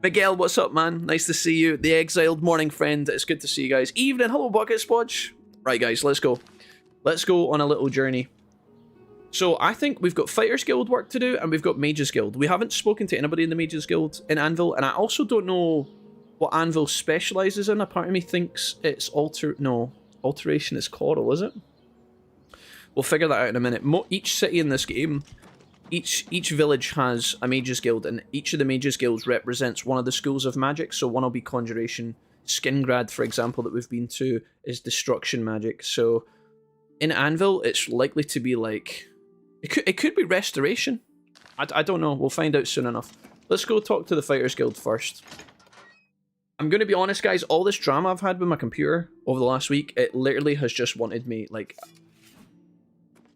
Miguel, what's up, man? Nice to see you. The exiled morning friend. It's good to see you guys. Evening. Hello, Bucket Splodge. Right, guys, let's go. Let's go on a little journey. So I think we've got Fighters Guild work to do, and we've got Mages Guild. We haven't spoken to anybody in the Mages Guild in Anvil, and I also don't know what Anvil specialises in. A part of me thinks it's alteration is Coral, is it? We'll figure that out in a minute. Each city in this game, each village has a Mages Guild, and each of the Mages Guilds represents one of the schools of magic. So one will be Conjuration. Skingrad, for example, that we've been to, is Destruction Magic. So in Anvil, it's likely to be like... It could be Restoration. I don't know. We'll find out soon enough. Let's go talk to the Fighters Guild first. I'm going to be honest, guys. All this drama I've had with my computer over the last week, it literally has just wanted me, like...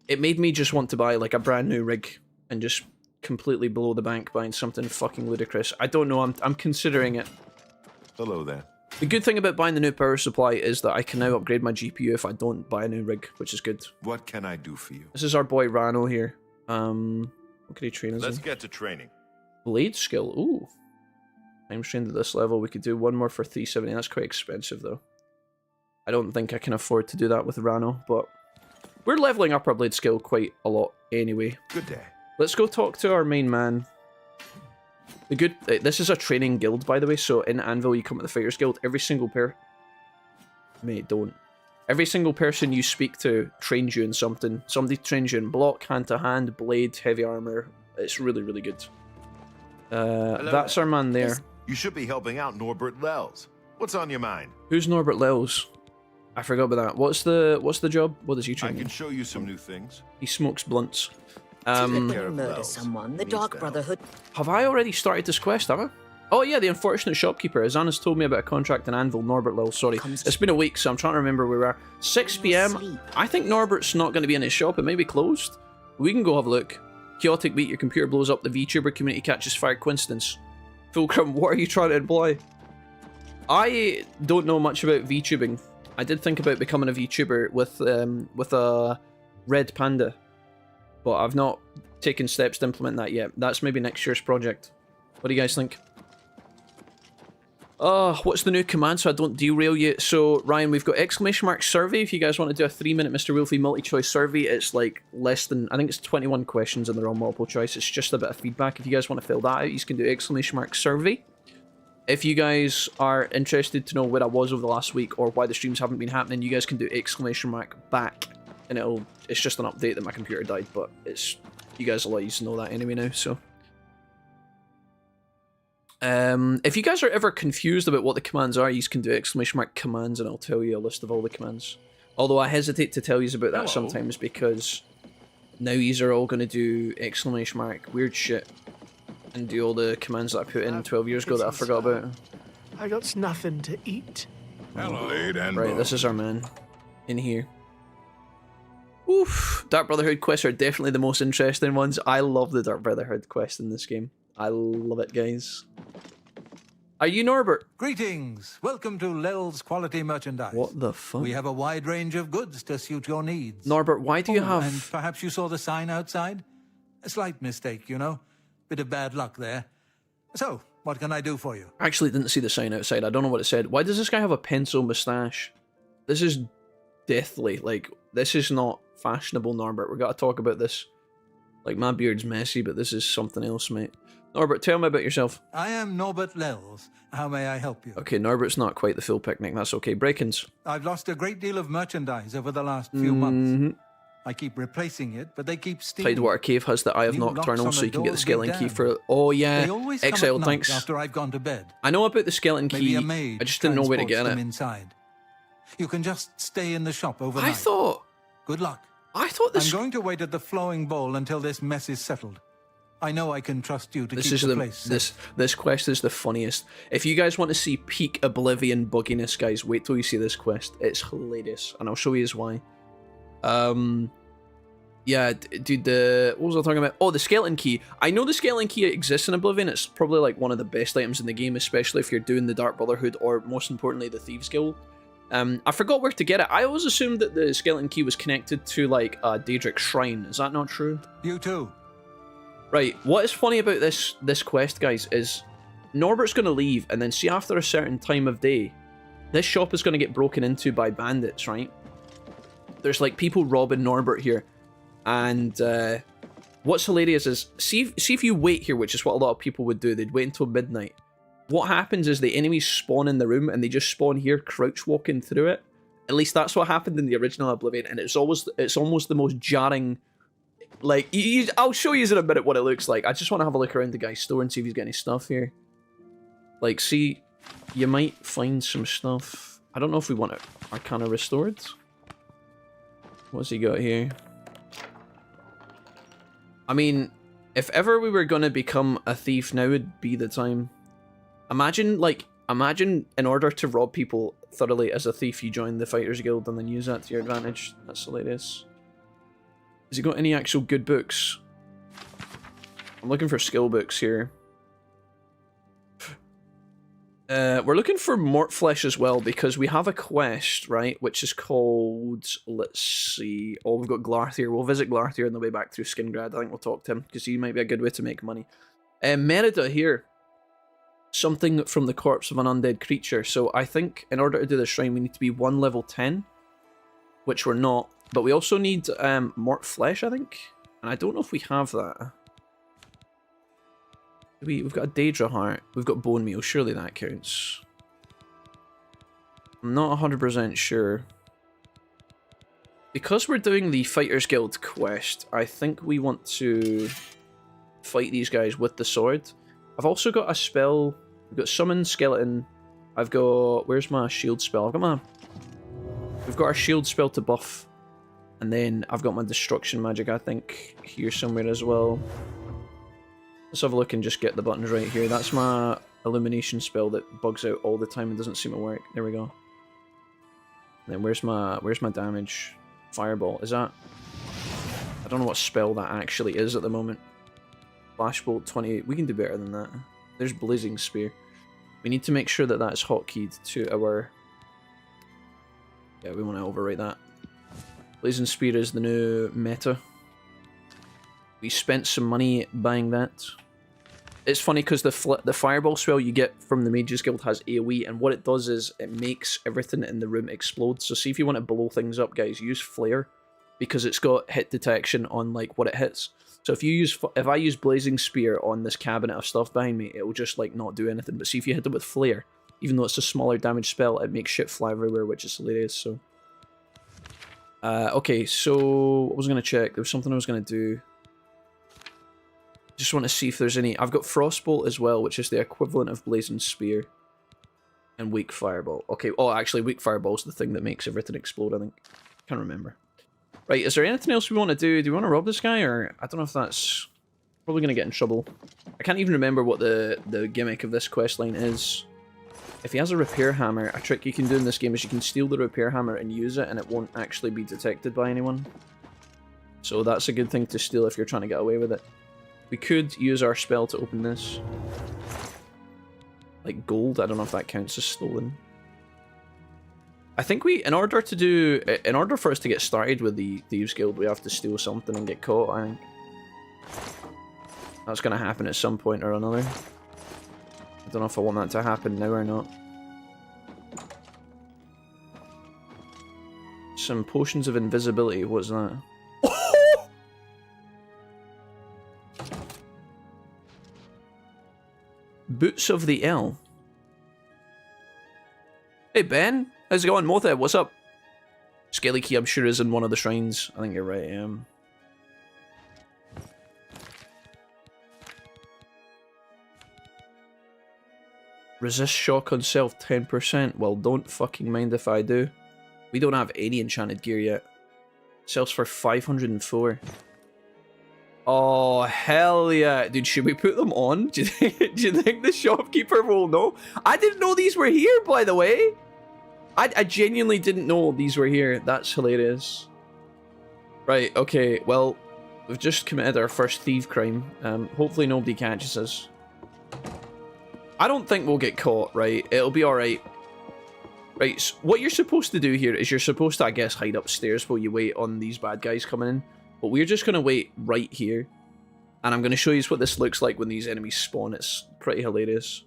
It made me just want to buy, like, a brand new rig and just completely blow the bank buying something fucking ludicrous. I don't know. I'm considering it. Hello there. The good thing about buying the new power supply is that I can now upgrade my GPU if I don't buy a new rig, which is good. What can I do for you? This is our boy Rano here. What can he train us in? Let's get to training. Blade skill. Ooh. I'm trained at this level. We could do one more for 370. That's quite expensive, though. I don't think I can afford to do that with Rano, but we're leveling up our blade skill quite a lot anyway. Good day. Let's go talk to our main man. This is a training guild, by the way, so in Anvil you come to the Fighters Guild, every single Mate, don't. Every single person you speak to trains you in something. Somebody trains you in block, hand-to-hand, blade, heavy armor. It's really, really good. That's our man there. You should be helping out Norbert Lels. What's on your mind? Who's Norbert Lels? I forgot about that. What's the job? What does he train? I can show you some new things. He smokes blunts. When you murder someone, the Dark Brotherhood... Have I already started this quest, have I? Oh yeah, the unfortunate shopkeeper. Azana's told me about a contract in Anvil. Norbert Lil, sorry. It's been a week, so I'm trying to remember where we are. 6 PM. I think Norbert's not going to be in his shop. It may be closed. We can go have a look. Chaotic beat, your computer blows up, the VTuber community catches fire. Coincidence. Fulcrum, what are you trying to imply? I don't know much about VTubing. I did think about becoming a VTuber with a red panda, but I've not taken steps to implement that yet. That's maybe next year's project. What do you guys think? What's the new command so I don't derail you? So, Ryan, we've got ! survey. If you guys want to do a 3-minute Mr. Wolfie multi-choice survey, it's like less than, I think it's 21 questions and they're all multiple choice. It's just a bit of feedback. If you guys want to fill that out, you can do ! survey. If you guys are interested to know where I was over the last week or why the streams haven't been happening, you guys can do ! back. And it's just an update that my computer died, but you guys will let you know that anyway now, so. If you guys are ever confused about what the commands are, you can do ! commands and I'll tell you a list of all the commands. Although I hesitate to tell you about that sometimes because now yous are all going to do ! weird shit and do all the commands that I put in 12 years ago that I forgot about. I got nothing to eat. Right, this is our man in here. Oof, Dark Brotherhood quests are definitely the most interesting ones. I love the Dark Brotherhood quest in this game. I love it, guys. Are you Norbert? Greetings. Welcome to Lel's Quality Merchandise. What the fuck? We have a wide range of goods to suit your needs. Norbert, why do you have... And perhaps you saw the sign outside? A slight mistake, you know. Bit of bad luck there. So, what can I do for you? I actually didn't see the sign outside. I don't know what it said. Why does this guy have a pencil moustache? This is deathly. Like, this is not fashionable, Norbert. We've got to talk about this. Like, my beard's messy, but this is something else, mate. Norbert, tell me about yourself. I am Norbert Lels. How may I help you? Okay, Norbert's not quite the full picnic. That's okay. Break-ins. I've lost a great deal of merchandise over the last few months. I keep replacing it, but they keep stealing. Tidewater Cave has the Eye of Nocturnal, so you can get the skeleton key for it. Oh, yeah. Exiled, thanks. After I've gone to bed. I know about the skeleton key. I just didn't know where to get it. Inside. You can just stay in the shop overnight. I thought... Good luck. I thought this... I'm going to wait at the flowing bowl until this mess is settled. I know I can trust you to keep the place safe. This quest is the funniest. If you guys want to see peak Oblivion bugginess, guys, wait till you see this quest. It's hilarious, and I'll show you why. Yeah, dude, what was I talking about? Oh, the skeleton key. I know the skeleton key exists in Oblivion. It's probably like one of the best items in the game, especially if you're doing the Dark Brotherhood or, most importantly, the Thieves Guild. I forgot where to get it. I always assumed that the skeleton key was connected to, like, a Daedric shrine. Is that not true? You too. Right, what is funny about this quest, guys, is Norbert's going to leave, and then see after a certain time of day, this shop is going to get broken into by bandits, right? There's like people robbing Norbert here. And what's hilarious is, see if you wait here, which is what a lot of people would do. They'd wait until midnight. What happens is the enemies spawn in the room, and they just spawn here, crouch walking through it. At least that's what happened in the original Oblivion, and it's almost the most jarring. Like, I'll show you in a minute what it looks like. I just want to have a look around the guy's store and see if he's got any stuff here. Like, see, you might find some stuff. I don't know if we want it Arcana Restored. What's he got here? I mean, if ever we were going to become a thief, now would be the time. Imagine in order to rob people thoroughly as a thief, you join the Fighters Guild and then use that to your advantage. That's hilarious. Has he got any actual good books? I'm looking for skill books here. We're looking for Mortflesh as well, because we have a quest, right, which is called, let's see, oh, we've got Glarth here. We'll visit Glarth here on the way back through Skingrad. I think we'll talk to him, because he might be a good way to make money. Merida here. Something from the corpse of an undead creature. So I think in order to do the shrine, we need to be 1 level 10, which we're not. But we also need Mortflesh, I think. And I don't know if we have that. We've got a Daedra Heart. We've got Bone Meal. Surely that counts. I'm not 100% sure. Because we're doing the Fighters Guild quest, I think we want to fight these guys with the sword. I've also got a spell. We've got Summon Skeleton. I've got... Where's my shield spell? I've got my... We've got our shield spell to buff. And then I've got my destruction magic, I think, here somewhere as well. Let's have a look and just get the buttons right here. That's my illumination spell that bugs out all the time and doesn't seem to work. There we go. And then where's my damage? Fireball. Is that... I don't know what spell that actually is at the moment. Flashbolt 28. We can do better than that. There's Blazing Spear. We need to make sure that that's hotkeyed to our... Yeah, we want to overwrite that. Blazing Spear is the new meta. We spent some money buying that. It's funny because the Fireball spell you get from the Mages Guild has AoE, and what it does is it makes everything in the room explode. So see if you want to blow things up, guys, use Flare, because it's got hit detection on like what it hits. So if I use Blazing Spear on this cabinet of stuff behind me, it will just like not do anything. But see if you hit it with Flare, even though it's a smaller damage spell, it makes shit fly everywhere, which is hilarious. So, okay, so I was gonna check. There was something I was gonna do. Just want to see if there's any. I've got Frostbolt as well, which is the equivalent of Blazing Spear, and Weak Fireball. Okay, oh, actually, Weak Fireball is the thing that makes everything explode. I think. Can't remember. Right, is there anything else we want to do? Do we want to rob this guy, or I don't know if that's probably going to get in trouble. I can't even remember what the gimmick of this questline is. If he has a repair hammer, a trick you can do in this game is you can steal the repair hammer and use it, and it won't actually be detected by anyone. So that's a good thing to steal if you're trying to get away with it. We could use our spell to open this. Like gold, I don't know if that counts as stolen. I think in order for us to get started with the Thieves Guild, we have to steal something and get caught, I think. That's going to happen at some point or another. I don't know if I want that to happen now or not. Some potions of invisibility, what's that? Boots of the L. Hey Ben, how's it going? Motha, what's up? Scaly Key, I'm sure, is in one of the shrines. I think you're right, Resist shock on self 10%. Well, don't fucking mind if I do. We don't have any enchanted gear yet. Sells for 504. Oh, hell yeah. Dude, should we put them on? Do you think the shopkeeper will know? I didn't know these were here, by the way. I genuinely didn't know these were here. That's hilarious. Right, okay. Well, we've just committed our first thief crime. Hopefully nobody catches us. I don't think we'll get caught, right? It'll be alright. Right, so what you're supposed to do here is you're supposed to, I guess, hide upstairs while you wait on these bad guys coming in. But we're just going to wait right here. And I'm going to show you what this looks like when these enemies spawn. It's pretty hilarious.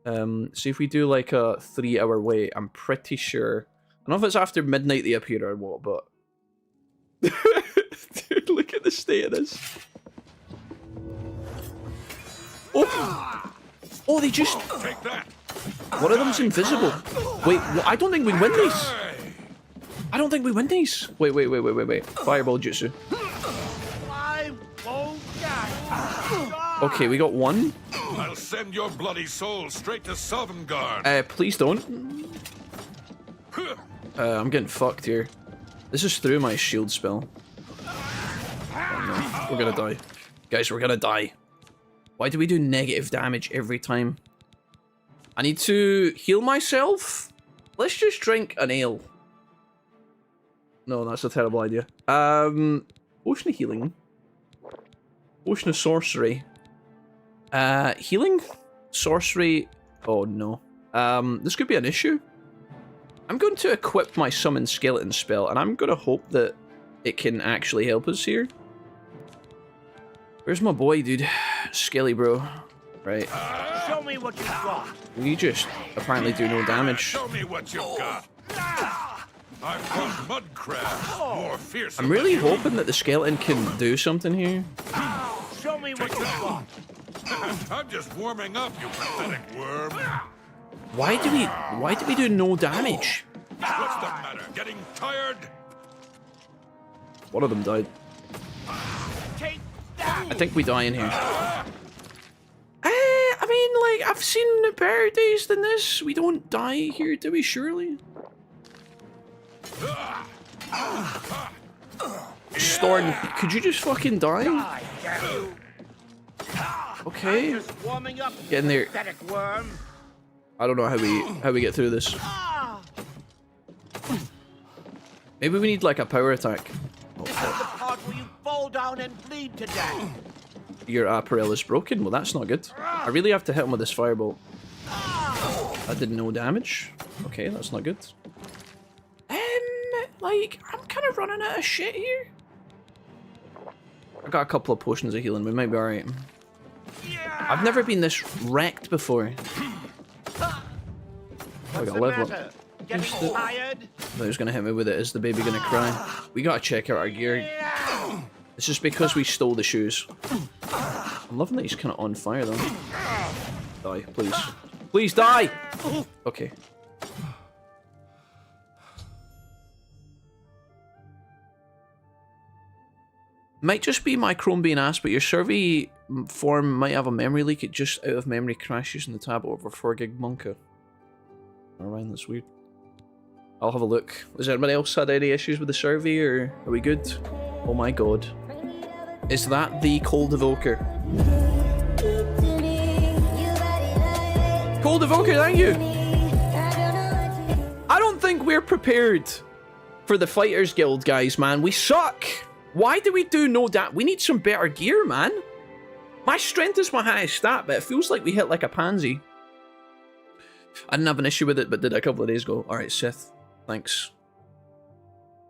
See if we do like a 3-hour wait. I'm pretty sure. I don't know if it's after midnight they appear or what, but dude, look at the state of this. Oh, oh, they just. Take that. One of them's invisible. Wait, I don't think we win these. I don't think we win these. Wait. Fireball jutsu. Okay, we got one. I'll send your bloody soul straight to Sovngarde. Please don't. I'm getting fucked here. This is through my shield spell. Oh, no. We're gonna die. Guys, we're gonna die. Why do we do negative damage every time? I need to heal myself? Let's just drink an ale. No, that's a terrible idea. Potion of healing. Potion of sorcery. Healing? Sorcery? Oh no. This could be an issue. I'm going to equip my summon skeleton spell, and I'm going to hope that it can actually help us here. Where's my boy, dude? Skelly bro. Right. Show me what you've got. We just apparently do no damage. Show me what you've got. I've fought mud crabs more fearsome. I'm really hoping that the skeleton can do something here. Show me what you've got. I'm just warming up, you pathetic worm. Why do we do no damage? What's the matter? Getting tired? One of them died. Take that. I think we die in here. I mean, like, I've seen better days than this. We don't die here, do we, surely? Storm, could you just fucking die? Okay. Just warming up, Get in there. pathetic worm. I don't know how we get through this. Maybe we need like a power attack. This is the part where you fall down and bleed to death. Your apparel is broken. Well, that's not good. I really have to hit him with this firebolt. That did no damage. Okay, that's not good. Like, I'm kind of running out of shit here. I got a couple of potions of healing. We might be alright. I've never been this wrecked before. I got a level up. Getting tired? Who's gonna hit me with it? Is the baby gonna cry? We gotta check out our gear. It's just because we stole the shoes. I'm loving that he's kind of on fire though. Die, please. Please die! Okay. Might just be my Chrome being ass, but your survey form might have a memory leak. It just out of memory crashes in the tab over 4 gig Monka. Alright, that's weird. I'll have a look. Has anybody else had any issues with the survey, or are we good? Oh my god. Is that the Cold Evoker? Cold Evoker, thank you! I don't think we're prepared for the Fighters Guild, guys, man. We suck! Why do we do no damage? We need some better gear, man. My strength is my highest stat, but it feels like we hit like a pansy. I didn't have an issue with it, but did a couple of days ago. Alright, Sith. Thanks.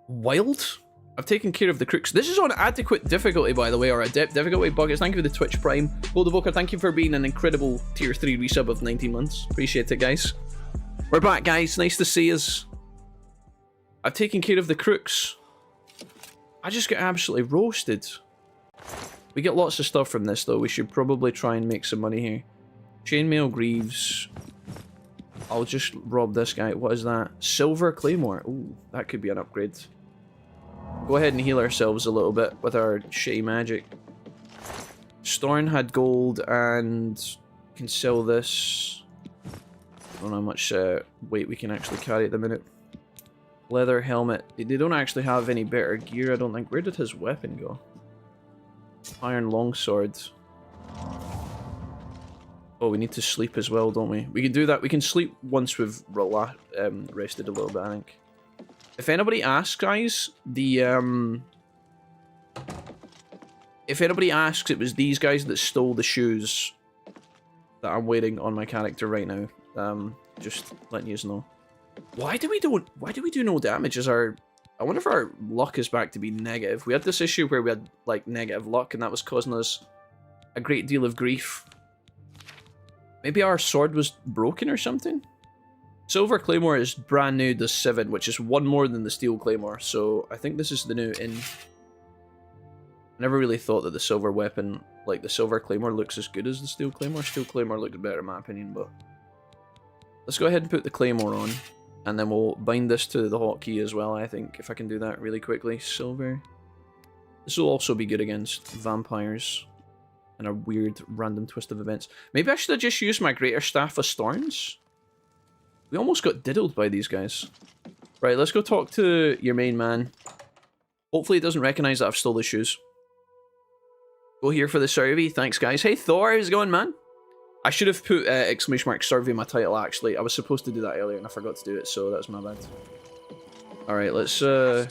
Wild? I've taken care of the crooks. This is on adequate difficulty, by the way, or adept difficulty. Buggers, thank you for the Twitch Prime. Gold Evoker, thank you for being an incredible tier 3 resub of 19 months. Appreciate it, guys. We're back, guys. Nice to see us. I've taken care of the crooks. I just get absolutely roasted. We get lots of stuff from this, though. We should probably try and make some money here. Chainmail Greaves. I'll just rob this guy. What is that? Silver Claymore. Ooh, that could be an upgrade. Go ahead and heal ourselves a little bit with our shitty magic. Storn had gold and can sell this. I don't know how much weight we can actually carry at the minute. Leather helmet. They don't actually have any better gear, I don't think. Where did his weapon go? Iron longsword. Oh, we need to sleep as well, don't we? We can do that. We can sleep once we've rested a little bit, I think. If anybody asks, guys, if anybody asks, it was these guys that stole the shoes that I'm wearing on my character right now. Just letting you know. Why do we do no damage? I wonder if our luck is back to be negative. We had this issue where we had like negative luck, and that was causing us a great deal of grief. Maybe our sword was broken or something? Silver Claymore is brand new, does 7, which is 1 more than the Steel Claymore, so I think this is the new in. I never really thought that the silver weapon, like the Silver Claymore, looks as good as the Steel Claymore. Steel Claymore looks better in my opinion, but... Let's go ahead and put the Claymore on, and then we'll bind this to the hotkey as well, I think, if I can do that really quickly. Silver. This will also be good against vampires and a weird random twist of events. Maybe I should have just used my Greater Staff of Storms? We almost got diddled by these guys. Right, let's go talk to your main man. Hopefully he doesn't recognize that I've stole his shoes. Go here for the survey. Thanks, guys. Hey, Thor, how's it going, man? I should have put exclamation mark survey in my title, actually. I was supposed to do that earlier and I forgot to do it, so that's my bad. Alright, let's... I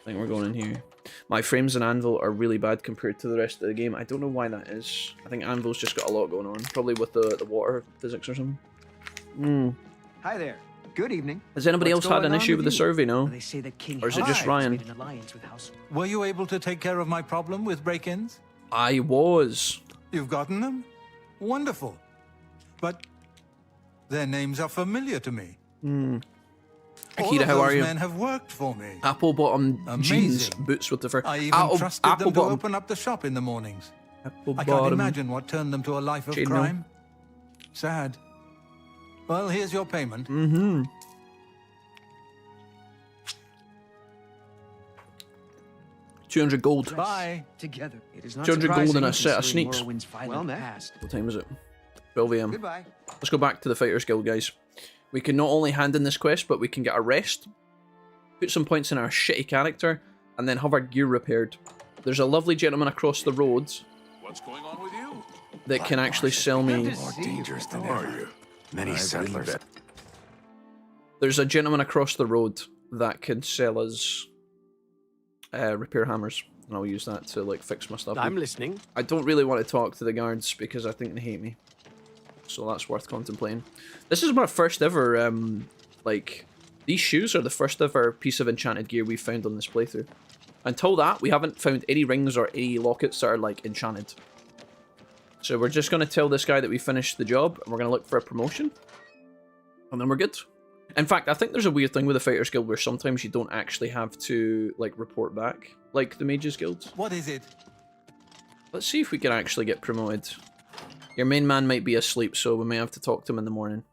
think we're going in here. My frames and Anvil are really bad compared to the rest of the game. I don't know why that is. I think Anvil's just got a lot going on. Probably with the water physics or something. Hi there. Good evening. Has anybody else had an issue with the survey, no? They say the king Or is it just Ryan? made an alliance with House. Were you able to take care of my problem with break-ins? I was. You've gotten them? Wonderful. But their names are familiar to me. All Akira, of how are those you? men have worked for me. Apple bottom jeans, Amazing. boots with the fur. I even trusted them apple to bottom. open up the shop in the mornings. Apple I can't bottom. imagine what turned them to a life of Chain crime. Sad. Well, here's your payment. 200 gold. Bye. Together. It is not 200 gold surprising and a set of considering sneaks. Morrowind's violent past. What time is it? 12 AM. Goodbye. Let's go back to the Fighters Guild, guys. We can not only hand in this quest, but we can get a rest, put some points in our shitty character, and then have our gear repaired. There's a lovely gentleman across the road What's going on with you? that can actually sell me... More dangerous than ever. Many settlers. There's a gentleman across the road that can sell us repair hammers, and I'll use that to like fix my stuff. I'm listening. I don't really want to talk to the guards because I think they hate me, so that's worth contemplating. This is my first ever like, these shoes are the first ever piece of enchanted gear we've found on this playthrough. Until that, we haven't found any rings or any lockets that are like enchanted. So we're just going to tell this guy that we finished the job, and we're going to look for a promotion, and then we're good. In fact, I think there's a weird thing with the Fighters Guild where sometimes you don't actually have to like report back, like the Mages Guild. What is it? Let's see if we can actually get promoted. Your main man might be asleep, so we may have to talk to him in the morning.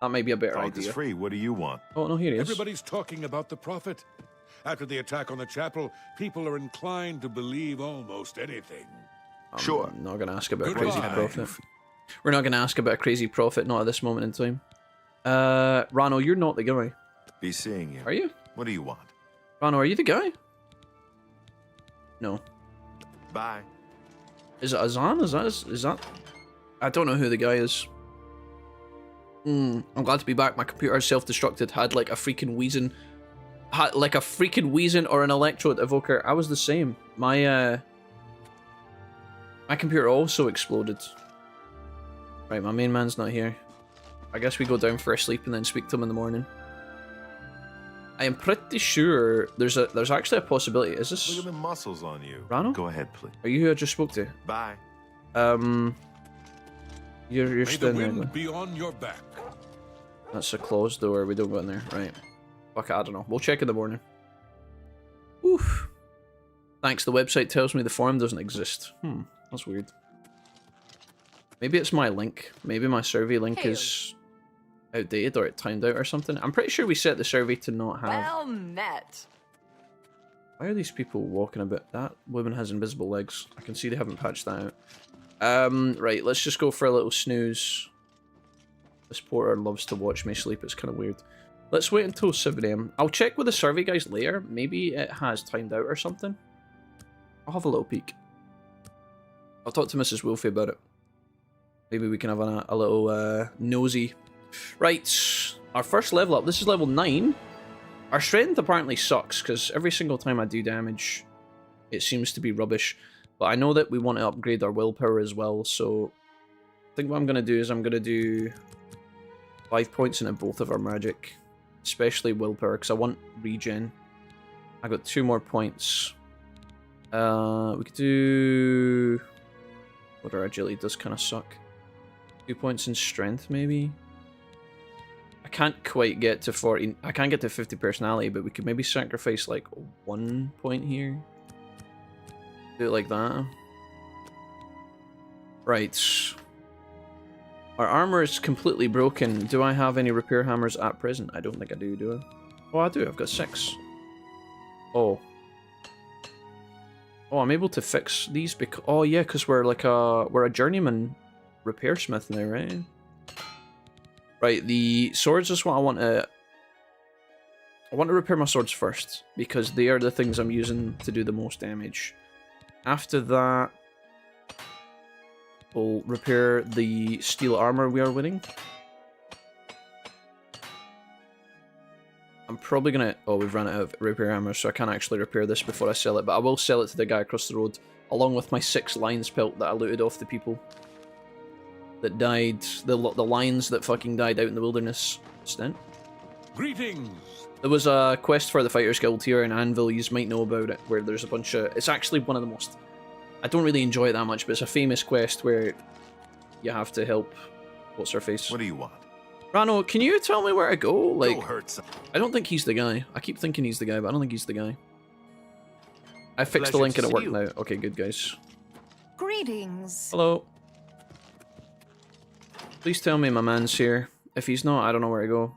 That might be a better Talk is idea. free. What do you want? Oh no, here he is. Everybody's talking about the prophet. After the attack on the chapel, people are inclined to believe almost anything. Sure. I'm not going to ask about a Goodbye. crazy prophet. We're not going to ask about a crazy prophet, not at this moment in time. Rano, you're not the guy. Be seeing you. Are you? What do you want? Rano, are you the guy? No. Bye. Is it Azan? Is that? I don't know who the guy is. I'm glad to be back. My computer self-destructed. Had like a freaking wheezing. Had like a freaking wheezing or an electrode evoker. I was the same. My computer also exploded. Right, my main man's not here. I guess we go down for a sleep and then speak to him in the morning. I am pretty sure there's actually a possibility. Is this Look at the muscles on you. Rano? Go ahead, please. Are you who I just spoke to? Bye. You're May the still in there. wind be on your back. That's a closed door. We don't go in there. Right. Fuck it, I don't know. We'll check in the morning. Oof. Thanks, the website tells me the forum doesn't exist. That's weird. Maybe it's my link. Maybe my survey link is outdated or it timed out or something. I'm pretty sure we set the survey to not have... Well met. Why are these people walking about? That woman has invisible legs. I can see they haven't patched that out. Right, let's just go for a little snooze. This porter loves to watch me sleep. It's kind of weird. Let's wait until 7 AM. I'll check with the survey guys later. Maybe it has timed out or something. I'll have a little peek. I'll talk to Mrs. Wolfie about it. Maybe we can have a little nosy. Right, our first level up. This is level 9. Our strength apparently sucks, because every single time I do damage, it seems to be rubbish. But I know that we want to upgrade our willpower as well, so... I think what I'm going to do is I'm going to do 5 points into both of our magic. Especially willpower, because I want regen. I got 2 more points. We could do... But our agility does kind of suck. 2 points in strength, maybe? I can't quite get to 40. I can't get to 50 personality, but we could maybe sacrifice like 1 point here. Do it like that. Right. Our armor is completely broken. Do I have any repair hammers at present? I don't think I do, do I? Oh, I do. I've got 6. Oh. Oh, I'm able to fix these because... Oh, yeah, because we're like we're a journeyman repair smith now, right? Right, the swords is what I want to... I want to repair my swords first, because they are the things I'm using to do the most damage. After that, we'll repair the steel armor we are winning. I'm probably gonna... Oh, we've run out of repair hammer, so I can't actually repair this before I sell it, but I will sell it to the guy across the road, along with my 6 lions pelt that I looted off the people that died, the lions that fucking died out in the wilderness. Stint. Greetings! There was a quest for the Fighters Guild here in Anvil, you might know about it, where there's a bunch of... It's actually one of the most... I don't really enjoy it that much, but it's a famous quest where you have to help... What's her face? What do you want? Rano, can you tell me where to go? Like, Go hurt some. I don't think he's the guy. I keep thinking he's the guy, but I don't think he's the guy. I fixed the Pleasure link and to it see worked you. now. Okay, good guys. Greetings. Hello. Please tell me my man's here. If he's not, I don't know where to go.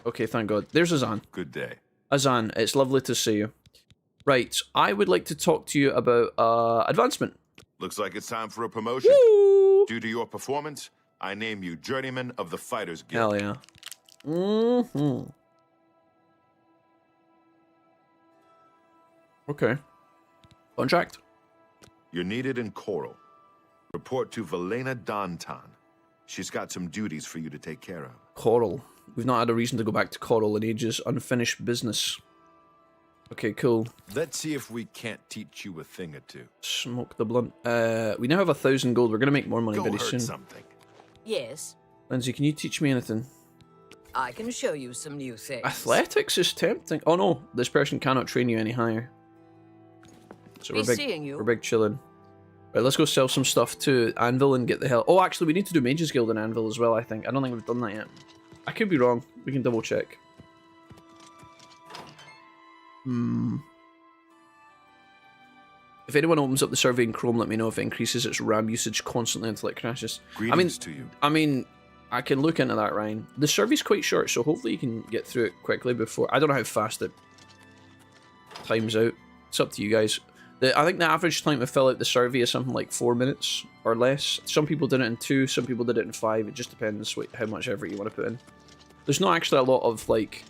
Okay, thank God. There's Azan. Good day. Azan, it's lovely to see you. Right, I would like to talk to you about advancement. Looks like it's time for a promotion. Woo! Due to your performance, I name you Journeyman of the Fighters Guild. Hell yeah. Mm-hmm. Okay. Contract. You're needed in Coral. Report to Velena Dantan. She's got some duties for you to take care of. Coral. We've not had a reason to go back to Coral in ages. Unfinished business. Okay, cool. Let's see if we can't teach you a thing or two. Smoke the blunt. We now have 1,000 gold. We're gonna make more money Go very hurt soon. something. Yes, Lindsay, can you teach me anything? I can show you some new things. Athletics is tempting. Oh no, this person cannot train you any higher. So Be we're seeing you. big chilling. Right, let's go sell some stuff to Anvil and get the hell. Oh, actually, we need to do Mages Guild in Anvil as well. I think. I don't think we've done that yet. I could be wrong. We can double check. If anyone opens up the survey in Chrome, let me know if it increases its RAM usage constantly until it crashes. Greetings to you. I mean, I can look into that, Ryan. The survey's quite short, so hopefully you can get through it quickly before... I don't know how fast it times out. It's up to you guys. I think the average time to fill out the survey is something like 4 minutes or less. Some people did it in 2, some people did it in 5. It just depends how much effort you want to put in. There's not actually a lot of, like,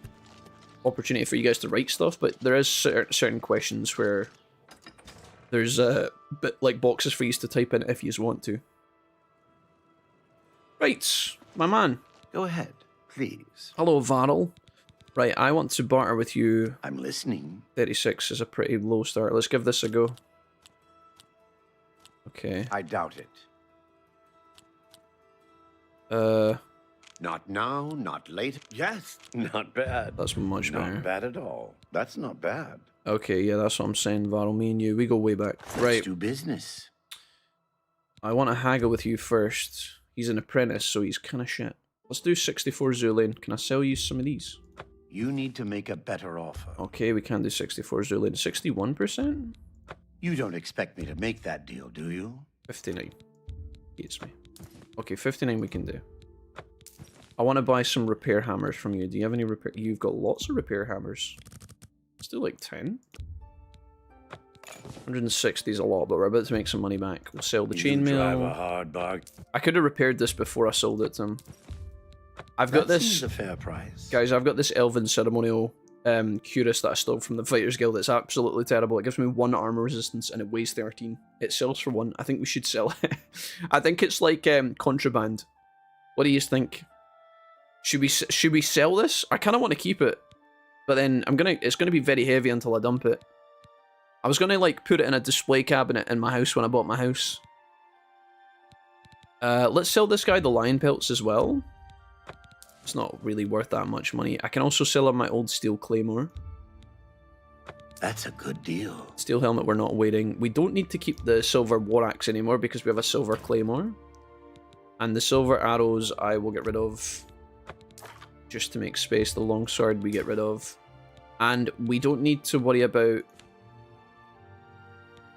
opportunity for you guys to write stuff, but there is certain questions where there's like boxes for you to type in if you want to. Right, my man. Go ahead, please. Hello, Varl. Right, I want to barter with you. I'm listening. 36 is a pretty low start. Let's give this a go. Okay. I doubt it. Not now, not late. Yes, not bad. That's much better. Not bad at all. That's not bad. Okay, yeah, that's what I'm saying, Varl. Me and you, we go way back. Right. Let's do business. I want to haggle with you first. He's an apprentice, so he's kind of shit. Let's do 64 Zulane. Can I sell you some of these? You need to make a better offer. Okay, we can do 64 Zulane. 61%? You don't expect me to make that deal, do you? 59. Hates me. Okay, 59 we can do. I want to buy some repair hammers from you. Do you have any repair? You've got lots of repair hammers. Let's do like 10. 160 is a lot, but we're about to make some money back. We'll sell the Drive a chainmail. hard bargain. I could have repaired this before I sold it to him. I've got That this, seems a fair price. guys. I've got this elven ceremonial cuirass that I stole from the Fighters Guild. It's absolutely terrible. It gives me 1 armor resistance and it weighs 13. It sells for 1. I think we should sell it. I think it's like contraband. What do you think? Should we sell this? I kind of want to keep it, but then it's gonna be very heavy until I dump it. I was gonna like put it in a display cabinet in my house when I bought my house. Let's sell this guy the lion pelts as well. It's not really worth that much money. I can also sell him my old steel claymore. That's a good deal. Steel helmet we're not wearing. We don't need to keep the silver war axe anymore because we have a silver claymore. And the silver arrows I will get rid of. Just to make space. The longsword we get rid of. And we don't need to worry about...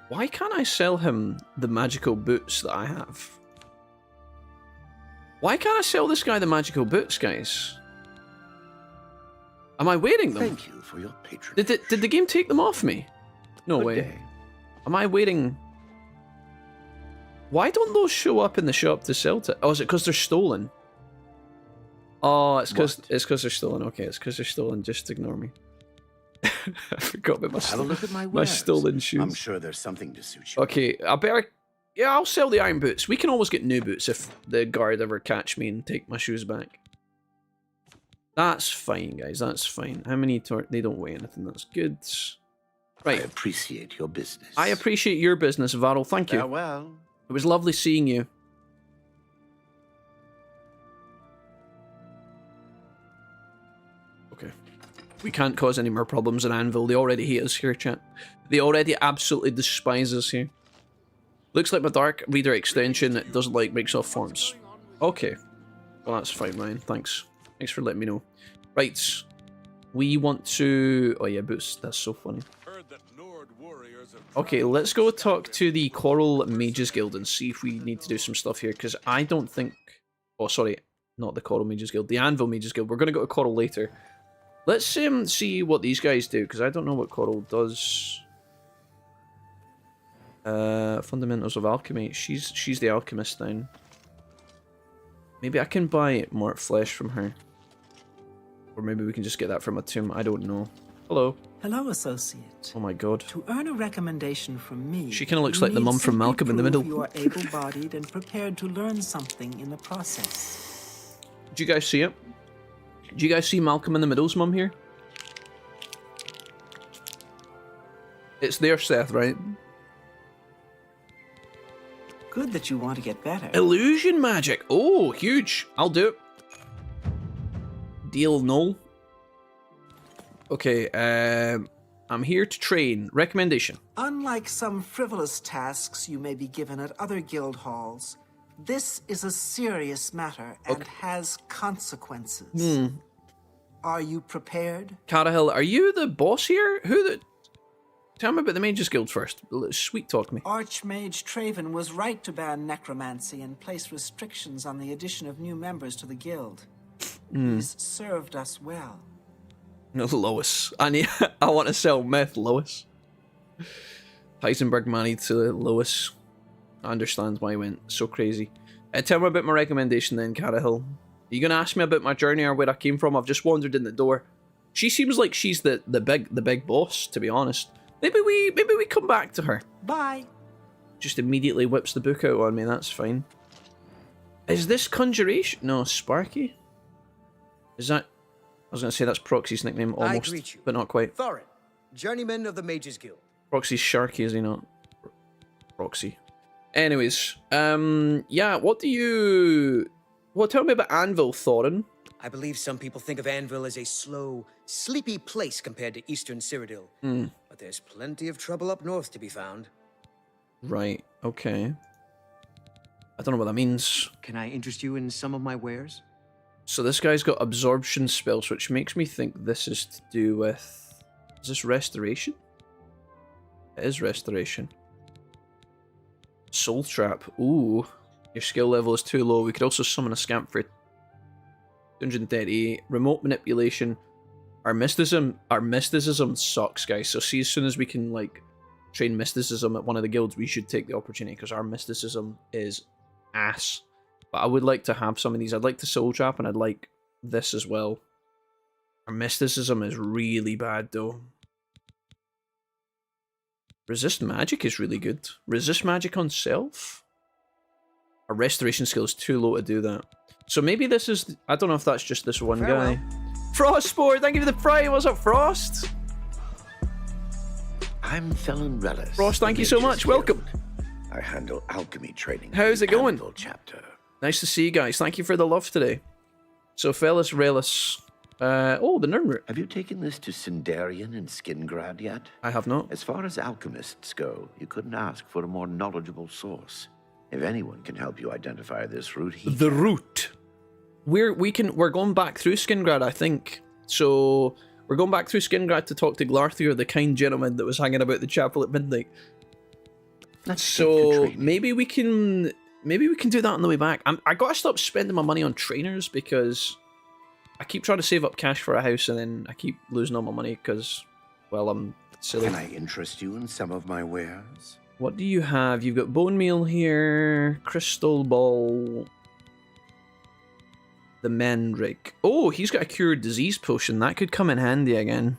Why can't I sell him the magical boots that I have? Why can't I sell this guy the magical boots, guys? Am I wearing them? Thank you for your patronage. Did the game take them off me? No Good way. day. Am I wearing... Why don't those show up in the shop to sell to... Oh, is it because they're stolen? Oh, it's because they're stolen. Okay, it's because they're stolen. Just ignore me. I forgot about my, Have a look at my my wares. stolen shoes. I'm sure there's something to suit you. Okay, I better... Yeah, I'll sell the iron boots. We can always get new boots if the guard ever catch me and take my shoes back. That's fine, guys. That's fine. How many... They don't weigh anything. That's good. I Right. appreciate your business. I appreciate your business, Varl. Thank you. Farewell. It was lovely seeing you. Okay. We can't cause any more problems in Anvil. They already hate us here, chat. They already absolutely despise us here. Looks like my Dark Reader extension doesn't like Microsoft Forms. Okay. Well, that's fine, Ryan. Thanks. Thanks for letting me know. Right. We want to... Oh, yeah, boots. That's so funny. Okay, let's go talk to the Coral Mages Guild and see if we need to do some stuff here, because I don't think... Oh, sorry. Not the Coral Mages Guild. The Anvil Mages Guild. We're going to go to Coral later. Let's see what these guys do, because I don't know what Coral does. Fundamentals of Alchemy. She's the alchemist now. Maybe I can buy more flesh from her. Or maybe we can just get that from a tomb. I don't know. Hello. Hello, associate. Oh my god. To earn a recommendation from me, She kind of looks you like the need mum from simply Malcolm in the prove Middle. You are able-bodied and prepared to learn something in the process. Did you guys see it? Do you guys see Malcolm in the Middle's mum here? It's there, Seth, right? Good that you want to get better. Illusion magic. Oh, huge. I'll do it. Deal null. Okay, I'm here to train. Recommendation. Unlike some frivolous tasks you may be given at other guild halls, this is a serious matter and has consequences. Are you prepared? Cyrodiil, are you the boss here? Tell me about the Mages Guild first. Sweet talk me. Archmage Traven was right to ban necromancy and place restrictions on the addition of new members to the guild. He's served us well. No, Lois. I want to sell meth, Lois. Heisenberg money to Lois. I understand why he went so crazy. Tell me about my recommendation then, Cyrodiil. Are you going to ask me about my journey or where I came from? I've just wandered in the door. She seems like she's the big boss, to be honest. Maybe we come back to her. Bye. Just immediately whips the book out on me, that's fine. Is this Conjuration? No, Sparky? Is that... I was going to say that's Proxy's nickname, almost, I greet you. but not quite. Thorin, journeyman of the Mages Guild. Proxy's Sharky, is he not? Proxy. Anyways, yeah, what do you... Well, tell me about Anvil, Thorin. I believe some people think of Anvil as a slow, sleepy place compared to Eastern Cyrodiil. But there's plenty of trouble up north to be found. Right, okay. I don't know what that means. Can I interest you in some of my wares? So this guy's got absorption spells, which makes me think this is to do with... Is this restoration? It is restoration. Soul Trap. Ooh. Your skill level is too low. We could also summon a scamp for 238. Remote manipulation. Our mysticism sucks, guys. So see, as soon as we can, like, train mysticism at one of the guilds, we should take the opportunity, because our mysticism is ass. But I would like to have some of these. I'd like to Soul Trap, and I'd like this as well. Our mysticism is really bad, though. Resist magic is really good. Resist magic on self? Our restoration skill is too low to do that. So maybe this is... I don't know if that's just this one guy. Frostspore, thank you for the prime. What's up, Frost? I'm Felon Relis. Frost, thank you so much. Welcome. I handle alchemy training. How's it going? Chapter. Nice to see you guys. Thank you for the love today. So, Felus Relis. Oh, the Nirnroot. Have you taken this to Sindarian and Skingrad yet? I have not. As far as alchemists go, you couldn't ask for a more knowledgeable source. If anyone can help you identify this root, he The can. root. We're going back through Skingrad, I think. So we're going back through Skingrad to talk to Glarthier, the kind gentleman that was hanging about the chapel at midnight. So maybe we can do that on the way back. I gotta stop spending my money on trainers because I keep trying to save up cash for a house and then I keep losing all my money because, well, I'm silly. Can I interest you in some of my wares? What do you have? You've got bone meal here, crystal ball, the Mendrick. Oh, he's got a cure disease potion. That could come in handy again.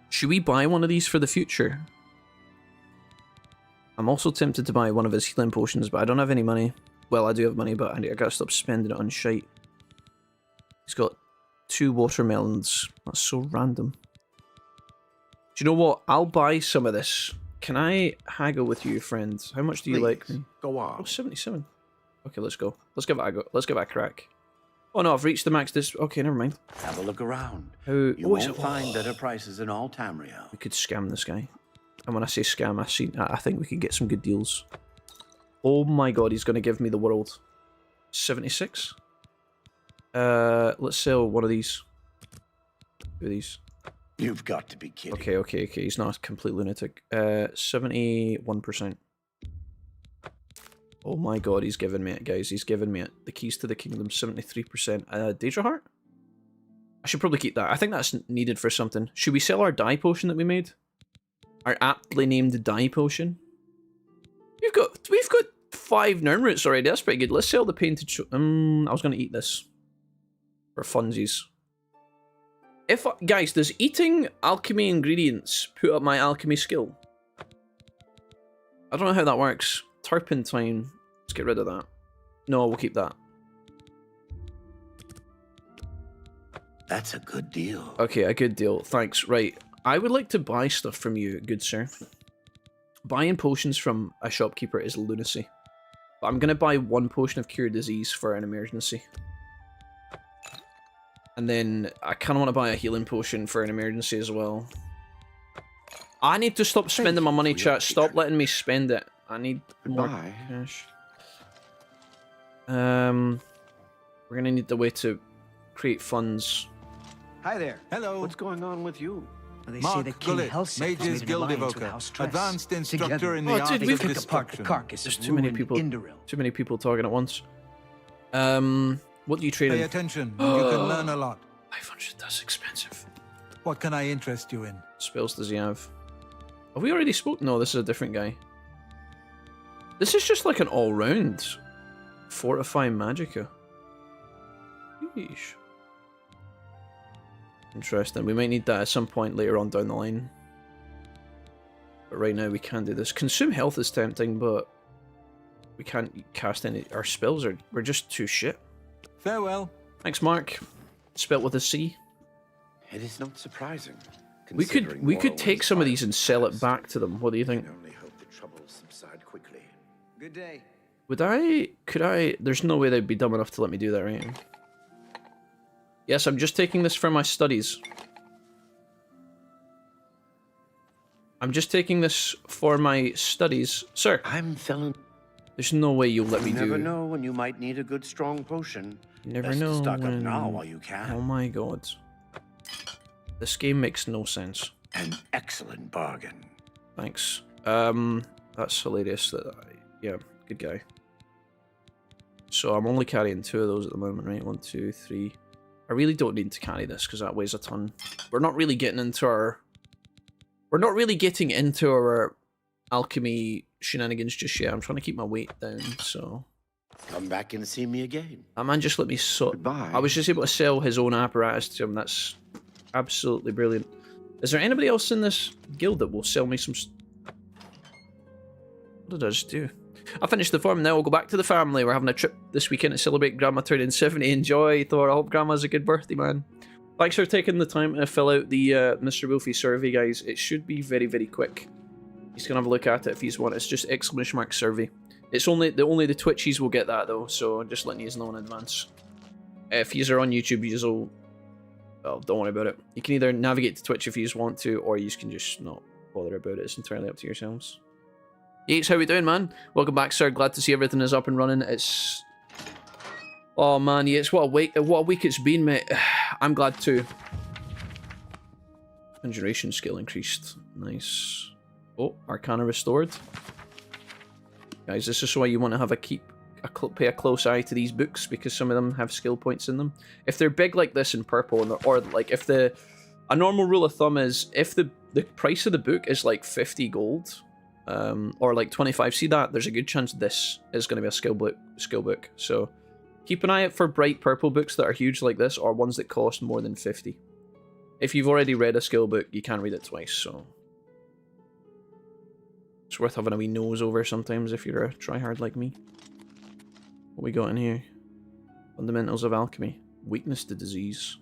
Should we buy one of these for the future? I'm also tempted to buy one of his healing potions, but I don't have any money. Well, I do have money, but I gotta stop spending it on shite. He's got 2 watermelons. That's so random. Do you know what? I'll buy some of this. Can I haggle with you, friend? How much do you like me? Go on. Oh, 77. Okay, let's go. Let's give it a go. Let's give it a crack. Oh no, I've reached the max. Okay, never mind. Have a look around. How? You Oh, is won't it? find better prices in all Tamriel. We could scam this guy. And when I say scam, I think we could get some good deals. Oh my god, he's going to give me the world. 76? Let's sell one of these. 2 of these. You've got to be kidding. Okay. He's not a complete lunatic. 71%. Oh my god, he's giving me it, guys. He's giving me it. The keys to the kingdom, 73%. Daedra Heart? I should probably keep that. I think that's needed for something. Should we sell our dye potion that we made? Our aptly named dye potion? We've got 5 Nirnroots already. That's pretty good. Let's sell the painted. I was going to eat this for funsies. Guys, does eating alchemy ingredients put up my alchemy skill? I don't know how that works. Turpentine. Let's get rid of that. No, we'll keep that. That's a good deal. Okay, a good deal. Thanks. Right. I would like to buy stuff from you, good sir. Buying potions from a shopkeeper is lunacy. But I'm going to buy 1 potion of cure disease for an emergency. And then I kind of want to buy a healing potion for an emergency as well. I need to stop spending my money, chat. Stop letting me spend it. I need more cash. We're going to need the way to create funds. Hi there. Hello. What's going on with you? Well, they say Mark that King Gullet, Helsing Mage's made an Guild alliance with Evoker, House Tress. advanced instructor Together, in the Oh, art dude, of we've pick apart the destruction. carcass There's of too many ruined people. Indoril. Too many people talking at once. What do you trade Pay in? attention, you can learn a lot. 500, that's expensive. What can I interest you in? Spells does he have? Have we already spoken? No, this is a different guy. This is just like an all-round Fortify Magicka. Yeesh. Interesting. We might need that at some point later on down the line. But right now we can't do this. Consume health is tempting, but we can't cast any. Our spells we're just too shit. Farewell. Thanks, Mark. Spelt with a C. It is not surprising. We could take some of these and sell it back to them. What do you think? I only hope the troubles subside quickly. Good day. Could I? There's no way they'd be dumb enough to let me do that, right? Yes, I'm just taking this for my studies. I'm just taking this for my studies. Sir, I'm felon. there's no way you'll let me You do... never know when you might need a good strong potion. You never Best to know stock when... up now while you can. Oh my god. This game makes no sense. An excellent bargain. Thanks. That's hilarious. Yeah, good guy. So I'm only carrying 2 of those at the moment, right? 1, 2, 3. I really don't need to carry this because that weighs a ton. We're not really getting into our... We're not really getting into our alchemy shenanigans just yet. I'm trying to keep my weight down, so... Come back and see me again. That man just let me Goodbye. I was just able to sell his own apparatus to him. That's absolutely brilliant. Is there anybody else in this guild that will sell me some... What did I just do? I finished the farm, now I'll go back to the family. We're having a trip this weekend to celebrate Grandma turning 70. Enjoy, Thor. I hope Grandma's a good birthday, man. Thanks for taking the time to fill out the Mr. Wolfie survey, guys. It should be very, very quick. He's going to have a look at it if he's want. It's just ! survey. It's only the Twitchies will get that, though, so just letting you know in advance. If yous are on YouTube, yous will Well, don't worry about it. You can either navigate to Twitch if you just want to, or you can just not bother about it. It's entirely up to yourselves. Yates, how we doing, man? Welcome back, sir. Glad to see everything is up and running. It's... Oh, man, Yates, what a week it's been, mate. I'm glad too. Conjuration skill increased. Nice. Oh, Arcana restored. Guys, this is why you want to have pay a close eye to these books, because some of them have skill points in them. If they're big like this in purple, or like if a normal rule of thumb is if the price of the book is like 50 gold, or like 25, see that? There's a good chance this is going to be a skill book. So keep an eye out for bright purple books that are huge like this, or ones that cost more than 50. If you've already read a skill book, you can't read it twice, so it's worth having a wee nose over sometimes if you're a tryhard like me. What we got in here? Fundamentals of Alchemy. Weakness to disease.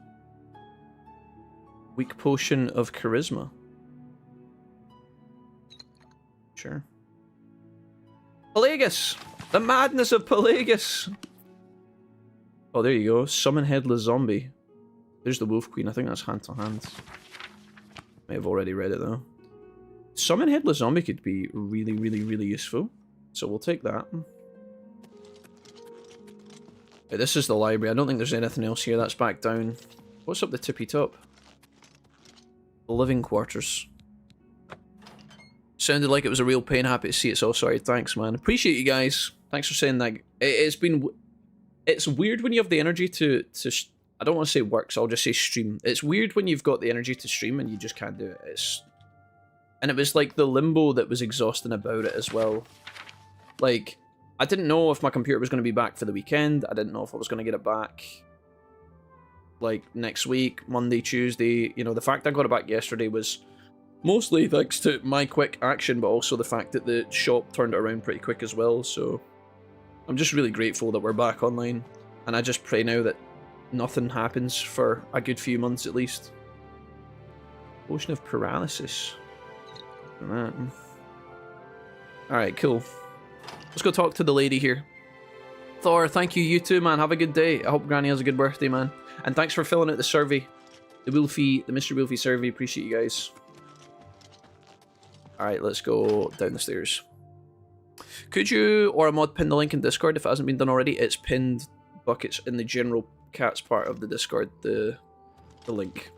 Weak potion of charisma. Sure. Pelagus! The madness of Pelagus! Oh, there you go. Summon Headless Zombie. There's the Wolf Queen. I think that's hand to hand. May have already read it though. Summon Headless Zombie could be really, really, really useful. So we'll take that. Okay, this is the library. I don't think there's anything else here. That's back down. What's up the tippy top? The living quarters. Sounded like it was a real pain. Happy to see it. So sorry. Thanks, man. Appreciate you guys. Thanks for saying that. It's weird when you have the energy to I don't want to say work, so I'll just say stream. It's weird when you've got the energy to stream and you just can't do it. And it was like the limbo that was exhausting about it as well. Like, I didn't know if my computer was going to be back for the weekend. I didn't know if I was going to get it back like next week, Monday, Tuesday. You know, the fact I got it back yesterday was mostly thanks to my quick action, but also the fact that the shop turned it around pretty quick as well. So I'm just really grateful that we're back online. And I just pray now that nothing happens for a good few months at least. Potion of paralysis. Alright, cool. Let's go talk to the lady here. Thor, thank you. You too, man. Have a good day. I hope Granny has a good birthday, man. And thanks for filling out the survey. The Mr. Wolfie survey. Appreciate you guys. Alright, let's go down the stairs. Could you or a mod pin the link in Discord if it hasn't been done already? It's pinned, Buckets, in the general cats part of the Discord, the link.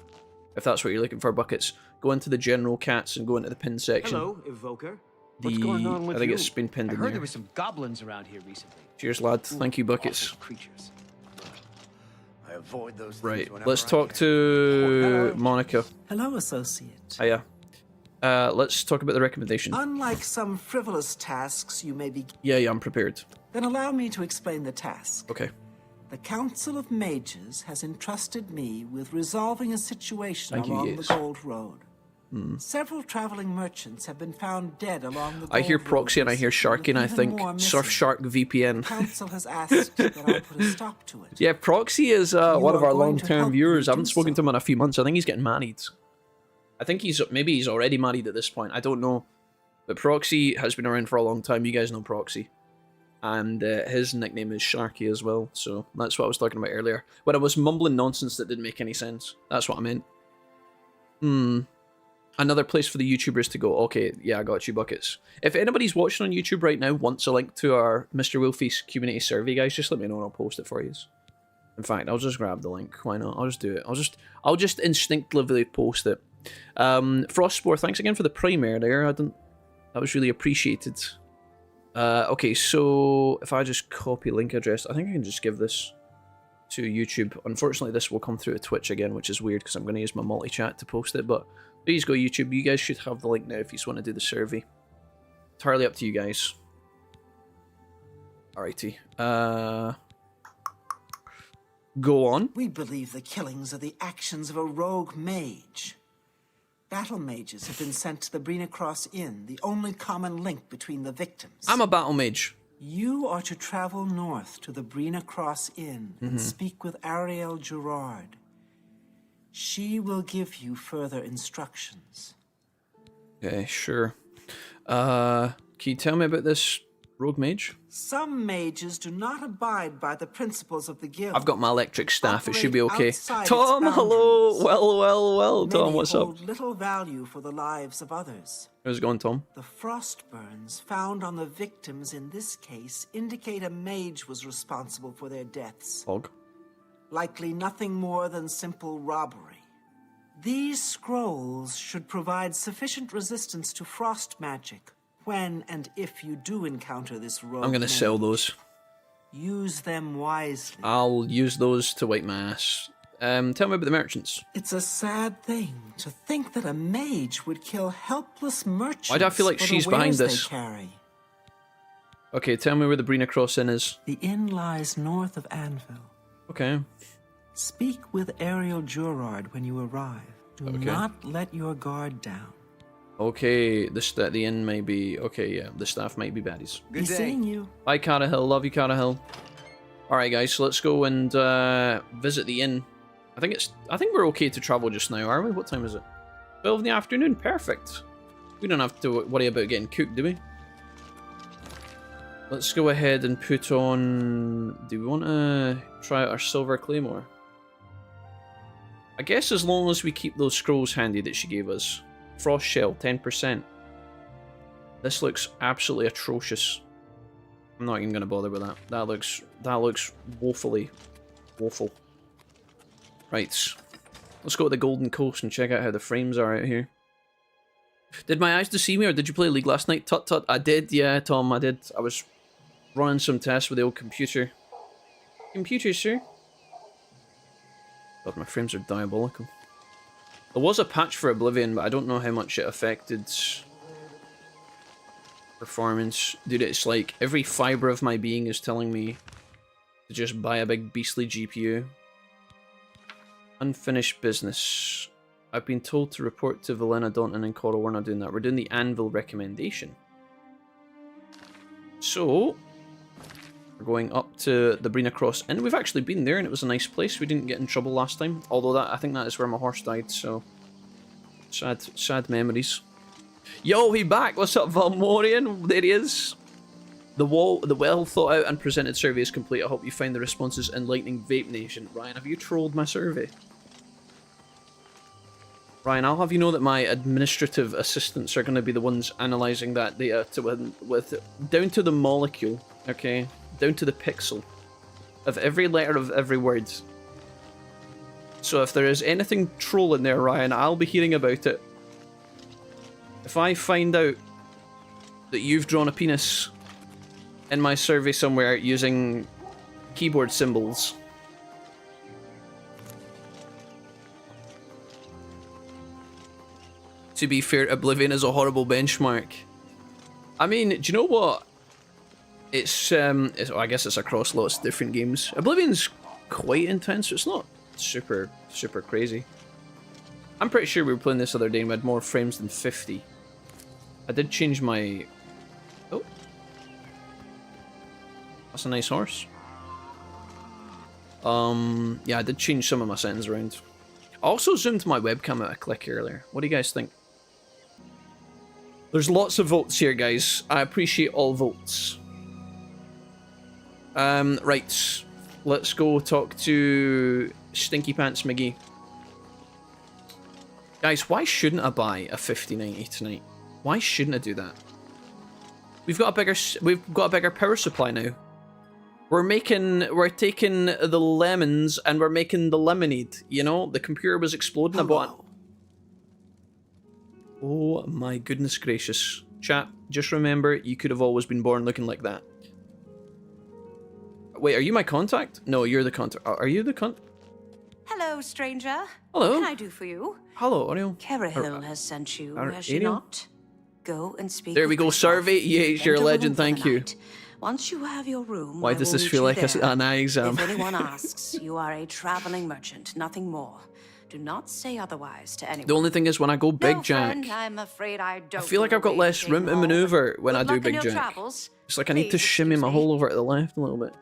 If that's what you're looking for, Buckets. Go into the general cats and go into the pin section. Hello, Evoker. What's going on with I think you? it's been pinned I in heard there. there were some goblins around here recently. Cheers, lad. Thank you, Buckets. Creatures. I avoid those Right, let's talk to Monica. Hello, associate. Hiya. Let's talk about the recommendation. Unlike some frivolous tasks you may be... Yeah, I'm prepared. Then allow me to explain the task. Okay. The Council of Mages has entrusted me with resolving a situation Thank you, along Yates. the Gold Road. Several traveling merchants have been found dead along the Gold I hear Road Proxy and I hear recently, Sharky and I with think even more Surf missing. Shark The VPN. Council has asked that I put a stop to it. Yeah, Proxy is one of are our going to long-term help viewers. me I haven't do spoken to so. him in a few months. I think he's getting married. I think maybe he's already married at this point. I don't know. But Proxy has been around for a long time. You guys know Proxy. And his nickname is Sharky as well. So that's what I was talking about earlier. When I was mumbling nonsense that didn't make any sense. That's what I meant. Another place for the YouTubers to go. Okay, yeah, I got you, Buckets. If anybody's watching on YouTube right now wants a link to our Mr. Wolfie's community survey, guys, just let me know and I'll post it for you. In fact, I'll just grab the link. Why not? I'll just do it. I'll just instinctively post it. Frostspore, thanks again for the prime earlier. That was really appreciated. Okay, so if I just copy link address, I think I can just give this to YouTube. Unfortunately, this will come through to Twitch again, which is weird because I'm going to use my multi-chat to post it, but please go YouTube. You guys should have the link now if you just want to do the survey. Entirely up to you guys. Alrighty. Go on. We believe the killings are the actions of a rogue mage. Battle mages have been sent to the Brina Cross Inn, the only common link between the victims. I'm a battle mage. You are to travel north to the Brina Cross Inn and speak with Ariel Gerard. She will give you further instructions. Okay, sure. Can you tell me about this Rogue mage. Some mages do not abide by the principles of the guild. I've got my electric staff. It should be Operate okay. outside Tom, its hello. boundaries. Well, Tom, Many what's up? hold little value for the lives of others. How's it going, Tom? The frost burns found on the victims in this case indicate a mage was responsible for their deaths. Hog. Likely nothing more than simple robbery. These scrolls should provide sufficient resistance to frost magic when and if you do encounter this rogue I'm going to mage. sell those. Use them wisely. I'll use those to wipe my ass. Tell me about the merchants. It's a sad thing to think that a mage would kill helpless merchants. Why do I feel like for she's the behind wares they this? carry. Okay, tell me where the Brina Cross Inn is. The inn lies north of Anvil. Okay. Speak with Ariel Jurard when you arrive. Do Okay. not let your guard down. Okay, the inn may be... Okay, yeah, the staff might be baddies. Be seeing you. Bye, Cara Hill. Love you, Cara Hill. Alright, guys, so let's go and visit the inn. I think we're okay to travel just now, are we? What time is it? 12 in the afternoon. Perfect. We don't have to worry about getting cooked, do we? Let's go ahead and put on... Do we want to try out our Silver Claymore? I guess as long as we keep those scrolls handy that she gave us. Frost Shell, 10%. This looks absolutely atrocious. I'm not even going to bother with that. That looks woefully woeful. Right. Let's go to the Golden Coast and check out how the frames are out here. Did my eyes deceive me, or did you play League last night? Tut tut. I did, yeah, Tom, I did. I was running some tests with the old computer. Computer, sir? God, my frames are diabolical. There was a patch for Oblivion, but I don't know how much it affected performance. Dude, it's like every fibre of my being is telling me to just buy a big beastly GPU. Unfinished business. I've been told to report to Velena, Daunton, and Coral. We're not doing that. We're doing the Anvil recommendation. So, we're going up to the Brina Cross Inn. We've actually been there, and it was a nice place. We didn't get in trouble last time. Although I think that is where my horse died, so... Sad memories. Yo, he back! What's up, Valmorian? There he is. The well thought out and presented survey is complete. I hope you find the responses enlightening, Vape Nation. Ryan, have you trolled my survey? Ryan, I'll have you know that my administrative assistants are going to be the ones analysing that data down to the molecule, okay? Down to the pixel of every letter of every word. So if there is anything trolling there, Ryan, I'll be hearing about it. If I find out that you've drawn a penis in my survey somewhere using keyboard symbols... To be fair, Oblivion is a horrible benchmark. I mean, do you know what? I guess it's across lots of different games. Oblivion's quite intense. It's not super crazy. I'm pretty sure we were playing this other day and we had more frames than 50. I did change my... Oh. That's a nice horse. Yeah, I did change some of my settings around. I also zoomed my webcam out a click earlier. What do you guys think? There's lots of votes here, guys. I appreciate all votes. Right. Let's go talk to Stinky Pants McGee. Guys, why shouldn't I buy a 5090 tonight? Why shouldn't I do that? We've got a bigger power supply now. We're taking the lemons and we're making the lemonade. You know, the computer was exploding. Hello. Oh my goodness gracious. Chat, just remember, you could have always been born looking like that. Wait, are you my contact? No, you're the contact. Are you the contact? Hello, stranger. Hello. What can I do for you? Hello, Ariel. Cyrodiil has sent you, has she Ariel? not? Go and speak. There we with go, Christoph. survey. Yeah, you're a Enter the legend, room for thank the you. night. Once you have your room, Why I does will this meet feel you like there. an eye exam? If anyone asks, you are a traveling merchant, nothing more. Do not say otherwise to anyone. The only thing is when I go Big no, Jack, friend, I'm afraid I don't I feel like I've got less room to maneuver when I do Big Jack. It's like I need to shimmy my hole over to the left a little bit.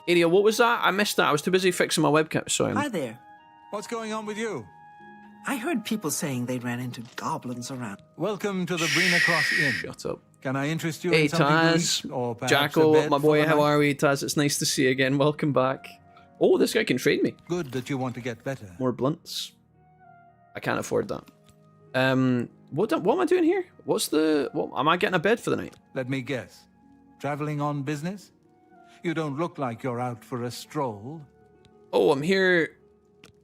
Ariel, what was that? I missed that. I was too busy fixing my webcam. Sorry. Hi there. What's going on with you? I heard people saying they ran into goblins around. Welcome to the Brina Cross Inn. Shut up. Can I interest you Hey in something to Taz, eat, or perhaps a Jacko, bed my for boy, the how night? are we? Taz, it's nice to see you again. Welcome back. Oh, this guy can trade me. Good that you want to get better. More blunts. I can't afford that. What am I doing here? What am I getting a bed for the night? Let me guess. Traveling on business? You don't look like you're out for a stroll. Oh, I'm here.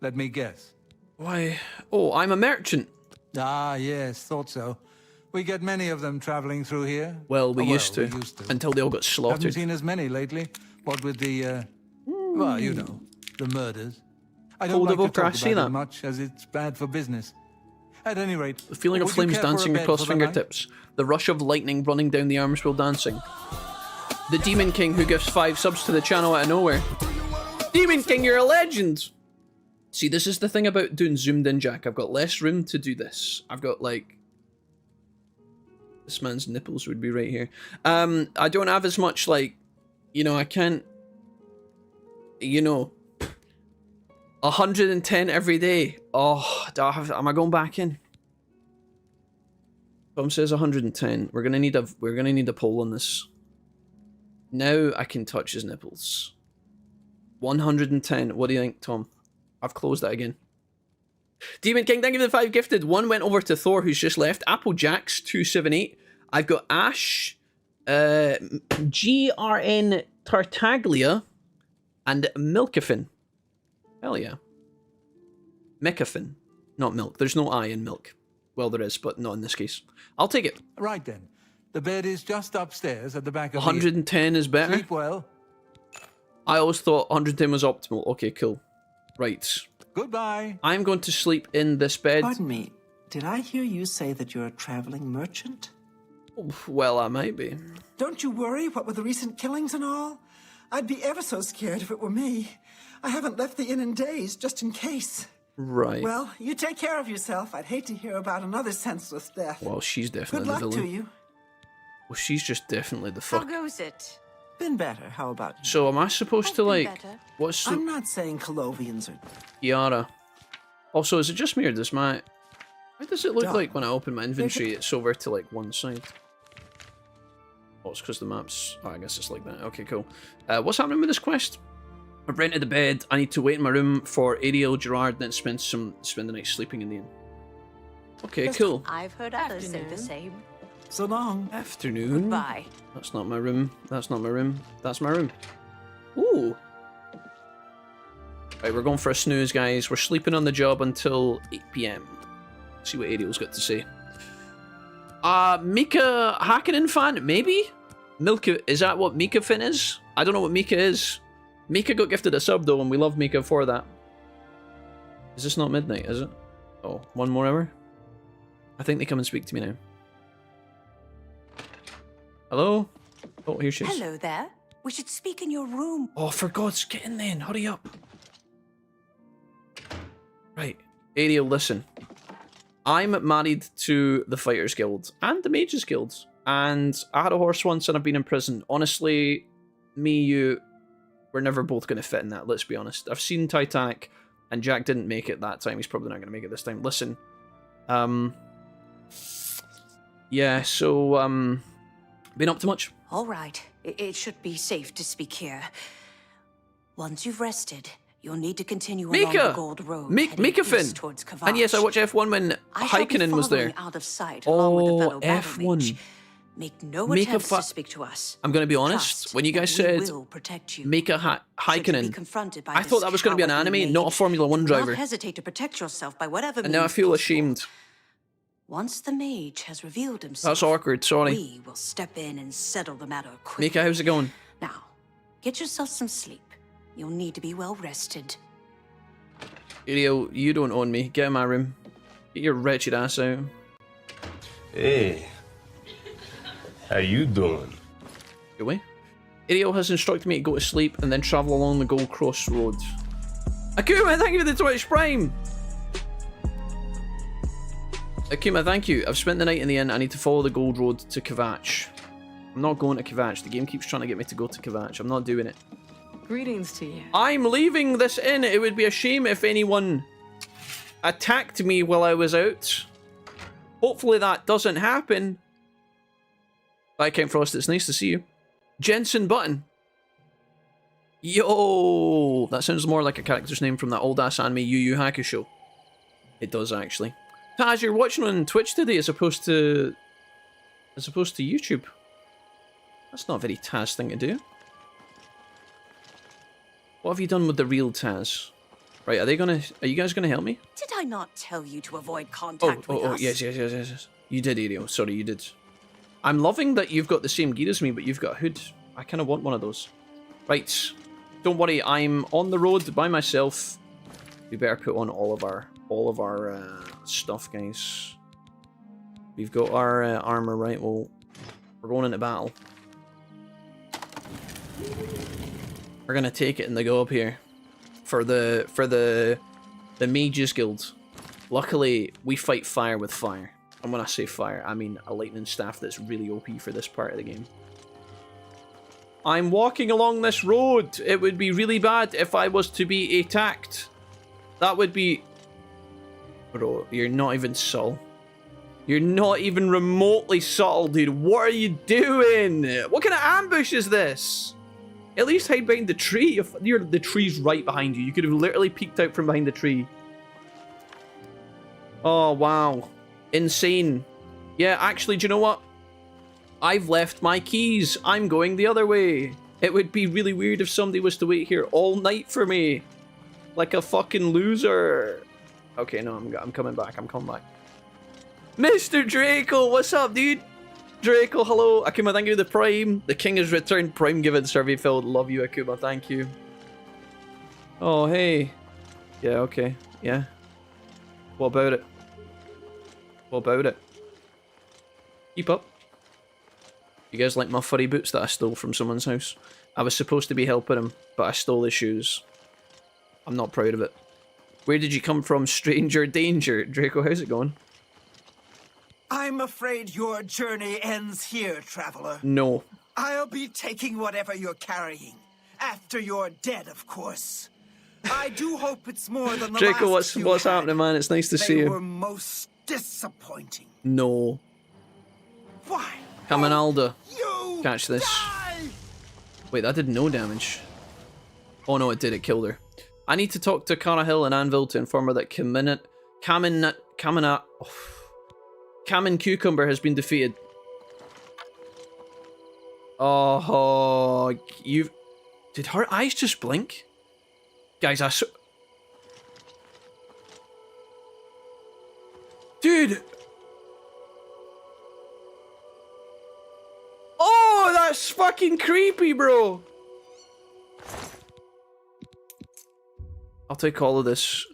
Let me guess. Why? Oh, I'm a merchant. Ah, yes, thought so. We get many of them traveling through here. Well, we Oh, used to. Until they all got Haven't slaughtered. seen as many lately. What with the, well, you know, the murders. I don't like to talk about it much, as it's bad for business. At any rate, The feeling of would you flames care for a dancing bed across for the night? fingertips. The rush of lightning running down the arms while dancing. The Demon King who gives 5 subs to the channel out of nowhere. Demon King, you're a legend! See, this is the thing about doing zoomed in, Jack. I've got less room to do this. I've got, like... This man's nipples would be right here. I don't have as much, like... You know, I can't... You know... 110 every day. Oh, am I going back in? Tom says 110. We're gonna need a poll on this. Now I can touch his nipples. 110. What do you think, Tom? I've closed that again. Demon King, thank you for the 5 gifted. 1 went over to Thor, who's just left. Applejacks 278. I've got Ash, GRN Tartaglia, and Milkafin. Hell yeah. Mekafin. Not milk. There's no I in milk. Well, there is, but not in this case. I'll take it. Right then. The bed is just upstairs at the back of 110 is better? Sleep well. I always thought 110 was optimal. Okay, cool. Right. Goodbye. I'm going to sleep in this bed. Pardon me, did I hear you say that you're a traveling merchant? Well, I might be. Don't you worry, what with the recent killings and all? I'd be ever so scared if it were me. I haven't left the inn in days, just in case. Right. Well, you take care of yourself. I'd hate to hear about another senseless death. Well, she's definitely Good luck the villain. to you. Well, she's just definitely the How fuck. goes it? Been better, how about you? So am I supposed to, like... better. What's the... I'm not saying Colovians are... Yara. Also, is it just me or does my... How does it look Dog. like when I open my inventory, it's over to, like, one side? Oh, it's because the map's... Oh, I guess it's like that. Okay, cool. What's happening with this quest? I've rented a bed. I need to wait in my room for Ariel, Gerard, then spend the night sleeping in the inn. Okay, cool. I've heard others say the same. So long. Afternoon. Goodbye. That's not my room. That's not my room. That's my room. Ooh. Right, we're going for a snooze, guys. We're sleeping on the job until 8 PM. See what Ariel's got to say. Mika Hakkinen fan? Maybe? Milka, is that what Mika Fin is? I don't know what Mika is. Mika got gifted a sub though, and we love Mika for that. Is this not midnight, is it? Oh, 1 more hour? I think they come and speak to me now. Hello? Oh, here she is. Hello there. We should speak in your room. Oh, for God's sake, get in then. Hurry up. Right. Ariel, listen. I'm married to the Fighters Guild and the Mages Guild. And I had a horse once and I've been in prison. Honestly, you, we're never both going to fit in that, let's be honest. I've seen Titanic and Jack didn't make it that time. He's probably not going to make it this time. Listen. Yeah, so, been up to much? All right. It should be safe to speak here. Once you've rested, you'll need to continue along the Gold Road. Mika Finn! Towards Kavash. And yes, I watched F1 when Hakkinen was there. Out of sight, along with the fellow F1. Make no attempts to speak to us. I'm going to be honest, when you guys said Mika Hakkinen, I thought that was going to be an anime, not a Formula 1 driver. Do not hesitate to protect yourself by whatever And now I feel ashamed. Once the mage has revealed himself, That's awkward, sorry. we will step in and settle the matter quickly. Mika, how's it going? Now, get yourself some sleep. You'll need to be well rested. Ariel, you don't own me. Get in my room. Get your wretched ass out. Hey. How you doing? Go away. Ariel has instructed me to go to sleep and then travel along the Gold Cross Road. Akuma, thank you for the Twitch Prime! Akuma, thank you. I've spent the night in the inn. I need to follow the Gold Road to Kvatch. I'm not going to Kvatch. The game keeps trying to get me to go to Kvatch. I'm not doing it. Greetings to you. I'm leaving this inn. It would be a shame if anyone attacked me while I was out. Hopefully that doesn't happen. Viscount Frost, it's nice to see you. Jensen Button. Yo! That sounds more like a character's name from that old-ass anime Yu Yu Hakusho. It does, actually. Taz, you're watching on Twitch today as opposed to YouTube. That's not a very Taz thing to do. What have you done with the real Taz? Right, are you guys gonna help me? Did I not tell you to avoid contact with us? Yes. You did, Ariel. Sorry, you did. I'm loving that you've got the same gear as me, but you've got a hood. I kind of want one of those. Right. Don't worry, I'm on the road by myself. We better put on all of our stuff, guys. We've got our armor, right? Well, we're going into battle. We're gonna take it in the go up here for the Mages Guild. Luckily, we fight fire with fire. And when I say fire, I mean a lightning staff that's really OP for this part of the game. I'm walking along this road. It would be really bad if I was to be attacked. That would be... Bro, you're not even subtle. You're not even remotely subtle, dude. What are you doing? What kind of ambush is this? At least hide behind the tree. If the tree's right behind you. You could have literally peeked out from behind the tree. Oh, wow. Insane. Yeah, actually, do you know what? I've left my keys. I'm going the other way. It would be really weird if somebody was to wait here all night for me. Like a fucking loser. Okay, no, I'm coming back. I'm coming back. Mr. Draco, what's up, dude? Draco, hello. Akuma, thank you for the Prime. The King has returned. Prime given survey filled. Love you, Akuma. Thank you. Oh, hey. Yeah, okay. Yeah. What about it? What about it? Keep up. You guys like my furry boots that I stole from someone's house? I was supposed to be helping him, but I stole his shoes. I'm not proud of it. Where did you come from, stranger danger? Draco, how's it going? I'm afraid your journey ends here, traveler. No. I'll be taking whatever you're carrying. After you're dead, of course. I do hope it's more than the Draco, last what's happening, man? It's nice to see you. They were most disappointing. No. Why? Caminalda. You Catch this. die! Wait, that did no damage. Oh no, it did. It killed her. I need to talk to Cyrodiil and Anvil to inform her that Kamen Cucumber has been defeated. Oh, did her eyes just blink? Guys, dude! Oh, that's fucking creepy, bro! I'll take all of this.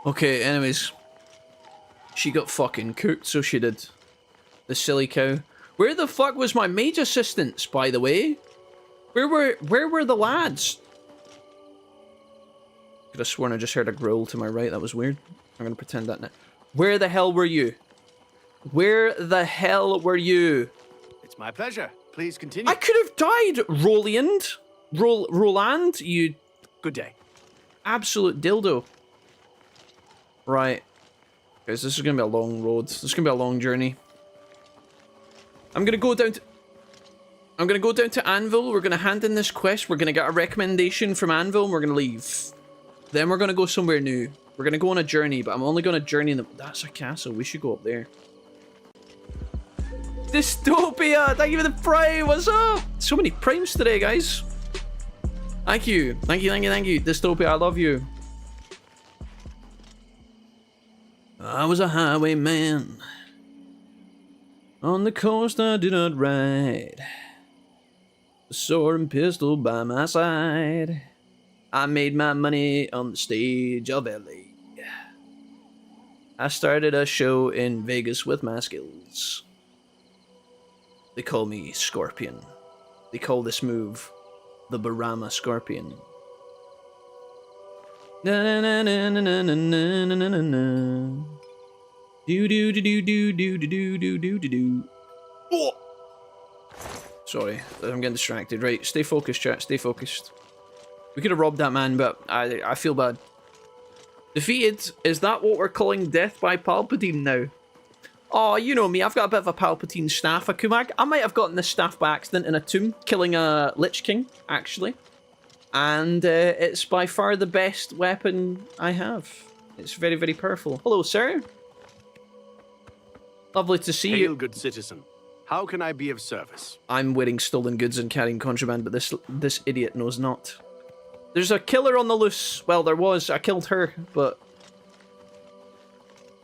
Okay, anyways. She got fucking cooked, so she did. The silly cow. Where the fuck was my mage assistants, by the way? Where were the lads? Could have sworn I just heard a growl to my right. That was weird. I'm gonna pretend that now. Where the hell were you? Where the hell were you? It's my pleasure. Please continue. I could have died, Roland. Roland, you... Good day. Absolute dildo. Right. Guys, this is going to be a long road. This is going to be a long journey. I'm going to go down to Anvil. We're going to hand in this quest. We're going to get a recommendation from Anvil and we're going to leave. Then we're going to go somewhere new. We're going to go on a journey, but I'm only going to journey in the... That's a castle. We should go up there. Dystopia! Thank you for the prime! What's up? So many primes today, guys. Thank you. Thank you. Dystopia, I love you. I was a highwayman. On the coast I did not ride. A sword and pistol by my side. I made my money on the stage of LA. I started a show in Vegas with my skills. They call me Scorpion. They call this move The Barama Scorpion. Na na na na na na na na na na. Do do do do do do do do do do do. Oh! Sorry, I'm getting distracted. Right, stay focused, chat. Stay focused. We could have robbed that man, but I feel bad. Defeated? Is that what we're calling death by Palpatine now? Oh, you know me. I've got a bit of a Palpatine staff, Akumag. I might have gotten this staff by accident in a tomb, killing a Lich King, actually. And it's by far the best weapon I have. It's very, very powerful. Hello, sir. Lovely to see you. Hail, good citizen. How can I be of service? I'm wearing stolen goods and carrying contraband, but this idiot knows not. There's a killer on the loose. Well, there was. I killed her, but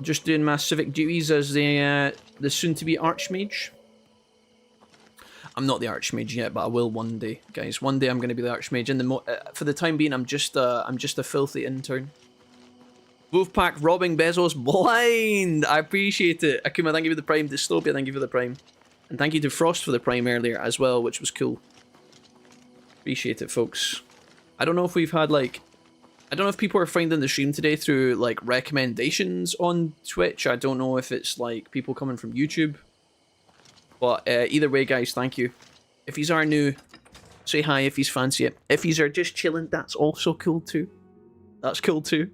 just doing my civic duties as the soon-to-be Archmage. I'm not the Archmage yet, but I will one day, guys. One day I'm going to be the Archmage. And for the time being, I'm just a filthy intern. Wolfpack robbing Bezos blind. I appreciate it. Akuma, thank you for the Prime. Dystopia, thank you for the Prime. And thank you to Frost for the Prime earlier as well, which was cool. Appreciate it, folks. I don't know if we've had, like... I don't know if people are finding the stream today through, like, recommendations on Twitch. I don't know if it's, like, people coming from YouTube. But either way, guys, thank you. If he's are new, say hi if he's fancy it. If he's are just chilling, that's also cool too. That's cool too.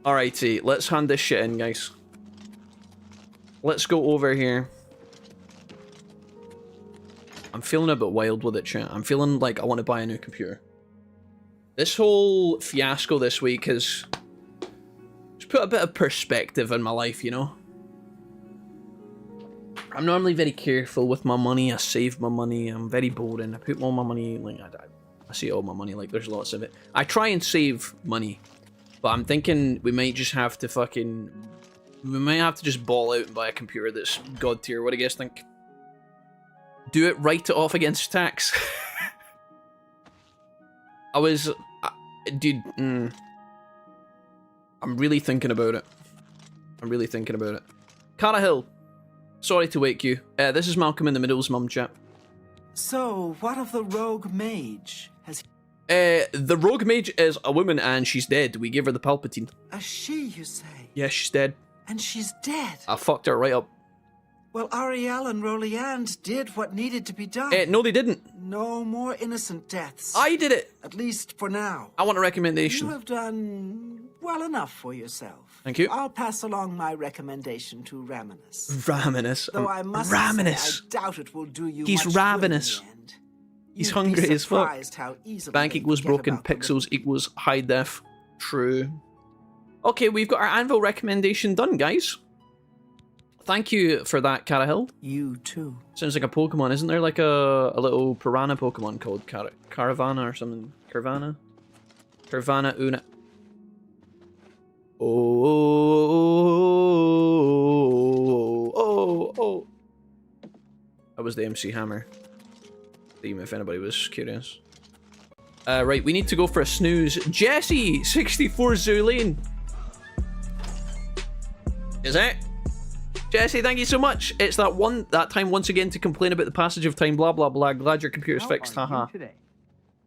Alrighty, let's hand this shit in, guys. Let's go over here. I'm feeling a bit wild with it, chat. I'm feeling like I want to buy a new computer. This whole fiasco this week has put a bit of perspective in my life, you know? I'm normally very careful with my money. I save my money. I'm very boring. I put all my money, like, I say all my money, like, there's lots of it. I try and save money, but I'm thinking we might just have to we might have to just ball out and buy a computer that's god tier. What do you guys think? Do it, write it off against tax. Dude, I'm really thinking about it. I'm really thinking about it. Cara Hill. Sorry to wake you. This is Malcolm in the Middle's mum, chat. So, what of the rogue mage? The rogue mage is a woman and she's dead. We gave her the Palpatine. A she, you say? Yeah, she's dead. And she's dead? I fucked her right up. Well, Ariel and Roliand did what needed to be done. No, they didn't. No more innocent deaths. I did it. At least for now. I want a recommendation. You have done well enough for yourself. Thank you. I'll pass along my recommendation to Raminus. Raminus. Though I must Raminus. say, I doubt it will do you He's much ravenous. good in the end. He's You'd hungry be as fuck. surprised how easily Bank they equals forget broken, about the pixels equals high def. True. Okay, we've got our anvil recommendation done, guys. Thank you for that, Cara Hill. You too. Sounds like a Pokemon. Isn't there like a little piranha Pokemon called Caravana or something? Carvana? Carvana Una. Oh. That was the MC Hammer theme, if anybody was curious. Right, we need to go for a snooze. Jesse, 64 Zulane. Is it? Jesse, thank you so much. It's that time once again to complain about the passage of time, blah blah blah. Glad your computer's fixed, haha.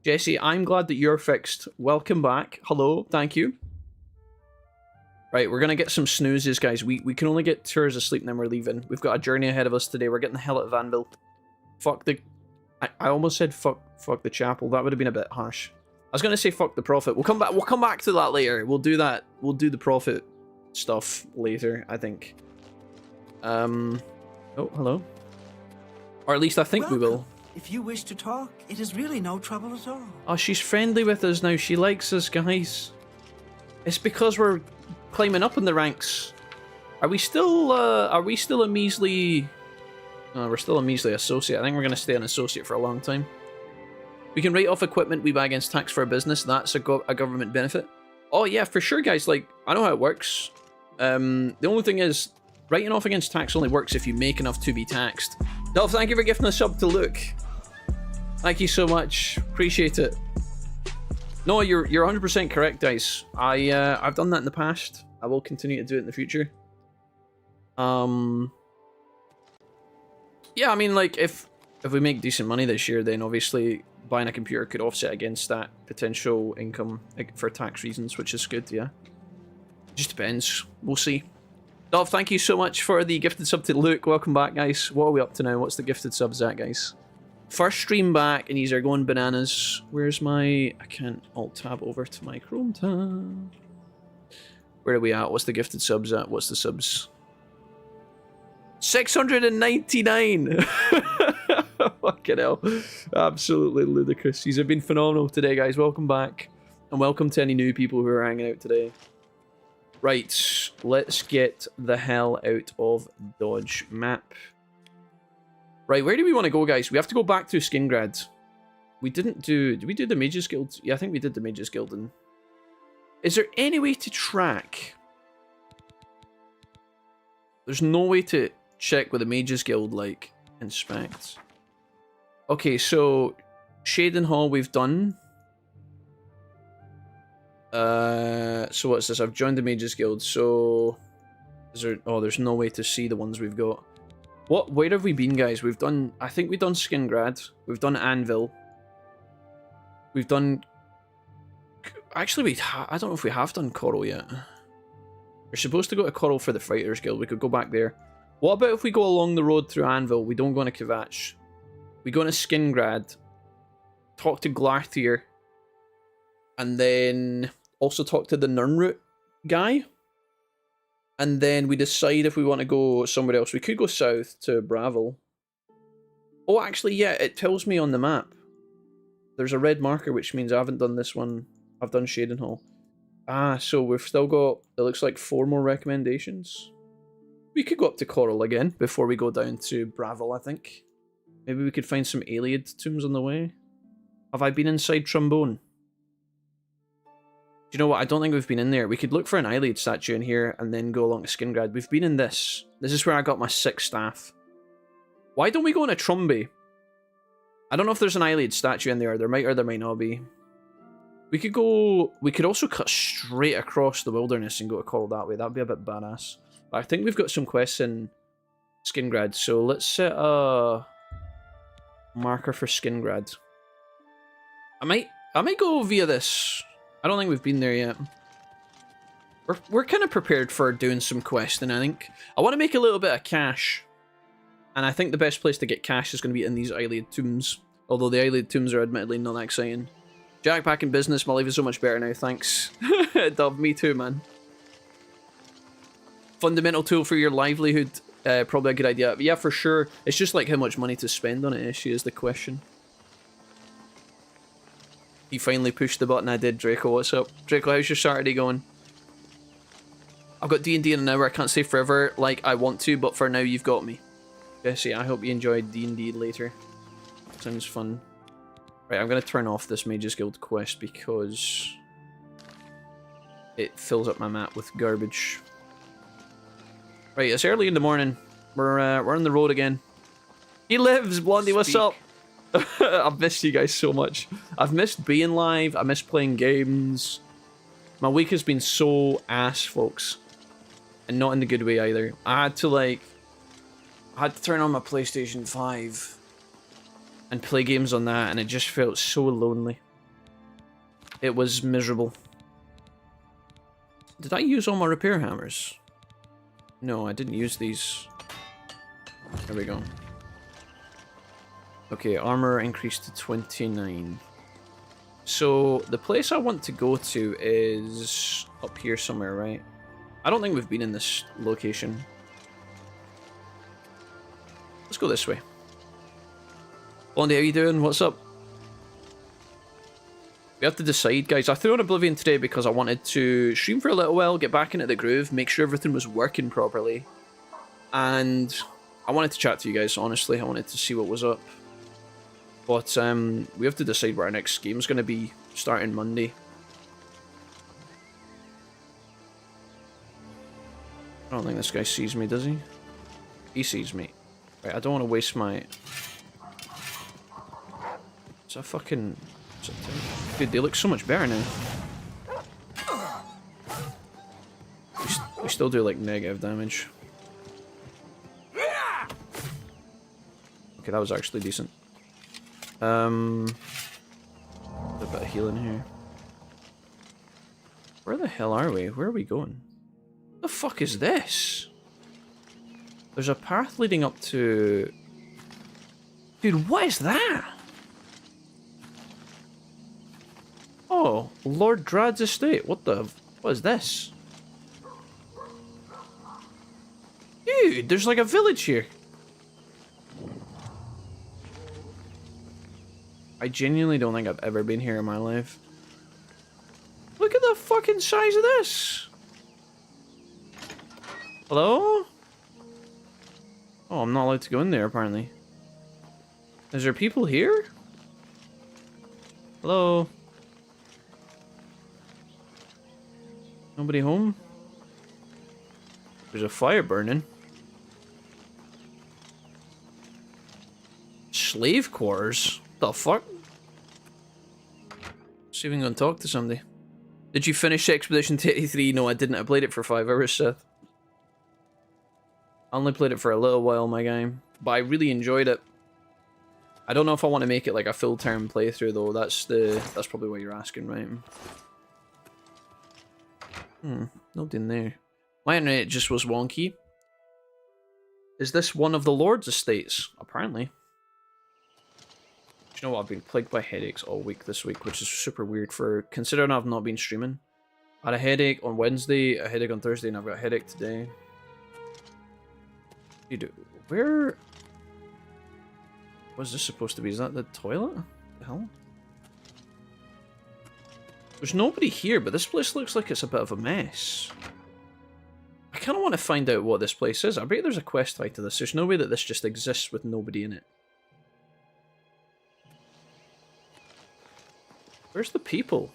Jesse, I'm glad that you're fixed. Welcome back. Hello, thank you. Right, we're gonna get some snoozes, guys. We can only get 2 hours of sleep and then we're leaving. We've got a journey ahead of us today. We're getting the hell out of Anvil. Fuck the... I almost said fuck the chapel. That would have been a bit harsh. I was gonna say fuck the prophet. We'll come back to that later. We'll do that. We'll do the prophet stuff later, I think. Oh, hello. Or at least I think we will. If you wish to talk, it is really no trouble at all. Oh, she's friendly with us now. She likes us, guys. It's because we're climbing up in the ranks. Are we still a measly... No, we're still a measly associate. I think we're going to stay an associate for a long time. We can write off equipment we buy against tax for a business. That's a government benefit. Oh, yeah, for sure, guys. Like, I know how it works. The only thing is, writing off against tax only works if you make enough to be taxed. Dolph, thank you for gifting a sub to Luke. Thank you so much. Appreciate it. No, you're 100% correct, guys. I've done that in the past. I will continue to do it in the future. Yeah, I mean, like, if if we make decent money this year, then obviously buying a computer could offset against that potential income for tax reasons, which is good, yeah. Just depends. We'll see. Dov, thank you so much for the gifted sub to Luke. Welcome back, guys. What are we up to now? What's the gifted subs at, guys? First stream back, and these are going bananas. Where's my... I can't alt-tab over to my Chrome tab. Where are we at? What's the gifted subs at? What's the subs? 699! Fucking hell. Absolutely ludicrous. These have been phenomenal today, guys. Welcome back. And welcome to any new people who are hanging out today. Right, let's get the hell out of Dodge map. Right, where do we want to go, guys? We have to go back to Skingrad. We didn't do... Did we do the Mages Guild? Yeah, I think we did the Mages Guild. And is there any way to track? There's no way to check with the Mages Guild, like, inspect. Okay, so Shaden Hall we've done. So what's this? I've joined the Mages Guild, so... Is there... Oh, there's no way to see the ones we've got. What? Where have we been, guys? We've done... I think we've done Skingrad. We've done Anvil. We've done... Actually, I don't know if we have done Coral yet. We're supposed to go to Coral for the Fighters Guild. We could go back there. What about if we go along the road through Anvil? We don't go into Kvatch. We go into Skingrad. Talk to Glarthir. And then also talk to the Nirnroot guy. And then we decide if we want to go somewhere else. We could go south to Bravil. Oh, actually, yeah, it tells me on the map. There's a red marker, which means I haven't done this one. I've done Shaden Hall. Ah, so we've still got, it looks like 4 more recommendations. We could go up to Coral again before we go down to Bravil, I think. Maybe we could find some Ayleid tombs on the way. Have I been inside Trombone? Do you know what? I don't think we've been in there. We could look for an Ayleid statue in here and then go along to Skingrad. We've been in this. This is where I got my 6 staff. Why don't we go into Trumby? I don't know if there's an Ayleid statue in there. There might or there might not be. We could go... We could also cut straight across the wilderness and go to Coral that way. That'd be a bit badass. But I think we've got some quests in Skingrad. So let's set a marker for Skingrad. I might go via this... I don't think we've been there yet. We're kind of prepared for doing some questing, I think. I want to make a little bit of cash. And I think the best place to get cash is going to be in these Ayleid tombs. Although the Ayleid tombs are admittedly not that exciting. Jack, back in business. My life is so much better now, thanks. Dub, me too, man. Fundamental tool for your livelihood. Probably a good idea. But yeah, for sure. It's just like how much money to spend on it, issue is the question. You finally pushed the button. I did, Draco. What's up? Draco, how's your Saturday going? I've got D&D in an hour. I can't say forever like I want to, but for now you've got me. Jesse, I hope you enjoyed D&D later. Sounds fun. Right, I'm going to turn off this Mages Guild quest because it fills up my map with garbage. Right, it's early in the morning. We're on the road again. He lives, Blondie. What's up? I've missed you guys so much. I've missed being live. I miss playing games. My week has been so ass, folks. And not in the good way either. I had to turn on my PlayStation 5 and play games on that, and it just felt so lonely. It was miserable. Did I use all my repair hammers? No, I didn't use these. There we go. Okay, armor increased to 29. So, the place I want to go to is up here somewhere, right? I don't think we've been in this location. Let's go this way. Blondie, how you doing? What's up? We have to decide, guys. I threw on Oblivion today because I wanted to stream for a little while, get back into the groove, make sure everything was working properly. And I wanted to chat to you guys, honestly. I wanted to see what was up. But we have to decide where our next game's going to be starting Monday. I don't think this guy sees me, does he? He sees me. Right, I don't want to waste my... It's a fucking... Dude, they look so much better now. We still do like negative damage. Okay, that was actually decent. A bit of healing here. Where the hell are we? Where are we going? What the fuck is this? There's a path leading up to... Dude, what is that? Oh, Lord Drad's estate. What is this? Dude, there's like a village here. I genuinely don't think I've ever been here in my life. Look at the fucking size of this. Hello? Oh, I'm not allowed to go in there, apparently. Is there people here? Hello? Nobody home? There's a fire burning. Slave quarters? What the fuck? See if we can talk to somebody. Did you finish Expedition 83? No, I didn't. I played it for 5 hours, Seth. I only played it for a little while, my guy. But I really enjoyed it. I don't know if I want to make it like a full-term playthrough, though. That's probably what you're asking, right? Nobody in there. My internet just was wonky. Is this one of the Lord's estates? Apparently. You know what? I've been plagued by headaches all week this week, which is super weird for considering I've not been streaming. I had a headache on Wednesday, a headache on Thursday, and I've got a headache today. Dude, where was this supposed to be? Is that the toilet? What the hell? There's nobody here, but this place looks like it's a bit of a mess. I kind of want to find out what this place is. I bet there's a quest tied to this. There's no way that this just exists with nobody in it. Where's the people?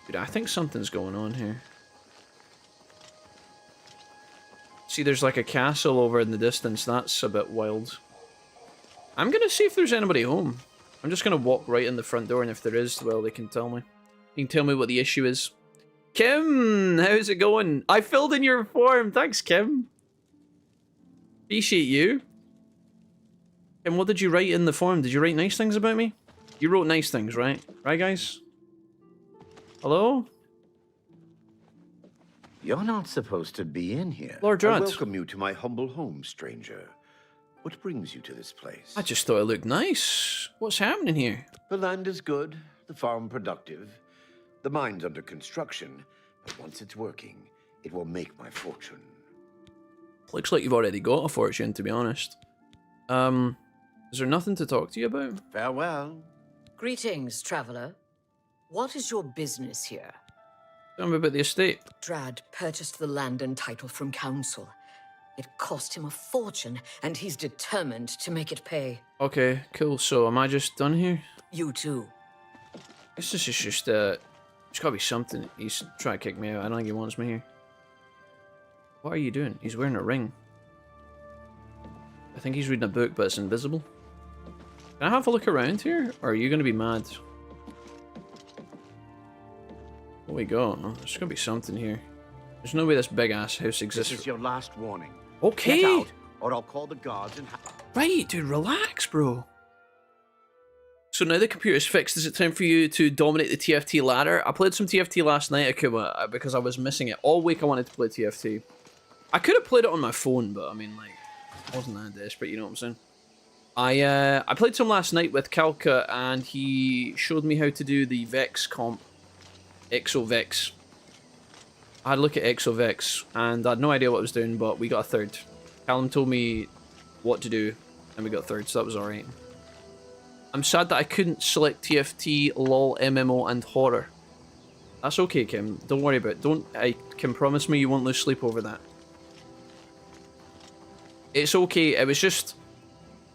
Dude, I think something's going on here. See, there's like a castle over in the distance. That's a bit wild. I'm gonna see if there's anybody home. I'm just gonna walk right in the front door, and if there is, well, they can tell me. You can tell me what the issue is. Kim, how's it going? I filled in your form. Thanks, Kim. Appreciate you. And what did you write in the form? Did you write nice things about me? You wrote nice things, right? Right, guys? Hello? You're not supposed to be in here. Lord I Dredd. welcome you to my humble home, stranger. What brings you to this place? I just thought it looked nice. What's happening here? The land is good, the farm productive, the mine's under construction, but once it's working, it will make my fortune. Looks like you've already got a fortune, to be honest. Is there nothing to talk to you about? Farewell. Greetings, traveler. What is your business here? Tell me about the estate. Drad purchased the land and title from council. It cost him a fortune, and he's determined to make it pay. Okay, cool. So, am I just done here? You too. This is just, there's gotta be something. He's trying to kick me out. I don't think he wants me here. What are you doing? He's wearing a ring. I think he's reading a book, but it's invisible. Can I have a look around here? Or are you gonna be mad? What we got? Oh, there's gonna be something here. There's no way this big-ass house exists. This is your last warning. Okay! Get out, or I'll call the guards and... Right, dude, relax, bro. So now the computer's fixed, is it time for you to dominate the TFT ladder? I played some TFT last night, Akuma, because I was missing it. All week I wanted to play TFT. I could have played it on my phone, but I mean, like, I wasn't that desperate, you know what I'm saying? I played some last night with Kalka, and he showed me how to do the Vex comp. Exo-Vex. I had a look at Exo-Vex, and I had no idea what I was doing, but we got a third. Callum told me what to do, and we got a third, so that was alright. I'm sad that I couldn't select TFT, LOL, MMO, and horror. That's okay, Kim. Don't worry about it. I can promise me you won't lose sleep over that. It's okay. It was just...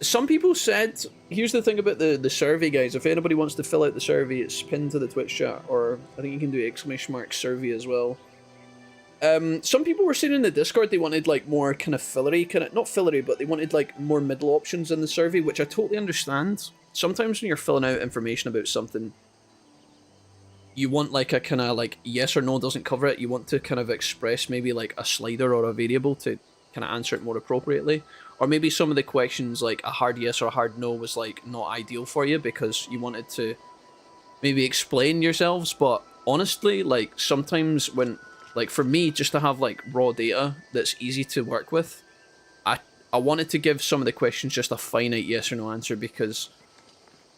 Some people said... Here's the thing about the survey, guys. If anybody wants to fill out the survey, it's pinned to the Twitch chat, or I think you can do !survey as well. Some people were saying in the Discord they wanted like more kind of fillery, not fillery, but they wanted like more middle options in the survey, which I totally understand. Sometimes when you're filling out information about something, you want like a kind of like yes or no doesn't cover it. You want to kind of express maybe like a slider or a variable to kind of answer it more appropriately. Or maybe some of the questions, like a hard yes or a hard no, was like not ideal for you because you wanted to maybe explain yourselves. But honestly, like sometimes when, like for me, just to have like raw data that's easy to work with, I wanted to give some of the questions just a finite yes or no answer, because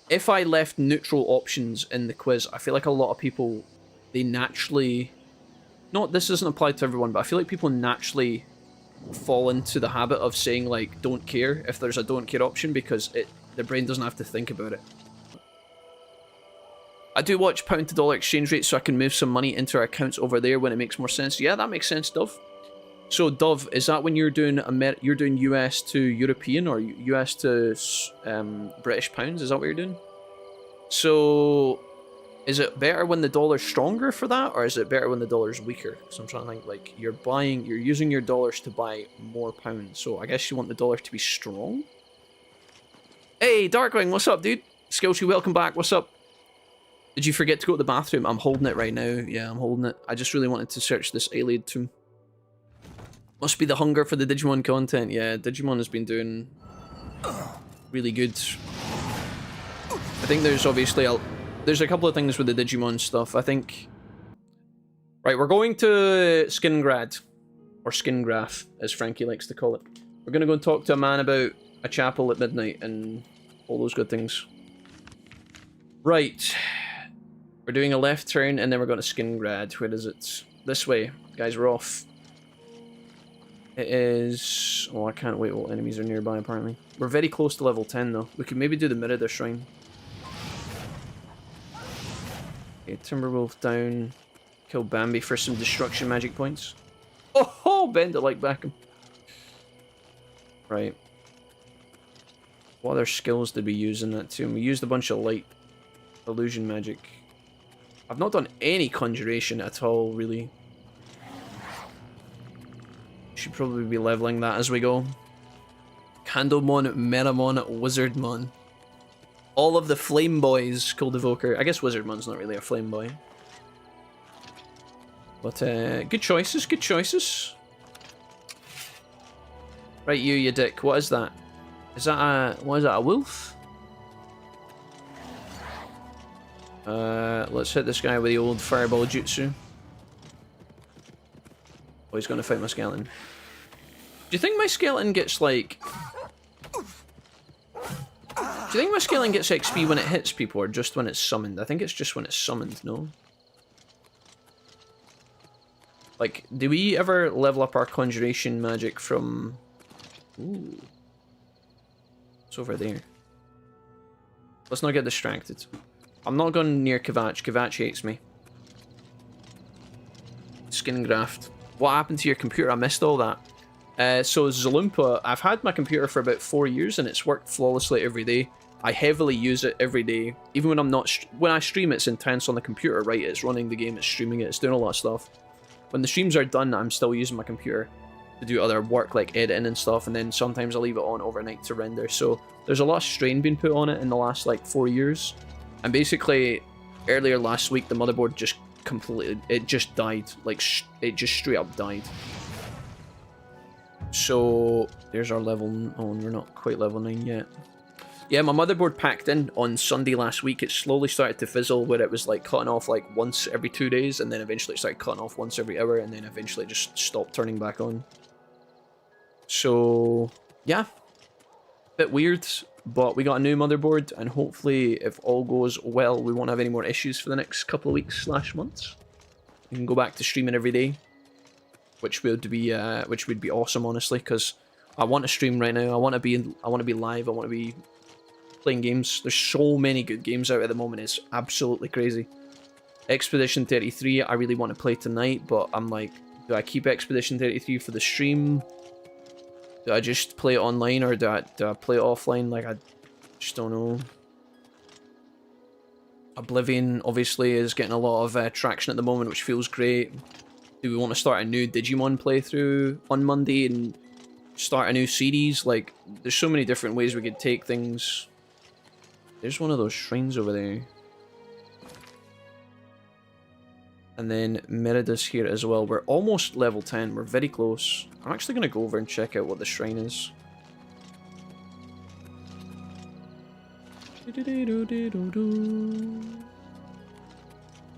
if I left neutral options in the quiz, I feel like a lot of people, they naturally, this doesn't apply to everyone, but I feel like people naturally fall into the habit of saying like don't care if there's a don't care option, because the brain doesn't have to think about it. I do watch pound to dollar exchange rate so I can move some money into our accounts over there when it makes more sense. Yeah, that makes sense, Dove. So Dove, is that when you're doing you're doing US to European or US to British pounds? Is that what you're doing? So is it better when the dollar's stronger for that, or is it better when the dollar's weaker? So I'm trying to think, like you're using your dollars to buy more pounds. So I guess you want the dollar to be strong. Hey, Darkwing, what's up, dude? Skillshy, welcome back. What's up? Did you forget to go to the bathroom? I'm holding it right now. Yeah, I'm holding it. I just really wanted to search this Alien tomb. Must be the hunger for the Digimon content. Yeah, Digimon has been doing really good. I think there's obviously there's a couple of things with the Digimon stuff. I think... Right, we're going to Skingrad. Or Skingraph, as Frankie likes to call it. We're going to go and talk to a man about a chapel at midnight and all those good things. Right. We're doing a left turn and then we're going to Skingrad. Where is it? This way. Guys, we're off. It is... Oh, I can't wait while enemies are nearby, apparently. We're very close to level 10, though. We could maybe do the Merida Shrine. Okay, Timberwolf down. Kill Bambi for some destruction magic points. Oh, bend it like Beckham. Right. What other skills did we use in that tomb? We used a bunch of light illusion magic. I've not done any conjuration at all, really. Should probably be leveling that as we go. Candlemon, Meramon, Wizardmon. All of the Flame Boys, Cold Evoker. I guess Wizardmon's not really a Flame Boy. But, good choices, good choices. Right, you dick. What is that? Is that a... What is that, a wolf? Let's hit this guy with the old Fireball Jutsu. Oh, he's gonna fight my skeleton. Do you think my skeleton gets, like... Do you think my skeleton gets XP when it hits people, or just when it's summoned? I think it's just when it's summoned, no? Like, do we ever level up our conjuration magic from... Ooh. It's over there. Let's not get distracted. I'm not going near Kvatch. Kvatch hates me. Skin graft. What happened to your computer? I missed all that. So Zalumpa, I've had my computer for about 4 years and it's worked flawlessly every day. I heavily use it every day. Even when I'm not... When I stream, it's intense on the computer, right? It's running the game, it's streaming it, it's doing all that stuff. When the streams are done, I'm still using my computer to do other work like editing and stuff, and then sometimes I leave it on overnight to render. So there's a lot of strain being put on it in the last like 4 years. And basically, earlier last week, the motherboard just completely... It just died. Like, it just straight up died. So there's our level... Oh, we're not quite level 9 yet. Yeah, my motherboard packed in on Sunday last week. It slowly started to fizzle, where it was like cutting off like once every 2 days, and then eventually it started cutting off once every hour, and then eventually it just stopped turning back on. So yeah, bit weird, but we got a new motherboard, and hopefully, if all goes well, we won't have any more issues for the next couple of weeks / months. We can go back to streaming every day, which would be awesome, honestly, because I want to stream right now. I want to be live. I want to be playing games. There's so many good games out at the moment. It's absolutely crazy. Expedition 33, I really want to play tonight, but I'm like, do I keep Expedition 33 for the stream? Do I just play it online, or do I play it offline? Like, I just don't know. Oblivion, obviously, is getting a lot of traction at the moment, which feels great. Do we want to start a new Digimon playthrough on Monday and start a new series? Like, there's so many different ways we could take things. There's one of those shrines over there. And then Merida's here as well. We're almost level 10. We're very close. I'm actually going to go over and check out what the shrine is.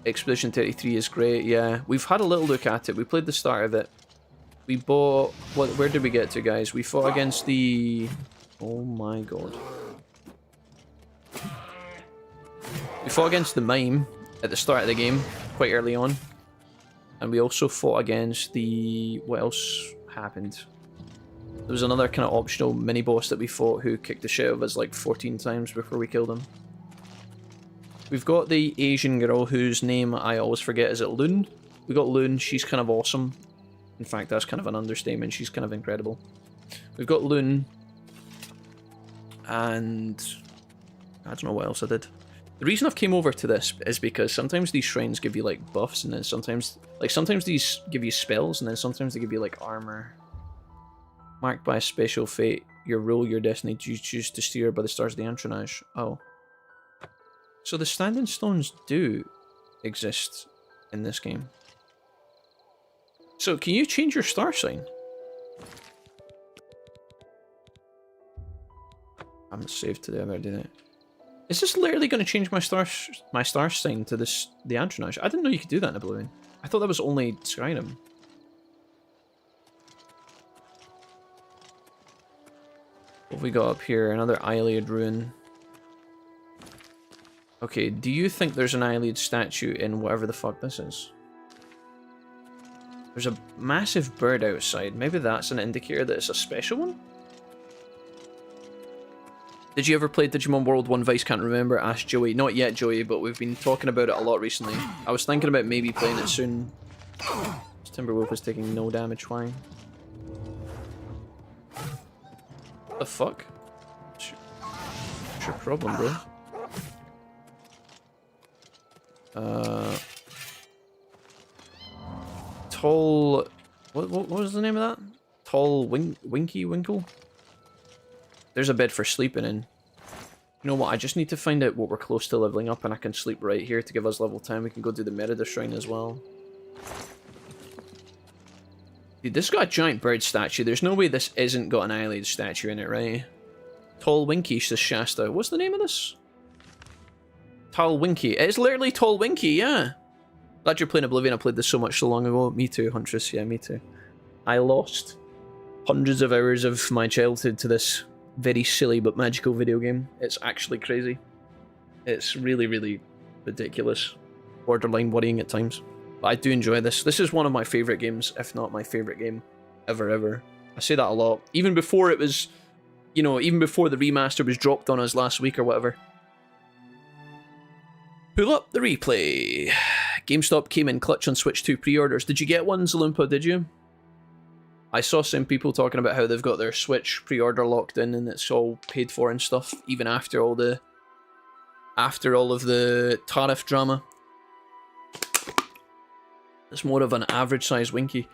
Expedition 33 is great, yeah. We've had a little look at it. We played the start of it. We bought... Where did we get to, guys? We fought against the... Oh my god. We fought against the mime at the start of the game, quite early on. And we also fought against the... What else happened? There was another kind of optional mini-boss that we fought who kicked the shit out of us like 14 times before we killed him. We've got the Asian girl whose name I always forget. Is it Loon? We got Loon. She's kind of awesome. In fact, that's kind of an understatement. She's kind of incredible. We've got Loon. And... I don't know what else I did. The reason I've came over to this is because sometimes these shrines give you like buffs, and then sometimes these give you spells, and then sometimes they give you like armor. Marked by a special fate, your rule, your destiny, you choose to steer by the stars of the Antronage. Oh. So the standing stones do exist in this game. So can you change your star sign? I haven't saved today, I've already done it. Is this literally going to change my star sign to the Antronage? I didn't know you could do that in Oblivion. I thought that was only Skyrim. What have we got up here? Another Iliad ruin. Okay, do you think there's an Iliad statue in whatever the fuck this is? There's a massive bird outside. Maybe that's an indicator that it's a special one? Did you ever play Digimon World 1 Vice? Can't remember. Asked Joey. Not yet, Joey, but we've been talking about it a lot recently. I was thinking about maybe playing it soon. This Timberwolf is taking no damage. Why? What the fuck? What's your problem, bro? Tall... What was the name of that? Tall Winky Winkle? There's a bed for sleeping in. You know what, I just need to find out what we're close to leveling up, and I can sleep right here to give us level 10. We can go do the Merida Shrine as well. Dude, this has got a giant bird statue. There's no way this isn't got an Iliad statue in it, right? Tall Winky, says Shasta. What's the name of this? Tall Winky. It's literally Tall Winky, yeah. Glad you're playing Oblivion. I played this so much so long ago. Me too, Huntress. Yeah, me too. I lost hundreds of hours of my childhood to this very silly but magical video game. It's actually crazy. It's really, really ridiculous. Borderline worrying at times. But I do enjoy this. This is one of my favourite games, if not my favourite game ever. I say that a lot. Even before it was, you know, even before the remaster was dropped on us last week or whatever. Pull up the replay. GameStop came in clutch on Switch 2 pre-orders. Did you get one, Zalumpa? Did you? I saw some people talking about how they've got their Switch pre-order locked in and it's all paid for and stuff, even after all of the tariff drama. It's more of an average size Winky.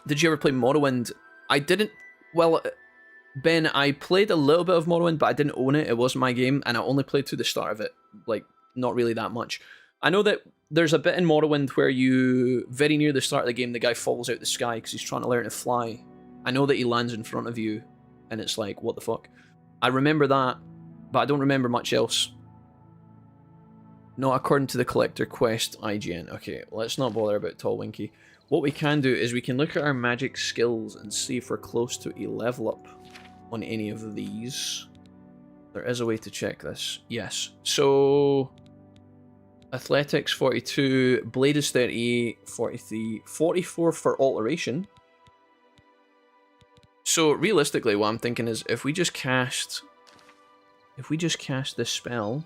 Did you ever play Morrowind? I didn't. Well, Ben, I played a little bit of Morrowind, but I didn't own it. It wasn't my game, and I only played to the start of it. Like, not really that much. I know that there's a bit in Morrowind where you, very near the start of the game, the guy falls out the sky because he's trying to learn to fly. I know that he lands in front of you, and it's like, what the fuck? I remember that, but I don't remember much else. Not according to the collector quest IGN. Okay, let's not bother about Tall Winky. What we can do is we can look at our magic skills and see if we're close to a level up on any of these. There is a way to check this. Yes. So... Athletics 42, Blade is 38, 43, 44 for Alteration. So realistically what I'm thinking is if we just cast this spell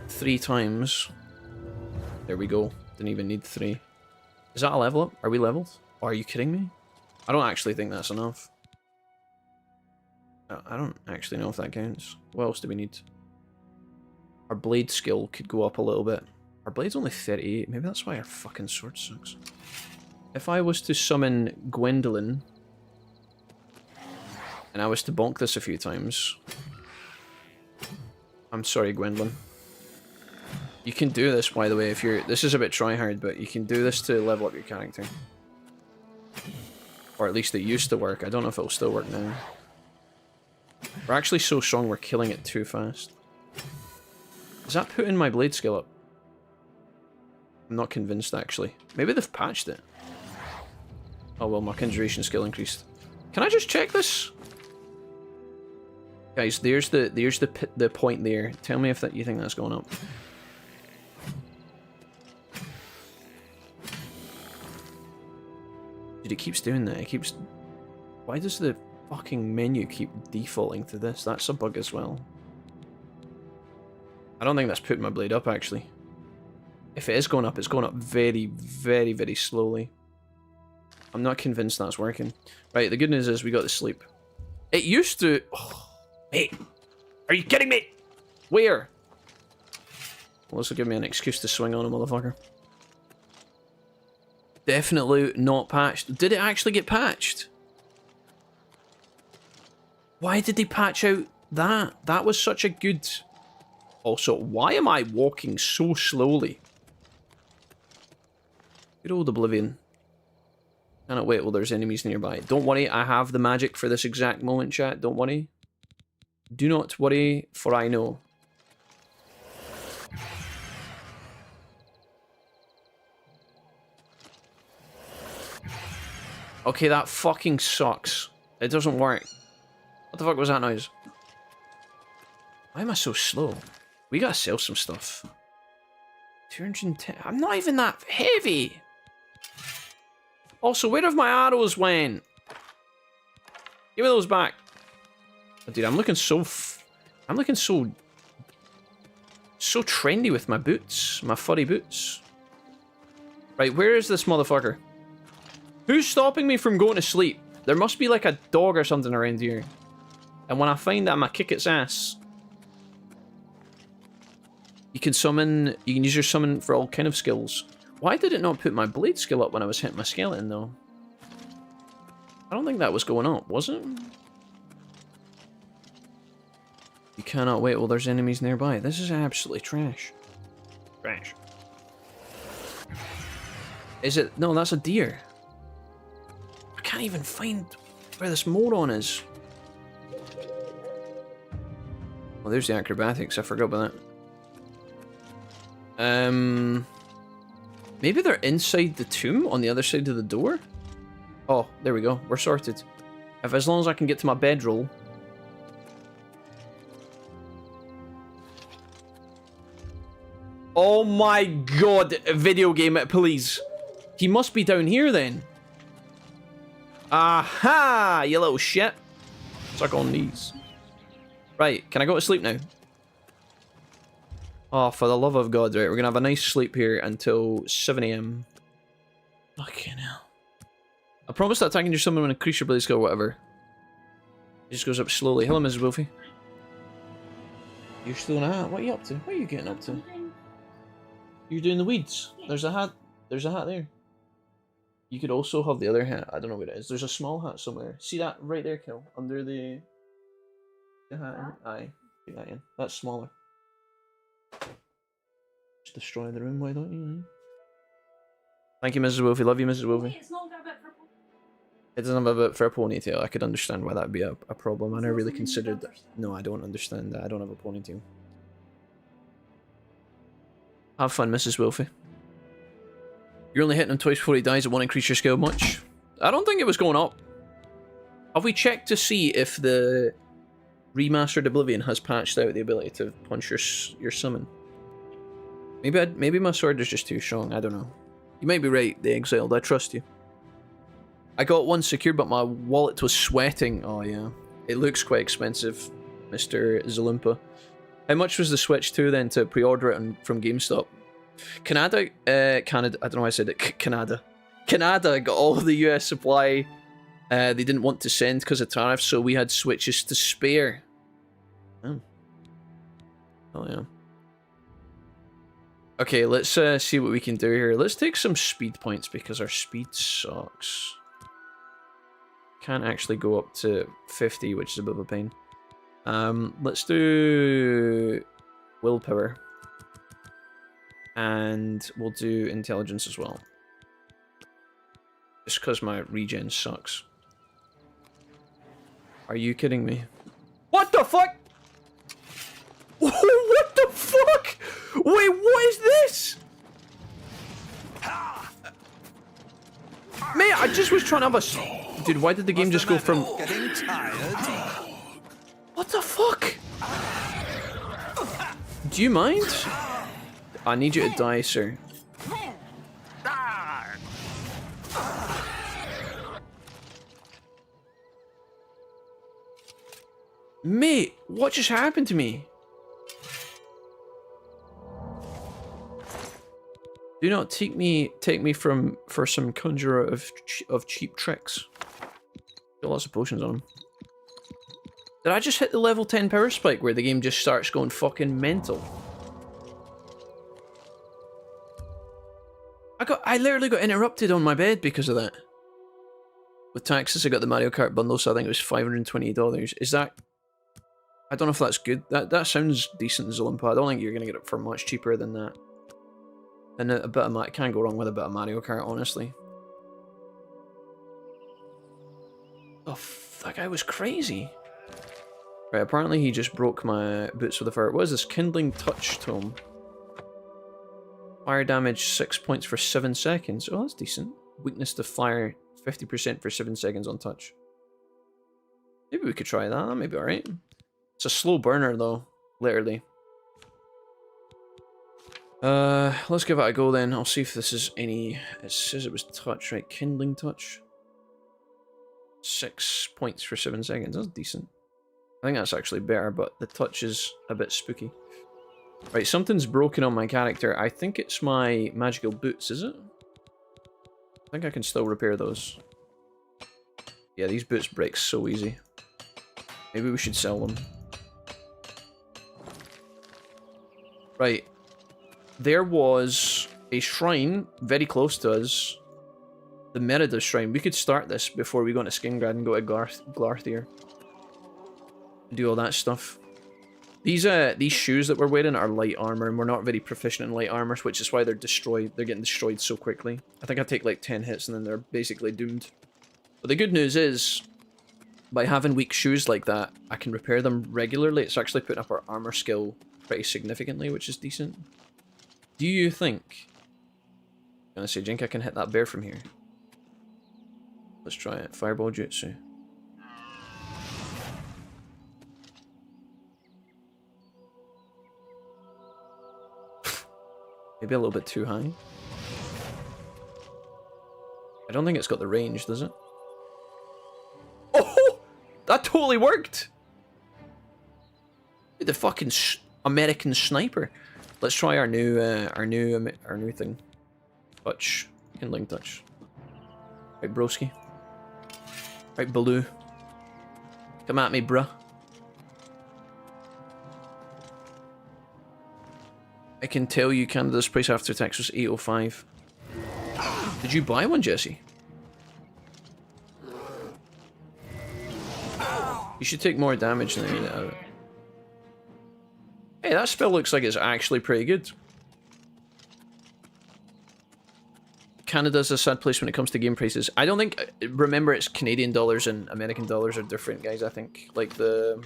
3 times, there we go, didn't even need 3. Is that a level up? Are we leveled? Or are you kidding me? I don't actually think that's enough. I don't actually know if that counts. What else do we need? Our blade skill could go up a little bit. Our blade's only 38. Maybe that's why our fucking sword sucks. If I was to summon Gwendolyn, and I was to bonk this a few times... I'm sorry, Gwendolyn. You can do this, by the way, if you're... This is a bit tryhard, but you can do this to level up your character. Or at least it used to work. I don't know if it'll still work now. We're actually so strong we're killing it too fast. Is that putting my blade skill up? I'm not convinced, actually. Maybe they've patched it. Oh well, my conjuration skill increased. Can I just check this? Guys, there's the point there. Tell me if that you think that's going up. Dude, it keeps doing that. It keeps... Why does the fucking menu keep defaulting to this? That's a bug as well. I don't think that's putting my blade up, actually. If it is going up, it's going up very, very, very slowly. I'm not convinced that's working. Right, the good news is we got to sleep. It used to... Oh, mate, are you kidding me? Where? Well, this will give me an excuse to swing on a motherfucker. Definitely not patched. Did it actually get patched? Why did they patch out that? That was such a good... Also, why am I walking so slowly? Good old Oblivion. Cannot wait while there's enemies nearby. Don't worry, I have the magic for this exact moment, chat. Don't worry. Do not worry, for I know. Okay, that fucking sucks. It doesn't work. What the fuck was that noise? Why am I so slow? We gotta sell some stuff. 210. I'm not even that heavy. Also, where have my arrows went? Give me those back. Oh, dude, I'm looking so... I'm looking so trendy with my boots. My furry boots. Right, where is this motherfucker? Who's stopping me from going to sleep? There must be like a dog or something around here. And when I find that, I'm gonna kick its ass. You can summon... You can use your summon for all kind of skills. Why did it not put my blade skill up when I was hitting my skeleton, though? I don't think that was going up, was it? You cannot wait while there's enemies nearby. This is absolutely trash. Trash. Is it? No, that's a deer. I can't even find where this moron is. Well, there's the acrobatics. I forgot about that. Maybe they're inside the tomb on the other side of the door? Oh, there we go. We're sorted. As long as I can get to my bedroll. Oh my god, video game, please. He must be down here then. Aha, you little shit. Suck on these. Right, can I go to sleep now? Oh, for the love of God, right, we're gonna have a nice sleep here until 7 AM. Fucking hell. I promise that attacking your summon will increase your blade skill or whatever. It just goes up slowly. Hello, Mrs. Wolfie. You're still in a hat? What are you up to? What are you getting up to? You're doing the weeds. There's a hat. There's a hat there. You could also have the other hat. I don't know what it is. There's a small hat somewhere. See that right there, Kel? Under the hat. Aye. Get that in. That's smaller. Just destroy the room, why don't you? Thank you, Mrs. Wolfie. Love you, Mrs. Wolfie. It doesn't have a bit for a ponytail. I could understand why that would be a problem. I never really considered that. No, I don't understand that. I don't have a ponytail. Have fun, Mrs. Wolfie. You're only hitting him twice before he dies. It won't increase your skill much. I don't think it was going up. Have we checked to see if the remastered Oblivion has patched out the ability to punch your summon? Maybe my sword is just too strong. I don't know. You might be right, the Exiled. I trust you. I got one secured, but my wallet was sweating. Oh yeah, it looks quite expensive, Mr. Zalumpa. How much was the Switch 2 then to pre-order it from GameStop? Canada, I don't know why I said it, Canada got all of the US supply they didn't want to send because of tariffs, so we had Switches to spare. Oh yeah. Okay, let's see what we can do here. Let's take some speed points because our speed sucks. Can't actually go up to 50, which is a bit of a pain. Let's do willpower. And we'll do intelligence as well. Just because my regen sucks. Are you kidding me? What the fuck? What the fuck? Wait, what is this? Mate, I just was trying to have a... Dude, why did the game just go from... Getting tired? What the fuck? Do you mind? I need you to die, sir. Mate, what just happened to me? Do not take me for some conjurer of cheap tricks. Got lots of potions on him. Did I just hit the level 10 power spike where the game just starts going fucking mental? I literally got interrupted on my bed because of that. With taxes, I got the Mario Kart bundle, so I think it was $520. Is that... I don't know if that's good. That sounds decent, Zolompa. I don't think you're going to get it for much cheaper than that. And a bit of can't go wrong with a bit of Mario Kart, honestly. Oh, that guy was crazy. Right, apparently he just broke my boots with a fire. What is this? Kindling Touch Tome. Fire damage 6 points for 7 seconds. Oh, that's decent. Weakness to fire 50% for 7 seconds on touch. Maybe we could try that. That may be alright. It's a slow burner though, literally. Let's give it a go then. I'll see if this is any... It says it was touch, right? Kindling Touch. 6 points for 7 seconds. That's decent. I think that's actually better, but the touch is a bit spooky. Right, something's broken on my character. I think it's my magical boots, is it? I think I can still repair those. Yeah, these boots break so easy. Maybe we should sell them. Right. There was a shrine very close to us. The Merida shrine. We could start this before we go into Skingrad and go to Glarthir. Do all that stuff. These shoes that we're wearing are light armor, and we're not very proficient in light armor, which is why they're destroyed. They're getting destroyed so quickly. I think I take like 10 hits and then they're basically doomed. But the good news is, by having weak shoes like that, I can repair them regularly. It's actually putting up our armor skill pretty significantly, which is decent. Do you think... I'm gonna say, do you think I can hit that bear from here? Let's try it. Fireball Jutsu. Maybe a little bit too high. I don't think it's got the range, does it? Oh! That totally worked! The fucking American sniper. Let's try our new thing. Touch. Kindling Touch. Right, broski. Right, Baloo. Come at me, bruh. I can tell you Canada's price after tax was $8.05. Did you buy one, Jesse? You should take more damage than you get out of it. Hey, that spell looks like it's actually pretty good. Canada's a sad place when it comes to game prices. I don't think... Remember, it's Canadian dollars and American dollars are different, guys, I think. Like, the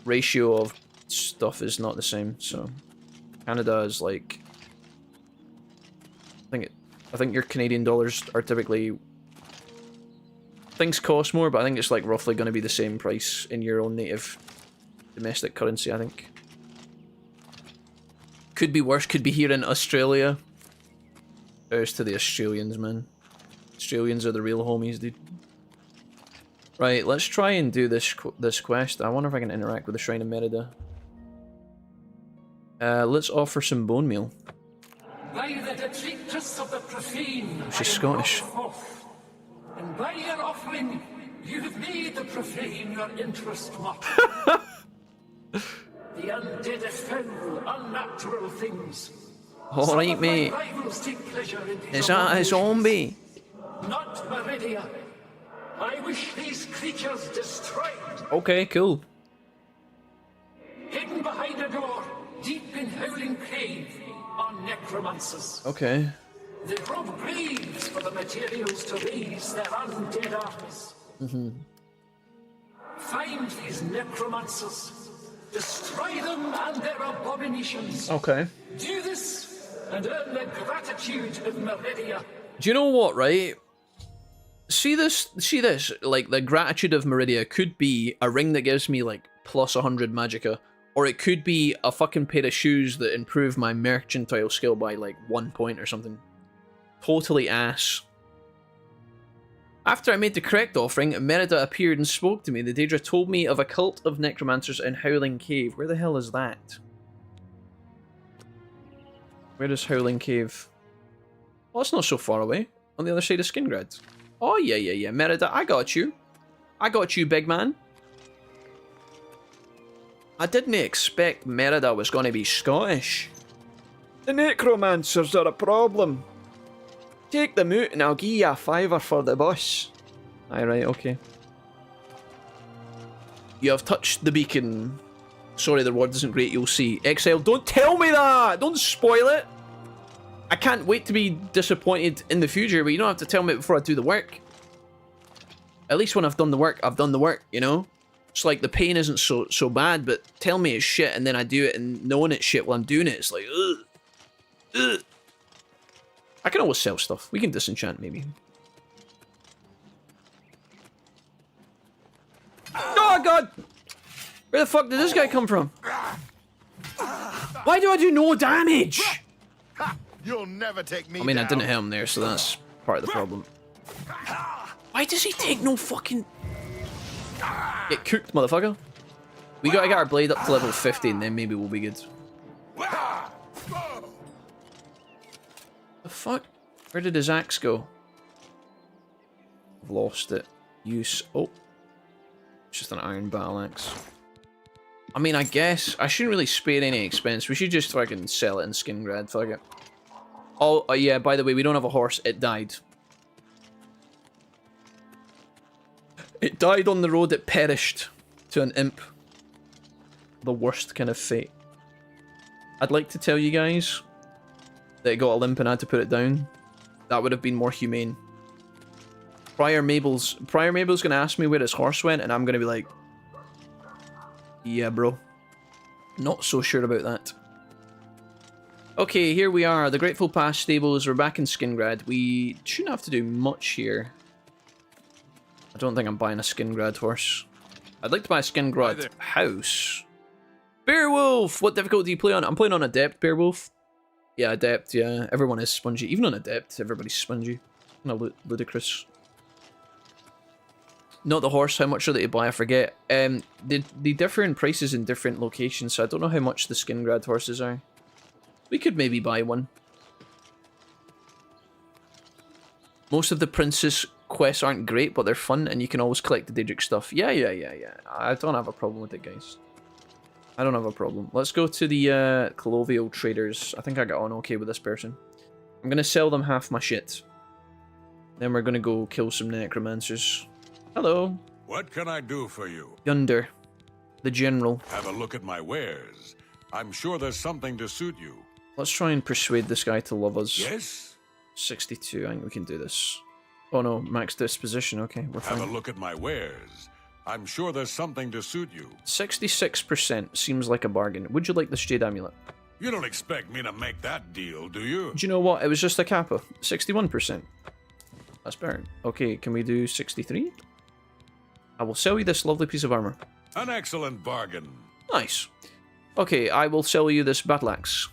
ratio of stuff is not the same, so... Canada is like... I think your Canadian dollars are typically... Things cost more, but I think it's like roughly going to be the same price in your own native domestic currency, I think. Could be worse, could be here in Australia. There's to the Australians, man. Australians are the real homies, dude. Right, let's try and do this quest. I wonder if I can interact with the Shrine of Merida. Let's offer some bone meal. She's Scottish. And by your offering, you have made the profane your interest much. The undead effeminal, unnatural things. Alright, mate. Is that a zombie? Not Meridia. I wish these creatures destroyed. Okay, cool. Hidden behind a door, deep in Howling Cave are necromancers. Okay. They rob graves for the materials to raise their undead armies. Find these necromancers, destroy them and their abominations. Okay. Do this and earn the gratitude of Meridia. Do you know what, right? See this, like, the gratitude of Meridia could be a ring that gives me, like, plus 100 magicka, or it could be a fucking pair of shoes that improve my mercantile skill by, like, 1 point or something. Totally ass. After I made the correct offering, Merida appeared and spoke to me. The Daedra told me of a cult of necromancers in Howling Cave. Where the hell is that? Where is Howling Cave? Well, it's not so far away. On the other side of Skingrad. Oh, yeah. Merida, I got you. I got you, big man. I didn't expect Merida was going to be Scottish. The necromancers are a problem. Take them out and I'll give you a $5 for the bus. Aye, right, okay. You have touched the beacon. Sorry, the reward isn't great, you'll see. Exile, don't tell me that! Don't spoil it! I can't wait to be disappointed in the future, but you don't have to tell me before I do the work. At least when I've done the work, I've done the work, you know? It's like the pain isn't so bad, but tell me it's shit and then I do it and knowing it's shit while I'm doing it, it's like, ugh. I can always sell stuff. We can disenchant, maybe. Oh, God! Where the fuck did this guy come from? Why do I do no damage? You'll never take me I mean, down. I didn't hit him there, so that's part of the problem. Why does he take no fucking... Get cooked, motherfucker. We gotta get our blade up to level 50 and then maybe we'll be good. The fuck? Where did his axe go? I've lost it. Use. Oh. It's just an iron battle axe. I mean, I guess I shouldn't really spare any expense. We should just fucking sell it in Skingrad. Fuck it. Oh, yeah, by the way, we don't have a horse. It died. It died on the road. It perished to an imp. The worst kind of fate. I'd like to tell you guys that it got a limp and I had to put it down. That would have been more humane. Prior Mabel's gonna ask me where his horse went, and I'm gonna be like, yeah, bro. Not so sure about that. Okay, here we are. The Grateful Pass stables. We're back in Skingrad. We shouldn't have to do much here. I don't think I'm buying a Skingrad horse. I'd like to buy a Skingrad house. Beowulf! What difficulty do you play on? I'm playing on Adept, Beowulf. Yeah, Adept, yeah. Everyone is spongy. Even on Adept, everybody's spongy. Kind of ludicrous. Not the horse, how much are they to buy? I forget. They differ in prices in different locations, so I don't know how much the Skingrad horses are. We could maybe buy one. Most of the princess quests aren't great, but they're fun, and you can always collect the Daedric stuff. Yeah. I don't have a problem with it, guys. I don't have a problem. Let's go to the colloquial traders. I think I got on okay with this person. I'm going to sell them half my shit. Then we're going to go kill some necromancers. Hello. What can I do for you? Yonder. The general. Have a look at my wares. I'm sure there's something to suit you. Let's try and persuade this guy to love us. Yes? 62. I think we can do this. Oh no, max disposition. Okay, we're fine. Have a look at my wares. I'm sure there's something to suit you. 66% seems like a bargain. Would you like this jade amulet? You don't expect me to make that deal, do you? Do you know what? It was just a kappa. 61%. That's better. Okay, can we do 63? I will sell you this lovely piece of armor. An excellent bargain. Nice. Okay, I will sell you this battle axe.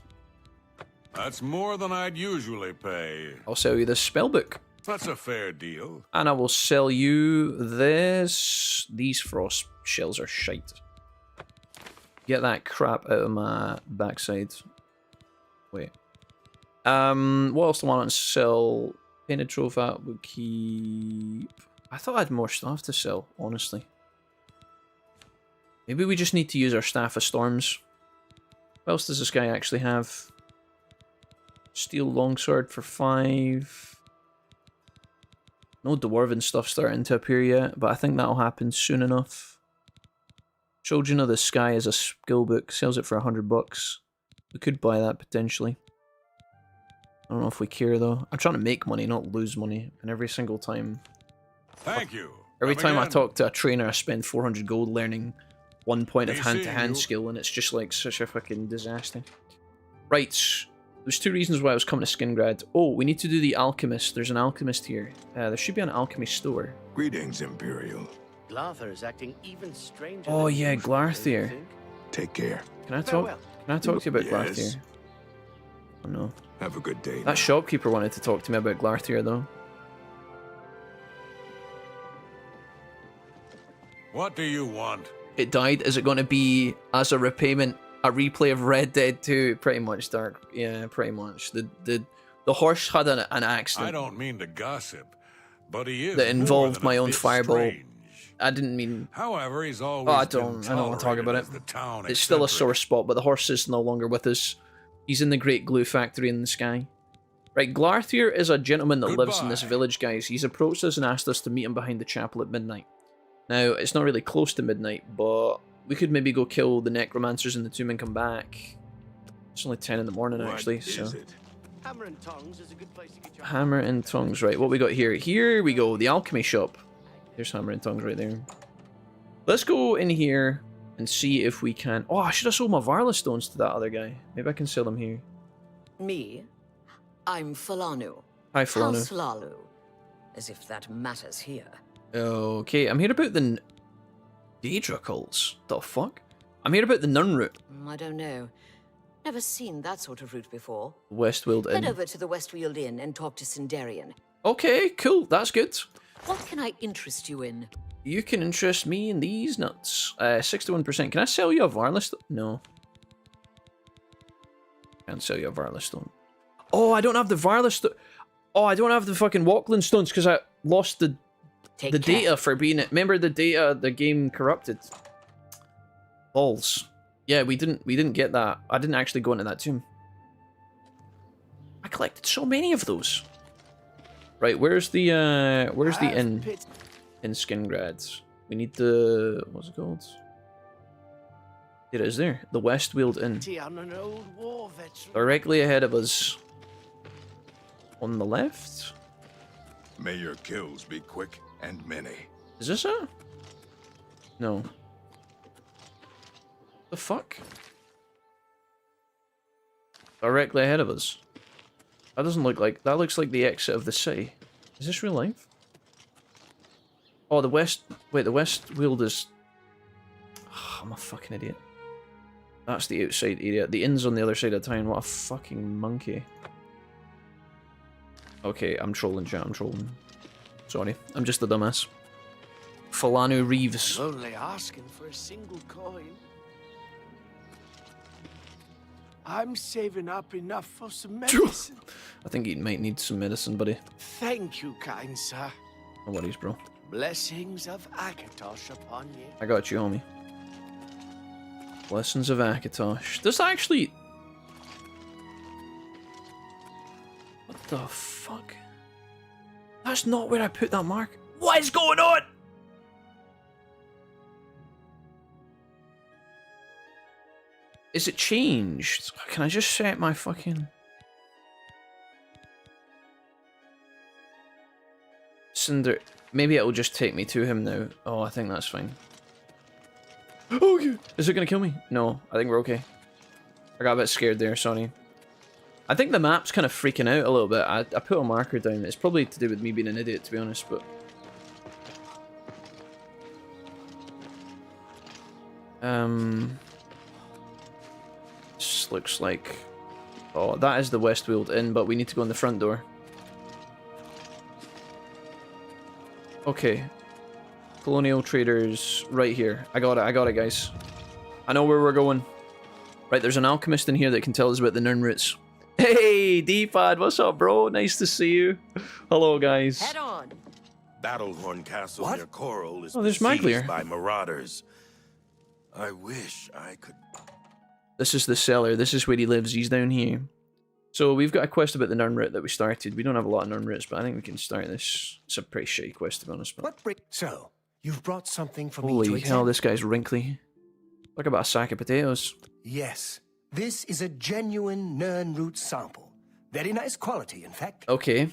That's more than I'd usually pay. I'll sell you this spellbook. That's a fair deal. And I will sell you this. These frost shells are shite. Get that crap out of my backside. Wait. What else do I want to sell? Painted Trophat would keep... I thought I had more stuff to sell, honestly. Maybe we just need to use our Staff of Storms. What else does this guy actually have? Steel Longsword for 5. No Dwarven stuff starting to appear yet, but I think that'll happen soon enough. Children of the Sky is a skill book, sells it for $100. We could buy that potentially. I don't know if we care though. I'm trying to make money, not lose money. And every single time... Thank you. Every Come time I again. talk to a trainer, I spend 400 gold learning 1 point of Be hand-to-hand seeing you. skill, and it's just like such a fucking disaster. Right, there's 2 reasons why I was coming to Skingrad. Oh, we need to do the alchemist. There's an alchemist here. There should be an alchemy store. Greetings, Imperial. Glarther is acting even stranger. Oh than yeah, usual, don't you Glarthier. think? Take care. Can I talk? Farewell. Can I talk to you about Yes. Glarthier? Oh no. Have a good day. That shopkeeper wanted to talk to me about Glarthier though. What do you want? It died. Is it going to be as a repayment a replay of Red Dead 2? Pretty much, Dark. Yeah, pretty much. The horse had an accident. I don't mean to gossip, but he is that involved more my than a own bit fireball. strange. I didn't mean. However, he's always Oh, I been don't want to talk about it. tolerated as the town It's still a eccentric. sore spot, but the horse is no longer with us. He's in the Great Glue Factory in the sky. Right, Glarthier is a gentleman that lives in this village, guys. He's approached us and asked us to meet him behind the chapel at midnight. Now, it's not really close to midnight, but we could maybe go kill the necromancers in the tomb and come back. It's only 10 in the morning, actually, so... Hammer and tongs is a good place to get your Hammer and tongs, right, what we got here? Here we go, the alchemy shop. There's hammer and tongs right there. Let's go in here and see if we can... Oh, I should have sold my Varla stones to that other guy. Maybe I can sell them here. Me? I'm Falanu. Hi, Falanu. House Lalu. As if that matters here. Okay, I'm here about the... Daedra cults? The fuck? I'm here about the nun route. I don't know. Never seen that sort of route before. Westfield Head Inn. over to the Westfield Inn and talk to Sindarian. Okay, cool, that's good. What can I interest you in? You can interest me in these nuts. 61%. Can I sell you a Varla stone? No. Can't sell you a Varla stone. Oh, I don't have the Varla stone. Oh, I don't have the fucking Walkland stones because I lost the data for being it. Remember the data the game corrupted? Balls. Yeah, we didn't get that. I didn't actually go into that tomb. I collected so many of those. Right, where's the inn in Skingrad? We need the what's it called? It is there. The Westfield Inn. on an old war veteran. Directly ahead of us. On the left? May your kills be quick and many. Is this it? No. The fuck? Directly ahead of us. That doesn't look like... That looks like the exit of the city. Is this real life? Oh, the west... Wait, the Westfield is... Oh, I'm a fucking idiot. That's the outside area. The inn's on the other side of town. What a fucking monkey. Okay, I'm trolling, chat. I'm trolling. Sorry. I'm just a dumbass. Falanu Reeves. I'm only asking for a single coin. I'm saving up enough for some medicine. I think he might need some medicine, buddy. Thank you, kind sir. No worries, bro. Blessings of Akatosh upon you. I got you, homie. Lessons of Akatosh. Does that actually... What the fuck? That's not where I put that mark. What is going on? Is it changed? Can I just set my fucking... Cinder... Maybe it'll just take me to him now. Oh, I think that's fine. Okay. Is it gonna kill me? No, I think we're okay. I got a bit scared there, sorry. I think the map's kind of freaking out a little bit. I put a marker down. It's probably to do with me being an idiot, to be honest, but... This looks like... Oh, that is the Westfield Inn, but we need to go in the front door. Okay. Colonial traders right here. I got it, guys. I know where we're going. Right, there's an alchemist in here that can tell us about the Nirn roots. Hey, D-Pad, what's up, bro? Nice to see you. Hello, guys. Head on. Battlehorn Castle near Coral is there's besieged Maglir. by marauders. I wish I could... This is the cellar. This is where he lives. He's down here. So we've got a quest about the Nirn root that we started. We don't have a lot of Nirn roots, but I think we can start this. It's a pretty shitty quest, to be honest. But... So, you've brought something for me to Holy hell, examine? this guy's wrinkly. Look about a sack of potatoes. Yes, This is a genuine Nirnroot sample. Very nice quality, in fact. Okay.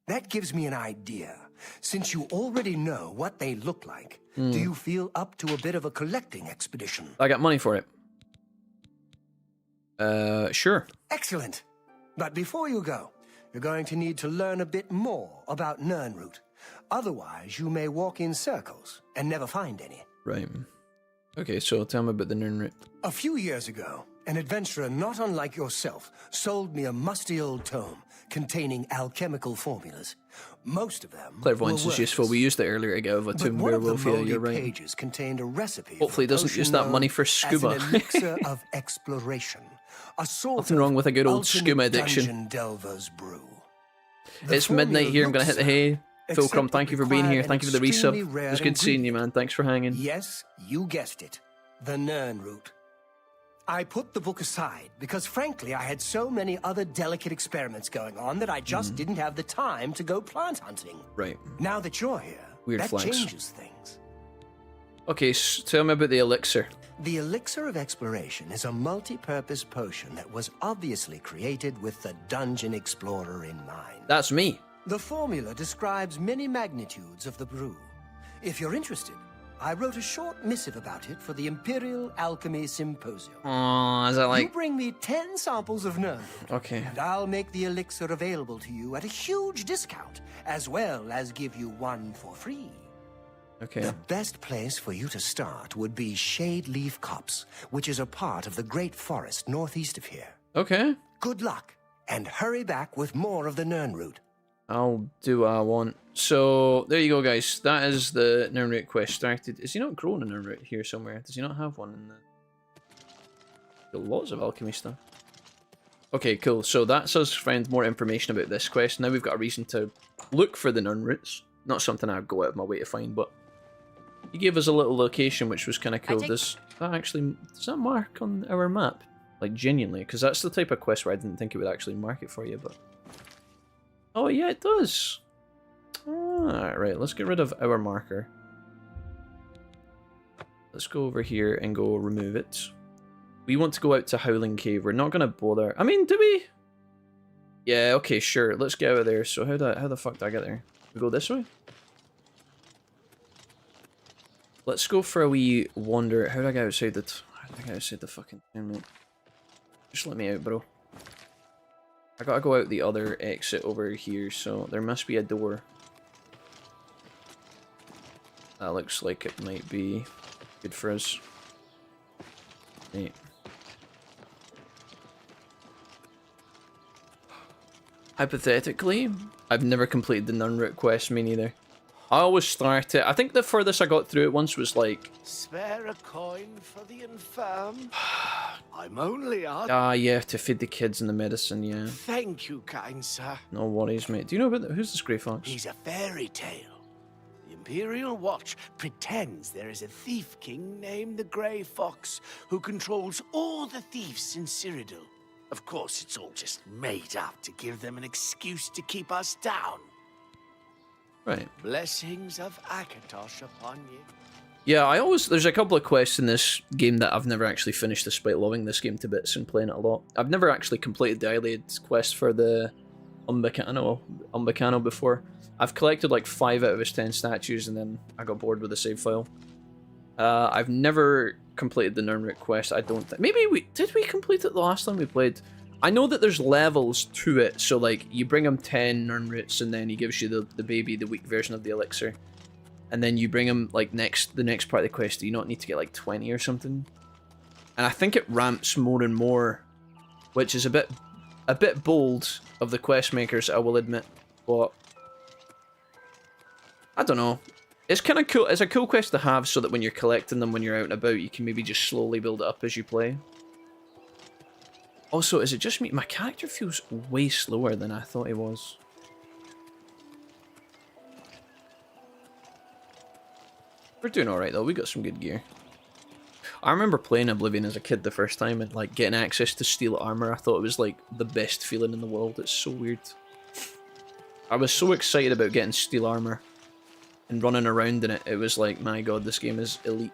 That gives me an idea. Since you already know what they look like, do you feel up to a bit of a collecting expedition? I got money for it. Sure. Excellent. But before you go, you're going to need to learn a bit more about Nirnroot. Otherwise, you may walk in circles and never find any. Right. Okay, so tell me about the Nirnroot. A few years ago, an adventurer not unlike yourself sold me a musty old tome containing alchemical formulas. Most of them Clairvoyance is useful. We used it earlier to get over Tomb Werewolf. Yeah, you're right. Pages contained a recipe. Hopefully, it doesn't use that money for scuba. As an elixir of exploration. A sort Nothing wrong with a good old scuba addiction. Dungeon delver's brew. It's midnight here. I'm gonna hit the hay. Phil Crumb, thank you for being here. Thank you for the resub. It was good seeing you, man. Thanks for hanging. Yes, you guessed it. The Nirnroot. I put the book aside because, frankly, I had so many other delicate experiments going on that I just didn't have the time to go plant hunting. Right. Now that you're here, Weird that flex. changes things. Okay, tell me about the elixir. The elixir of exploration is a multi-purpose potion that was obviously created with the dungeon explorer in mind. That's me. The formula describes many magnitudes of the brew. If you're interested, I wrote a short missive about it for the Imperial Alchemy Symposium. Is that like... You bring me 10 samples of Nirnroot, okay, and I'll make the elixir available to you at a huge discount, as well as give you one for free. Okay. The best place for you to start would be Shade Leaf Copse, which is a part of the Great Forest northeast of here. Okay. Good luck, and hurry back with more of the Nirnroot. I'll do what I want. So, there you go, guys. That is the Nirnroot quest started. Is he not growing a Nirnroot here somewhere? Does he not have one in the... Got lots of alchemy stuff. Okay, cool. So that's us find more information about this quest. Now we've got a reason to look for the Nirnroots. Not something I'd go out of my way to find, but... He gave us a little location, which was kind of cool. Does that actually... Does that mark on our map? Like, genuinely? Because that's the type of quest where I didn't think it would actually mark it for you, but... Oh, yeah, it does. Alright, let's get rid of our marker. Let's go over here and go remove it. We want to go out to Howling Cave. We're not going to bother. I mean, do we? Yeah, okay, sure. Let's get out of there. So how the fuck do I get there? We go this way? Let's go for a wee wander. How do I get outside the... How do I get outside the fucking town, mate? Just let me out, bro. I gotta go out the other exit over here, so there must be a door. That looks like it might be good for us. Right. Hypothetically, I've never completed the Nirnroot quest, me neither. I always start it. I think the furthest I got through it once was like... Spare a coin for the infirm. I'm only asking. Ah, yeah, to feed the kids and the medicine, yeah. Thank you, kind sir. No worries, mate. Do you know about who's this Grey Fox? He's a fairy tale. The Imperial Watch pretends there is a thief king named the Grey Fox who controls all the thieves in Cyrodiil. Of course, it's all just made up to give them an excuse to keep us down. Right. Blessings of Akatosh upon you. Yeah, there's a couple of quests in this game that I've never actually finished despite loving this game to bits and playing it a lot. I've never actually completed the Iliad quest for the Umbacano before. I've collected like 5 out of his 10 statues and then I got bored with the save file. I've never completed the Nirnroot quest, I don't think. Maybe did we complete it the last time we played? I know that there's levels to it, so like you bring him 10 Nirnroots and then he gives you the baby, the weak version of the elixir. And then you bring him like the next part of the quest, do you not need to get like 20 or something? And I think it ramps more and more, which is a bit bold of the quest makers, I will admit. But I don't know. It's kind of cool. It's a cool quest to have so that when you're collecting them when you're out and about, you can maybe just slowly build it up as you play. Also, is it just me? My character feels way slower than I thought he was. We're doing alright though, we got some good gear. I remember playing Oblivion as a kid the first time and like getting access to steel armor. I thought it was like the best feeling in the world. It's so weird. I was so excited about getting steel armor and running around in it. It was like, my god, this game is elite.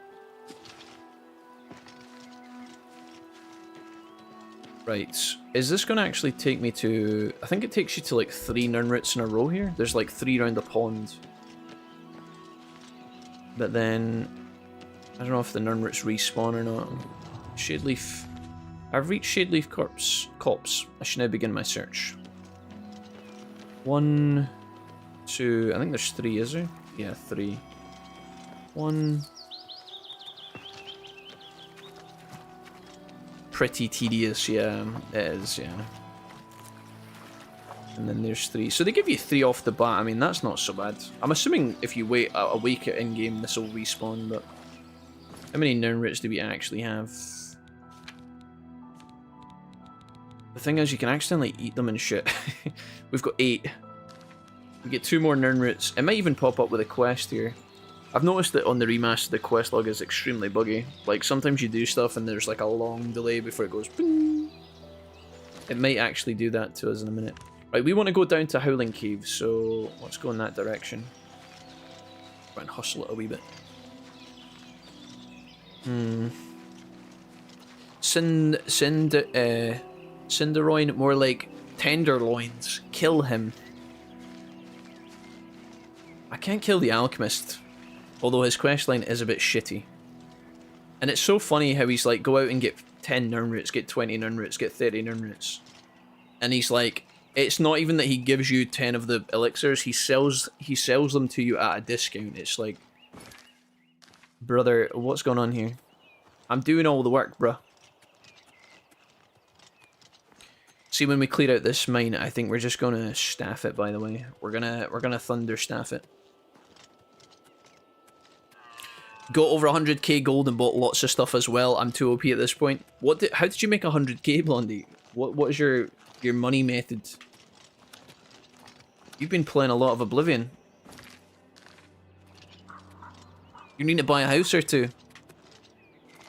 Right, is this going to actually take me to... I think it takes you to like 3 Nirnroots in a row here. There's like 3 around the pond. But then... I don't know if the Nirnroots respawn or not. Shadeleaf. I've reached Shadeleaf Copse. I should now begin my search. 1, 2... I think there's 3, is there? Yeah, 3. 1... Pretty tedious, yeah, it is, yeah. And then there's 3. So they give you 3 off the bat. I mean, that's not so bad. I'm assuming if you wait a week at in-game, this will respawn, but... How many Nirnroots do we actually have? The thing is, you can accidentally eat them and shit. We've got 8. We get 2 more Nirnroots. It might even pop up with a quest here. I've noticed that on the remaster, the quest log is extremely buggy. Like, sometimes you do stuff and there's like a long delay before it goes boom. It might actually do that to us in a minute. Right, we want to go down to Howling Cave, so let's go in that direction. Try and hustle it a wee bit. Cinderoin, more like tenderloins. Kill him. I can't kill the alchemist. Although his questline is a bit shitty. And it's so funny how he's like, go out and get 10 Nirnroots, get 20 Nirnroots, get 30 Nirnroots. And he's like, it's not even that he gives you 10 of the elixirs, he sells them to you at a discount. It's like, brother, what's going on here? I'm doing all the work, bruh. See, when we clear out this mine, I think we're just gonna staff it, by the way. We're gonna thunder staff it. Got over 100k gold and bought lots of stuff as well. I'm too OP at this point. How did you make 100k, Blondie? What is your money method? You've been playing a lot of Oblivion. You need to buy a house or 2.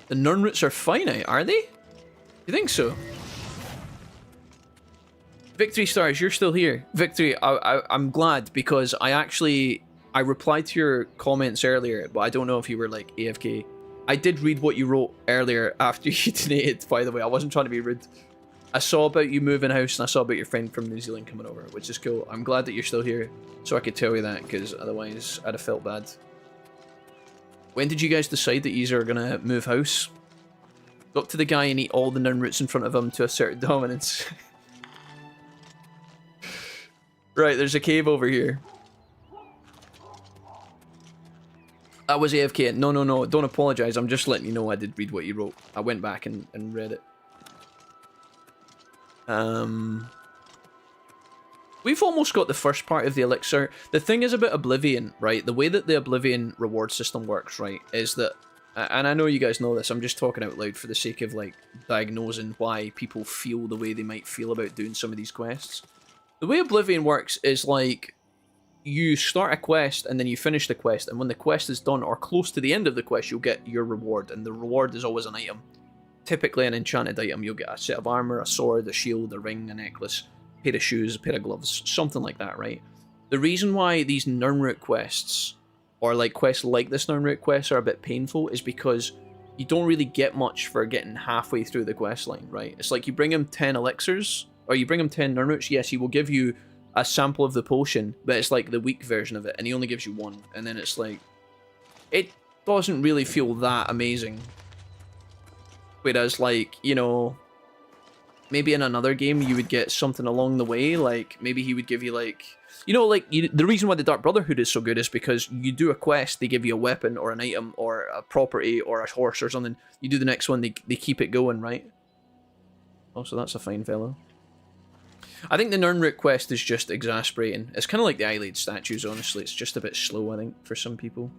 The Nirnroots are finite, are they? You think so? Victory Stars, you're still here. Victory, I'm glad because I replied to your comments earlier, but I don't know if you were like AFK. I did read what you wrote earlier after you donated, by the way. I wasn't trying to be rude. I saw about you moving house and I saw about your friend from New Zealand coming over, which is cool. I'm glad that you're still here so I could tell you that because otherwise I'd have felt bad. When did you guys decide that you are going to move house? Go up to the guy and eat all the Nirnroots in front of him to assert dominance. Right, there's a cave over here. That was AFK. No. Don't apologize. I'm just letting you know I did read what you wrote. I went back and read it. We've almost got the first part of the elixir. The thing is about Oblivion, right? The way that the Oblivion reward system works, right, is that... And I know you guys know this. I'm just talking out loud for the sake of, like, diagnosing why people feel the way they might feel about doing some of these quests. The way Oblivion works is, like... You start a quest and then you finish the quest, and when the quest is done or close to the end of the quest, you'll get your reward, and the reward is always an item. Typically an enchanted item. You'll get a set of armor, a sword, a shield, a ring, a necklace, a pair of shoes, a pair of gloves, something like that, right? The reason why these Nirnroot quests, or like quests like this Nirnroot quest, are a bit painful is because you don't really get much for getting halfway through the quest line, right? It's like you bring him 10 elixirs, or you bring him 10 Nirnroots, yes, he will give you a sample of the potion, but it's like the weak version of it, and he only gives you 1, and then it's like, it doesn't really feel that amazing. Whereas, like, you know, maybe in another game you would get something along the way, like, maybe he would give you, like, you know, like, the reason why the Dark Brotherhood is so good is because you do a quest, they give you a weapon, or an item, or a property, or a horse, or something, you do the next one, they keep it going, right? Oh, so that's a fine fellow. I think the Nirnroot quest is just exasperating. It's kind of like the eyelid statues, honestly. It's just a bit slow, I think, for some people.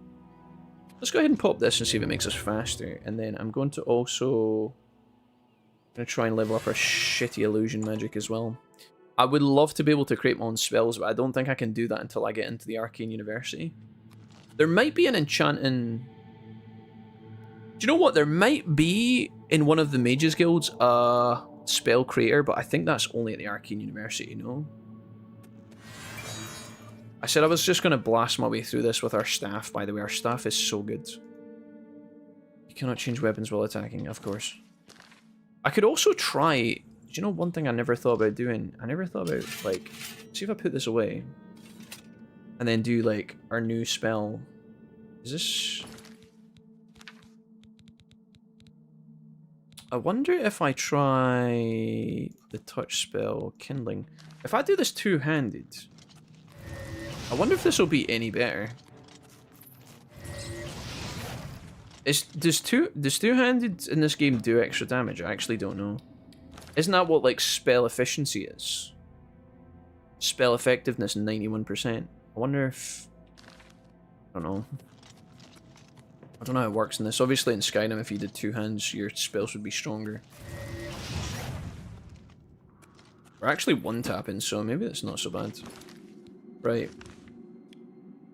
Let's go ahead and pop this and see if it makes us faster. And then I'm going to also... I'm going to try and level up our shitty illusion magic as well. I would love to be able to create my own spells, but I don't think I can do that until I get into the Arcane University. There might be an enchanting... Do you know what? There might be, in one of the Mages Guilds, spell creator, but I think that's only at the Arcane University, no? I said I was just going to blast my way through this with our staff, by the way. Our staff is so good. You cannot change weapons while attacking, of course. I could also try you know one thing I never thought about doing? I never thought about, like, see if I put this away. And then do, like, our new spell. Is this... I wonder if I try the touch spell, kindling. If I do this two-handed, I wonder if this will be any better. Does two-handed in this game do extra damage? I actually don't know. Isn't that what like spell efficiency is? Spell effectiveness 91%. I wonder if... I don't know. I don't know how it works in this. Obviously in Skyrim, if you did two hands, your spells would be stronger. We're actually one-tapping, so maybe that's not so bad. Right.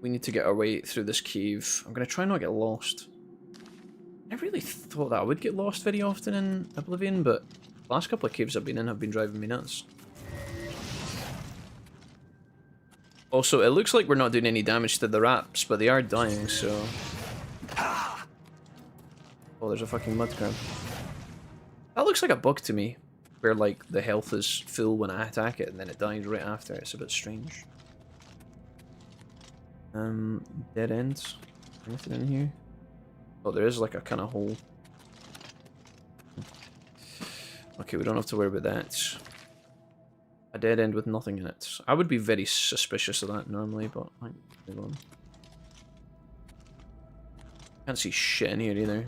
We need to get our way through this cave. I'm going to try not to get lost. I really thought that I would get lost very often in Oblivion, but the last couple of caves I've been in have been driving me nuts. Also, it looks like we're not doing any damage to the rats, but they are dying, so... Oh, there's a fucking mud crab. That looks like a bug to me, where like the health is full when I attack it and then it dies right after. It's a bit strange. Dead ends. Anything in here? Oh, there is like a kind of hole. Okay, we don't have to worry about that. A dead end with nothing in it. I would be very suspicious of that normally, but I move on. Can't see shit in here either.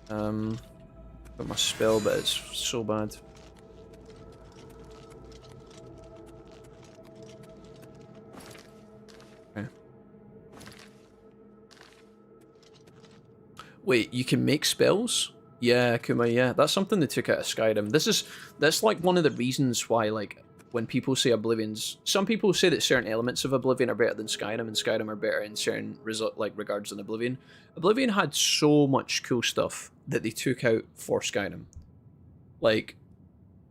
Got my spell, but it's so bad. Okay. Wait, you can make spells? Yeah, Kuma, yeah. That's something they took out of Skyrim. That's like one of the reasons why, like, when people say Oblivion's... Some people say that certain elements of Oblivion are better than Skyrim, and Skyrim are better in certain regards than Oblivion. Oblivion had so much cool stuff that they took out for Skyrim. Like,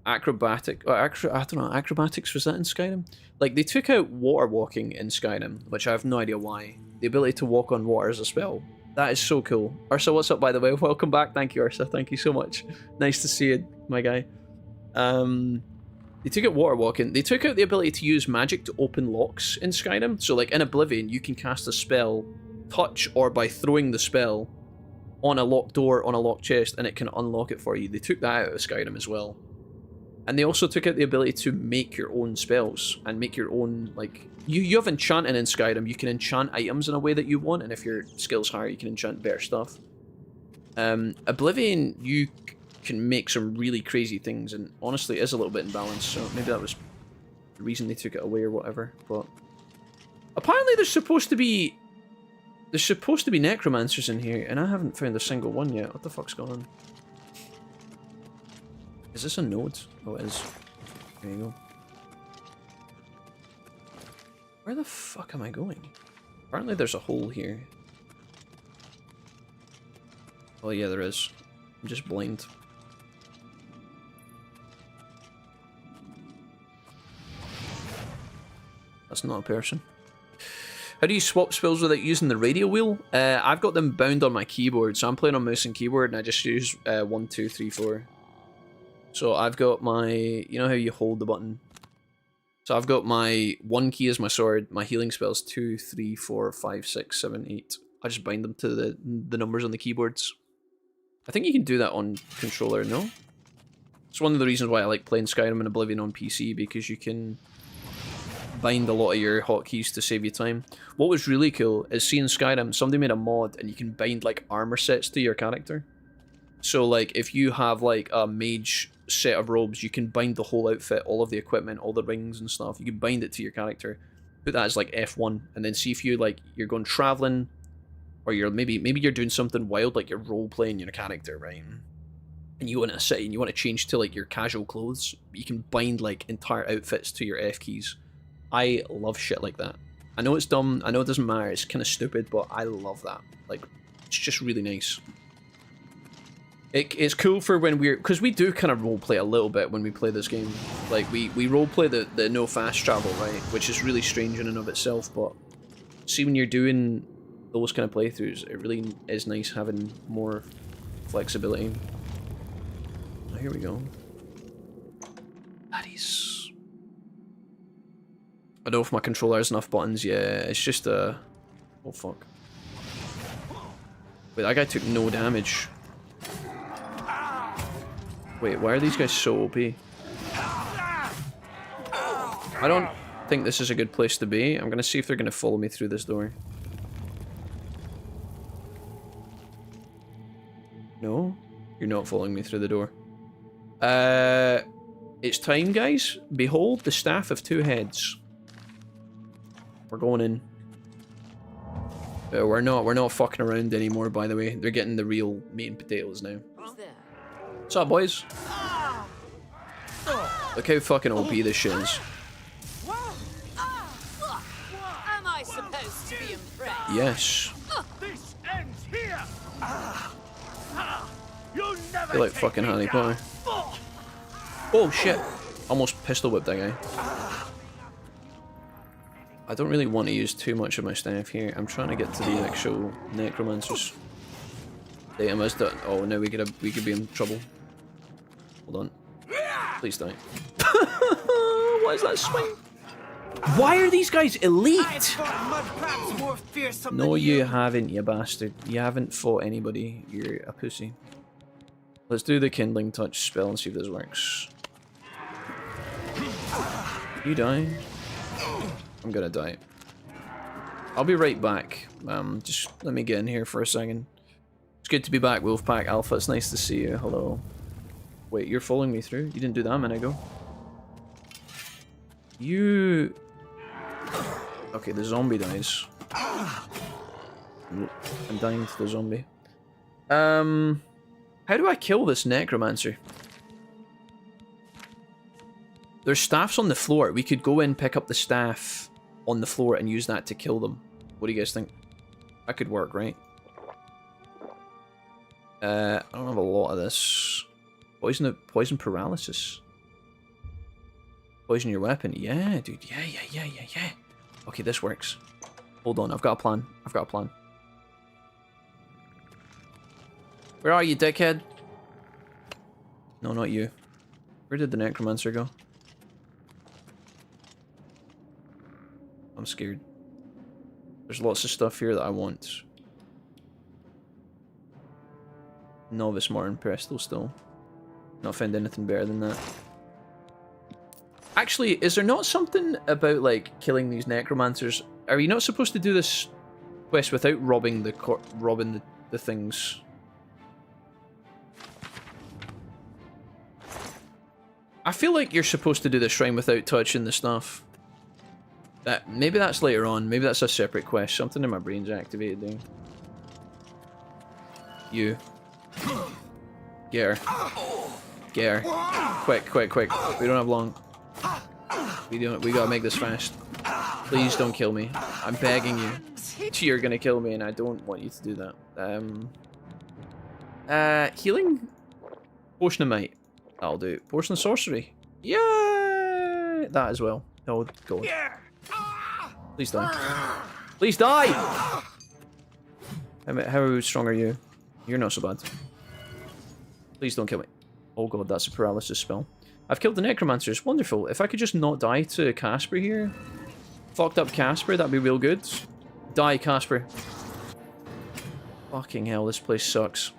acrobatics, was that in Skyrim? Like, they took out water walking in Skyrim, which I have no idea why. The ability to walk on water is a spell. That is so cool. Ursa, what's up, by the way? Welcome back. Thank you, Ursa. Thank you so much. Nice to see you, my guy. They took out water walking. They took out the ability to use magic to open locks in Skyrim. So, like, in Oblivion, you can cast a spell, touch, or by throwing the spell on a locked door, on a locked chest, and it can unlock it for you. They took that out of Skyrim as well. And they also took out the ability to make your own spells, and make your own, like... You have enchanting in Skyrim. You can enchant items in a way that you want, and if your skill's higher, you can enchant better stuff. Oblivion, you can make some really crazy things, and honestly, it is a little bit imbalanced, so maybe that was the reason they took it away or whatever, but... Apparently there's supposed to be necromancers in here, and I haven't found a single one yet. What the fuck's going on? Is this a node? Oh, it is. There you go. Where the fuck am I going? Apparently there's a hole here. Oh yeah, there is. I'm just blind. That's not a person. How do you swap spells without using the radio wheel? I've got them bound on my keyboard, so I'm playing on mouse and keyboard, and I just use 1, 2, 3, 4. So I've got my... You know how you hold the button? So I've got my 1 key as my sword, my healing spells 2, 3, 4, 5, 6, 7, 8. I just bind them to the numbers on the keyboards. I think you can do that on controller, no? It's one of the reasons why I like playing Skyrim and Oblivion on PC, because you can bind a lot of your hotkeys to save you time. What was really cool is seeing Skyrim, somebody made a mod and you can bind like armor sets to your character. So like if you have like a mage set of robes, you can bind the whole outfit, all of the equipment, all the rings and stuff. You can bind it to your character. Put that as like F1 and then see if you like you're going traveling, or you're maybe you're doing something wild, like you're role playing your character, right? And you want to sit and you want to change to like your casual clothes. You can bind like entire outfits to your F keys. I love shit like that. I know it's dumb, I know it doesn't matter, it's kind of stupid, but I love that. Like, it's just really nice. It's cool for when we're... Because we do kind of roleplay a little bit when we play this game. Like, we roleplay the no fast travel, right? Which is really strange in and of itself, but... See, when you're doing those kind of playthroughs, it really is nice having more flexibility. Here we go. Nice. I don't know if my controller has enough buttons. Yeah, it's just a... Oh, fuck. Wait, that guy took no damage. Wait, why are these guys so OP? I don't think this is a good place to be. I'm gonna see if they're gonna follow me through this door. No? You're not following me through the door. It's time, guys. Behold the staff of two heads. We're going in. We're not fucking around anymore, by the way. They're getting the real meat and potatoes now. What's up, boys? Look how fucking OP this shit is. Am I supposed to be impressed? Yes. This ends here. You I feel like fucking Harry Potter. Oh shit! Almost pistol whipped that guy. I don't really want to use too much of my staff here. I'm trying to get to the actual necromancers. They must. Oh no, we could be in trouble. Hold on. Please don't. What is that swing? Why are these guys elite? No, you haven't, you bastard. You haven't fought anybody. You're a pussy. Let's do the kindling touch spell and see if this works. You die. I'm gonna die. I'll be right back. Just let me get in here for a second. It's good to be back, Wolfpack Alpha. It's nice to see you. Hello. Wait, you're following me through? You didn't do that a minute ago. You... Okay, the zombie dies. I'm dying to the zombie. How do I kill this necromancer? There's staffs on the floor. We could go in, pick up the staff on the floor and use that to kill them. What do you guys think? That could work, right? I don't have a lot of this. Poison paralysis. Poison your weapon. Yeah, dude. Yeah. Okay, this works. Hold on, I've got a plan. Where are you, dickhead? No, not you. Where did the necromancer go? I'm scared. There's lots of stuff here that I want. Novice Martin Presto still. Not found anything better than that. Actually, is there not something about, like, killing these necromancers? Are you not supposed to do this quest without robbing the things? I feel like you're supposed to do the shrine without touching the stuff. Maybe that's later on. Maybe that's a separate quest. Something in my brain's activated there. You. Get her. Get her. Quick. We don't have long. We gotta make this fast. Please don't kill me. I'm begging you. You're gonna kill me and I don't want you to do that. Healing? Potion of Might. That'll do. Potion of Sorcery. Yeah, that as well. Oh god. Please die. Please die! How strong are you? You're not so bad. Please don't kill me. Oh god, that's a paralysis spell. I've killed the necromancers. Wonderful. If I could just not die to Casper here. Fucked up Casper, that'd be real good. Die, Casper. Fucking hell, this place sucks.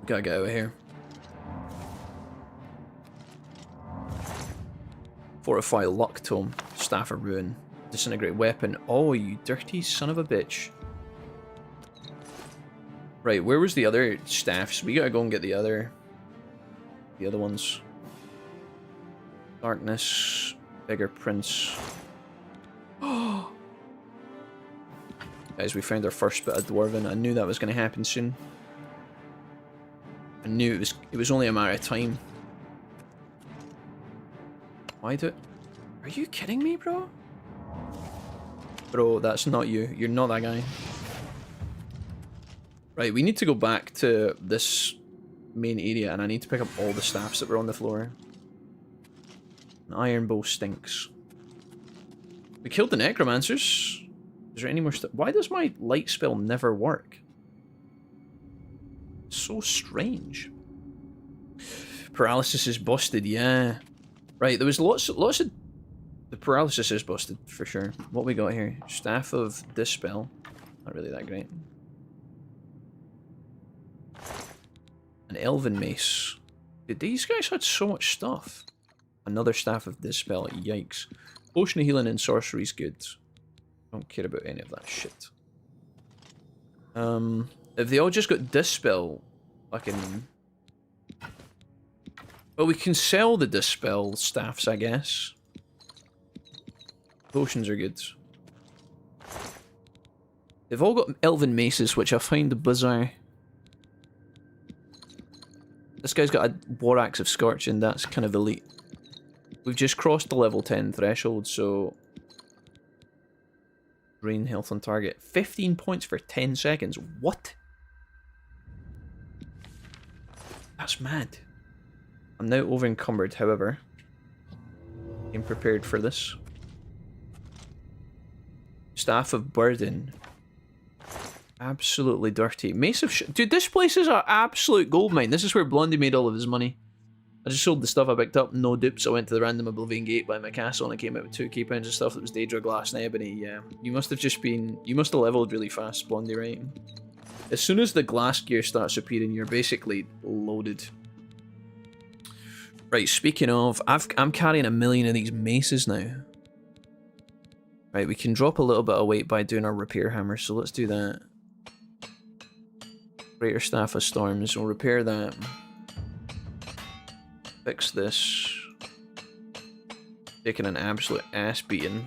Gotta get out of here. Fortify Luck Tome. Staff of Ruin. Disintegrate Weapon. Oh, you dirty son of a bitch. Right, where was the other staffs? We gotta go and get the other ones. Darkness. Beggar Prince. Oh! Guys, we found our first bit of Dwarven. I knew that was gonna happen soon. I knew it was only a matter of time. Why do it? Are you kidding me, bro? Bro, that's not you. You're not that guy. Right, we need to go back to this main area and I need to pick up all the staffs that were on the floor. An iron bow stinks. We killed the necromancers. Is there any more stuff? Why does my light spell never work? So strange. Paralysis is busted, yeah. Right, there was lots of... The paralysis is busted, for sure. What we got here? Staff of Dispel. Not really that great. An Elven Mace. Dude, these guys had so much stuff. Another Staff of Dispel, yikes. Potion of Healing and Sorcery is good. Don't care about any of that shit. If they all just got Dispel, fucking... Well, we can sell the Dispel staffs, I guess. Potions are good. They've all got Elven Maces, which I find bizarre. This guy's got a War Axe of Scorching, that's kind of elite. We've just crossed the level 10 threshold, so... Drain health on target. 15 points for 10 seconds. What? That's mad. I'm now over encumbered, however. I'm prepared for this. Staff of Burden. Absolutely dirty. Mace of Dude, this place is an absolute goldmine. This is where Blondie made all of his money. I just sold the stuff I picked up, no dupes. I went to the random Oblivion Gate by my castle and I came out with 2 key pounds of stuff that was Daedra, Glass and Ebony. Yeah, you must have just been... You must have leveled really fast, Blondie, right? As soon as the glass gear starts appearing, you're basically loaded. Right, speaking of, I'm carrying 1 million of these maces now. Right, we can drop a little bit of weight by doing our repair hammer, so let's do that. Greater Staff of Storms, we'll repair that. Fix this. Taking an absolute ass beating.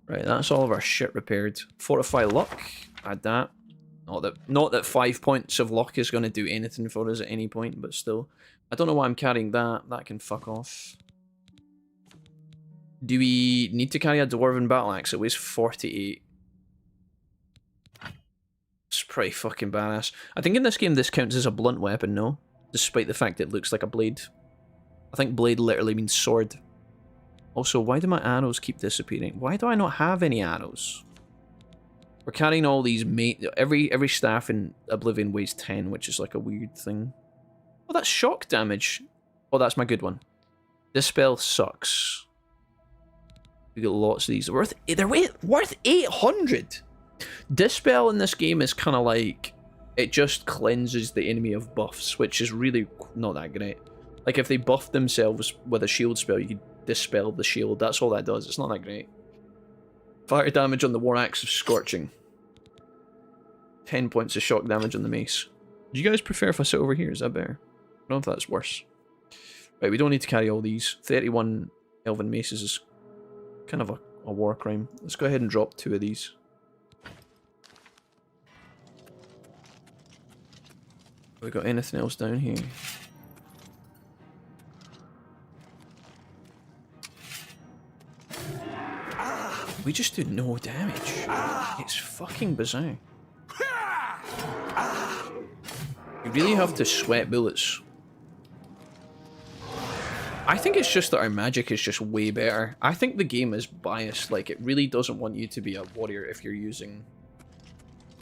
Right, that's all of our shit repaired. Fortify Luck, add that. Not that 5 points of luck is going to do anything for us at any point, but still. I don't know why I'm carrying that. That can fuck off. Do we need to carry a Dwarven Battle Axe? It weighs 48. It's pretty fucking badass. I think in this game this counts as a blunt weapon, no? Despite the fact it looks like a blade. I think blade literally means sword. Also, why do my arrows keep disappearing? Why do I not have any arrows? We're carrying all these every staff in Oblivion weighs 10, which is like a weird thing. Oh, that's shock damage. Oh, that's my good one. Dispel sucks. We got lots of these. They're worth 800. Dispel in this game is kind of like, it just cleanses the enemy of buffs, which is really not that great. Like if they buff themselves with a shield spell, you can dispel the shield. That's all that does. It's not that great. Fire damage on the War Axe of Scorching. 10 points of shock damage on the mace. Do you guys prefer if I sit over here? Is that better? I don't know if that's worse. Right, we don't need to carry all these. 31 Elven Maces is kind of a war crime. Let's go ahead and drop 2 of these. Have we got anything else down here? We just do no damage. It's fucking bizarre. You really have to sweat bullets. I think it's just that our magic is just way better. I think the game is biased. Like, it really doesn't want you to be a warrior if you're using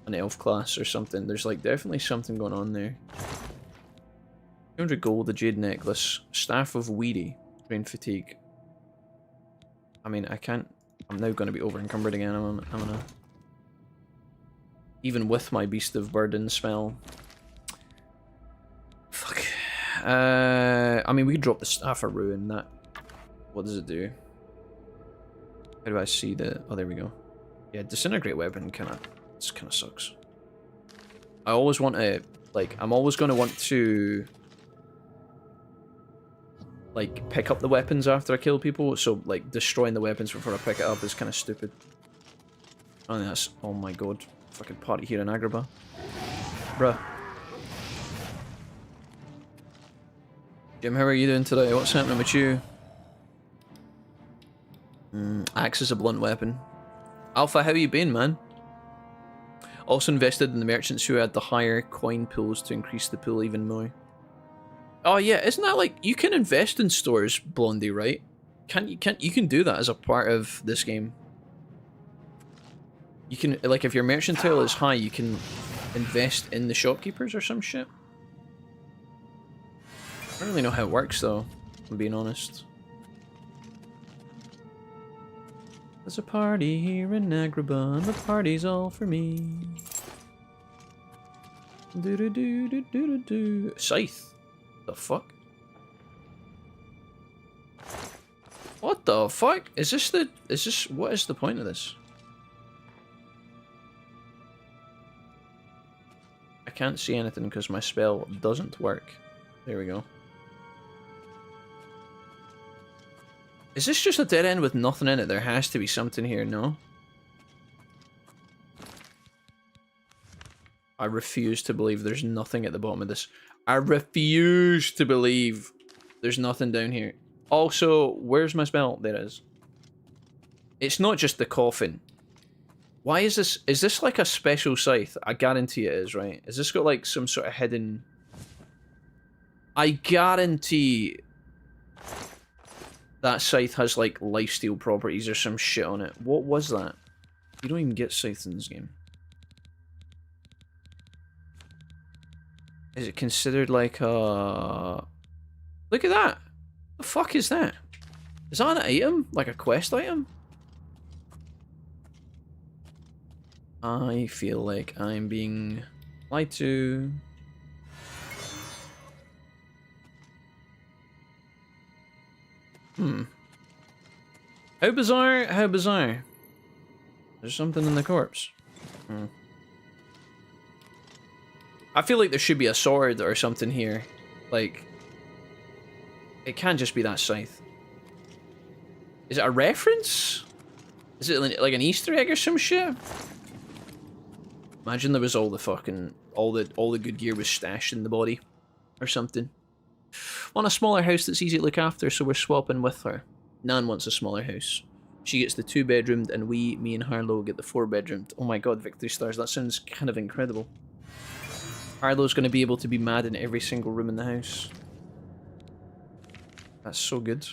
an elf class or something. There's like definitely something going on there. 200 gold, the Jade Necklace, Staff of Weedy, Drain Fatigue. I mean, I can't... I'm now going to be over encumbered again. I'm gonna... Even with my Beast of Burden spell. Fuck. I mean, we could drop the Staff of Ruin. That... What does it do? How do I see the... Oh, there we go. Yeah, Disintegrate Weapon kind of sucks. I always want to... Like, I'm always going to want to... Like, pick up the weapons after I kill people, so, like, destroying the weapons before I pick it up is kind of stupid. I think that's... Oh my god. Fucking party here in Agrabah. Bruh. Jim, how are you doing today? What's happening with you? Axe is a blunt weapon. Alpha, how you been, man? Also invested in the merchants who had the higher coin pools to increase the pool even more. Oh yeah, isn't that like, you can invest in stores, Blondie, right? You can do that as a part of this game. You can, like, if your mercantile is high, you can invest in the shopkeepers or some shit. I don't really know how it works though, if I'm being honest. There's a party here in Agrabah, the party's all for me. Do do do do do do do. Scythe? The fuck? What the fuck? Is this what is the point of this? I can't see anything because my spell doesn't work. There we go. Is this just a dead end with nothing in it? There has to be something here, no? I refuse to believe there's nothing at the bottom of this. I refuse to believe there's nothing down here. Also, where's my spell? There it is. It's not just the coffin. Why is this? Is this like a special scythe? I guarantee it is, right? Has this got like some sort of hidden... I guarantee that scythe has like lifesteal properties or some shit on it. What was that? You don't even get scythes in this game. Is it considered like a... Look at that! The fuck is that? Is that an item? Like a quest item? I feel like I'm being lied to. How bizarre, how bizarre. There's something in the corpse. I feel like there should be a sword or something here. Like, it can't just be that scythe. Is it a reference? Is it like an Easter egg or some shit? Imagine there was all the fucking all the good gear was stashed in the body, or something. Want a smaller house that's easy to look after, so we're swapping with her. Nan wants a smaller house. She gets the 2-bedroomed, and me and Harlow get the 4-bedroomed. Oh my god, victory stars! That sounds kind of incredible. Harlow's going to be able to be mad in every single room in the house. That's so good.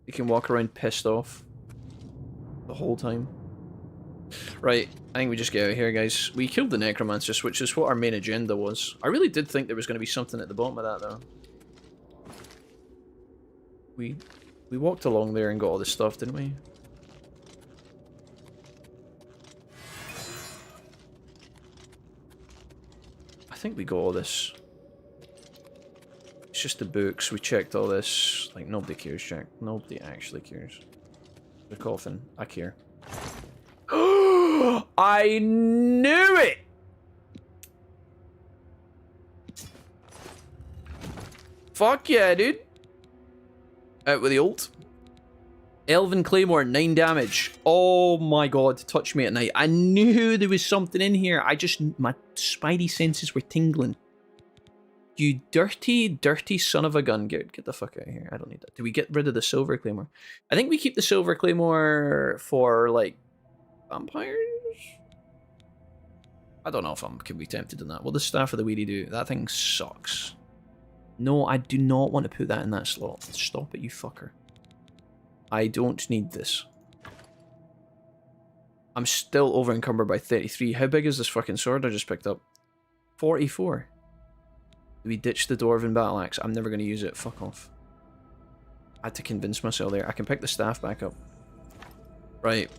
You can walk around pissed off the whole time. Right, I think we just get out of here, guys. We killed the necromancers, which is what our main agenda was. I really did think there was going to be something at the bottom of that, though. We walked along there and got all this stuff, didn't we? I think we got all this. It's just the books. We checked all this. Like, nobody cares, Jack. Nobody actually cares. The coffin. I care. I knew it! Fuck yeah, dude. Out with the ult. Elven Claymore, 9 damage. Oh my god, touch me at night. I knew there was something in here. My spidey senses were tingling. You dirty, dirty son of a gun. Get the fuck out of here. I don't need that. Do we get rid of the Silver Claymore? I think we keep the Silver Claymore for, like, vampires? I don't know if I could be tempted in that. What does Staff of the Weedy do? That thing sucks. No, I do not want to put that in that slot. Stop it, you fucker. I don't need this. I'm still over encumbered by 33. How big is this fucking sword I just picked up? 44. Do we ditch the Dwarven Battle Axe? I'm never going to use it. Fuck off. I had to convince myself there. I can pick the staff back up. Right.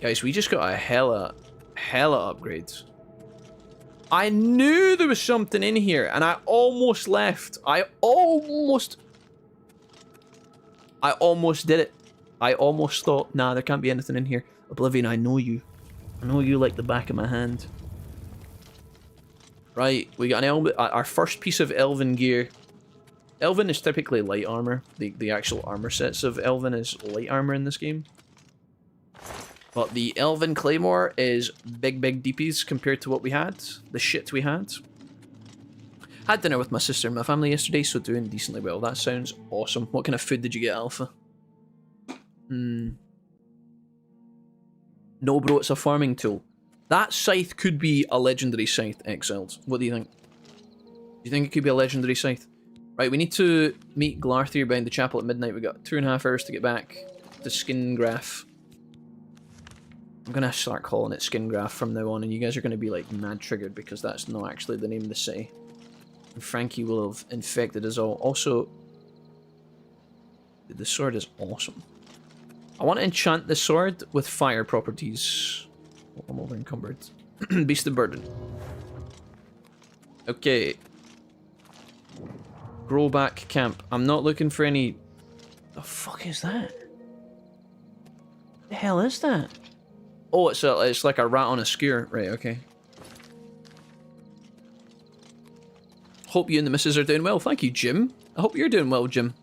Guys, we just got a hella upgrades. I knew there was something in here, and I almost left. I almost did it. I almost thought, nah, there can't be anything in here. Oblivion, I know you. I know you like the back of my hand. Right, we got our first piece of Elven gear. Elven is typically light armor. The actual armor sets of Elven is light armor in this game. But the Elven Claymore is big DPs compared to what we had. The shit we had. Had dinner with my sister and my family yesterday, so doing decently well. That sounds awesome. What kind of food did you get, Alpha? No, bro, it's a farming tool. That scythe could be a legendary scythe, Exiled. What do you think? Do you think it could be a legendary scythe? Right, we need to meet Glarthir behind the chapel at midnight. We got 2.5 hours to get back to Skingraf. I'm gonna start calling it Skingraf from now on, and you guys are gonna be like mad triggered because that's not actually the name of the city. And Frankie will have infected us all. Also, the sword is awesome. I want to enchant the sword with fire properties. Oh, I'm over encumbered. Beast of Burden. Okay. Growback camp. I'm not looking for any... The fuck is that? The hell is that? Oh, it's like a rat on a skewer. Right, okay. Hope you and the missus are doing well. Thank you, Jim. I hope you're doing well, Jim.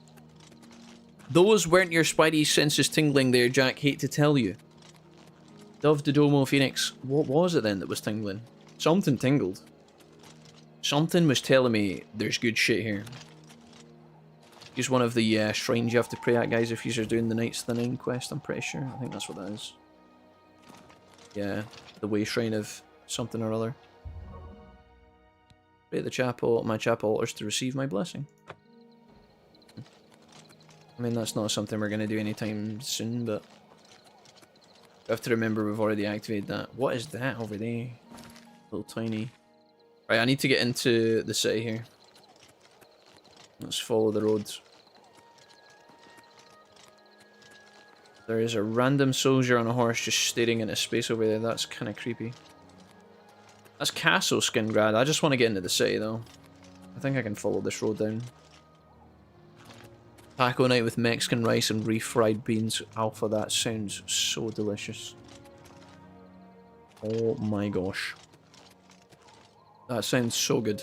Those weren't your spidey senses tingling there, Jack. Hate to tell you. Dove Dodomo Phoenix. What was it then that was tingling? Something tingled. Something was telling me there's good shit here. Use one of the shrines you have to pray at, guys, if you're doing the Knights of the Nine quest, I'm pretty sure. I think that's what that is. Yeah, the way shrine of something or other. Pray at the chapel, my chapel altars to receive my blessing. I mean, that's not something we're going to do anytime soon, but... I have to remember we've already activated that. What is that over there? Little tiny... Right, I need to get into the city here. Let's follow the roads. There is a random soldier on a horse just staring into space over there. That's kind of creepy. That's Castle Skingrad. I just want to get into the city, though. I think I can follow this road down. Taco night with Mexican rice and refried beans. Alpha, that sounds so delicious. Oh my gosh. That sounds so good.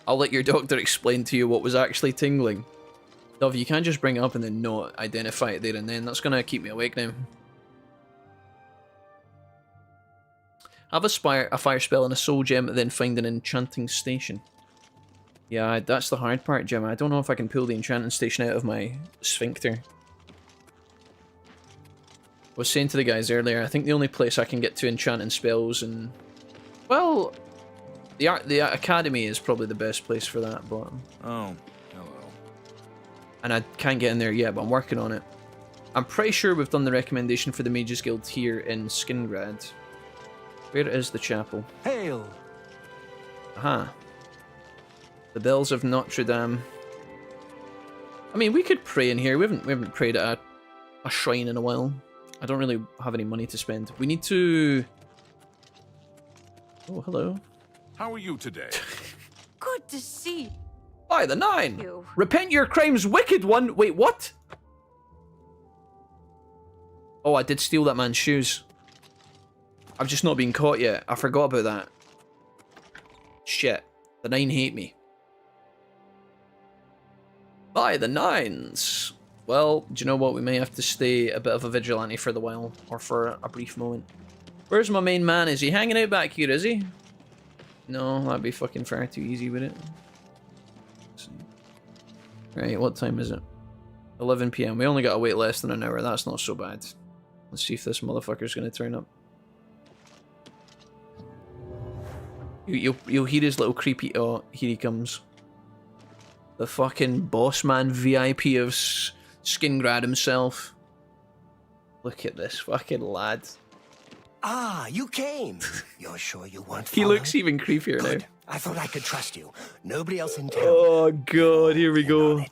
I'll let your doctor explain to you what was actually tingling. Dove, you can't just bring it up and then not identify it there and then. That's gonna keep me awake now. Have a fire spell and a soul gem, then find an enchanting station. Yeah, that's the hard part, Jim. I don't know if I can pull the enchanting station out of my sphincter. I was saying to the guys earlier, I think the only place I can get to enchanting spells and... Well, the academy is probably the best place for that, but... Oh, hello. And I can't get in there yet, but I'm working on it. I'm pretty sure we've done the recommendation for the Mages Guild here in Skingrad. Where is the chapel? Hail! Aha. The bells of Notre Dame. I mean, we could pray in here. We haven't prayed at a shrine in a while. I don't really have any money to spend. We need to... Oh, hello. How are you today? Good to see you. By the nine! Repent your crimes, wicked one! Wait, what? Oh, I did steal that man's shoes. I've just not been caught yet. I forgot about that. Shit. The nine hate me. By the nines! Well, do you know what? We may have to stay a bit of a vigilante for the while. Or for a brief moment. Where's my main man? Is he hanging out back here, is he? No, that'd be fucking far too easy, would it? Right, what time is it? 11 PM. We only got to wait less than an hour. That's not so bad. Let's see if this motherfucker's going to turn up. You'll hear his little creepy... Oh, here he comes. The fucking boss man VIP of Skingrad himself. Look at this fucking lad. Ah, you came. You're sure you weren't He looks even creepier Good. now. I thought I could trust you. Nobody else in town. Oh god, here we go.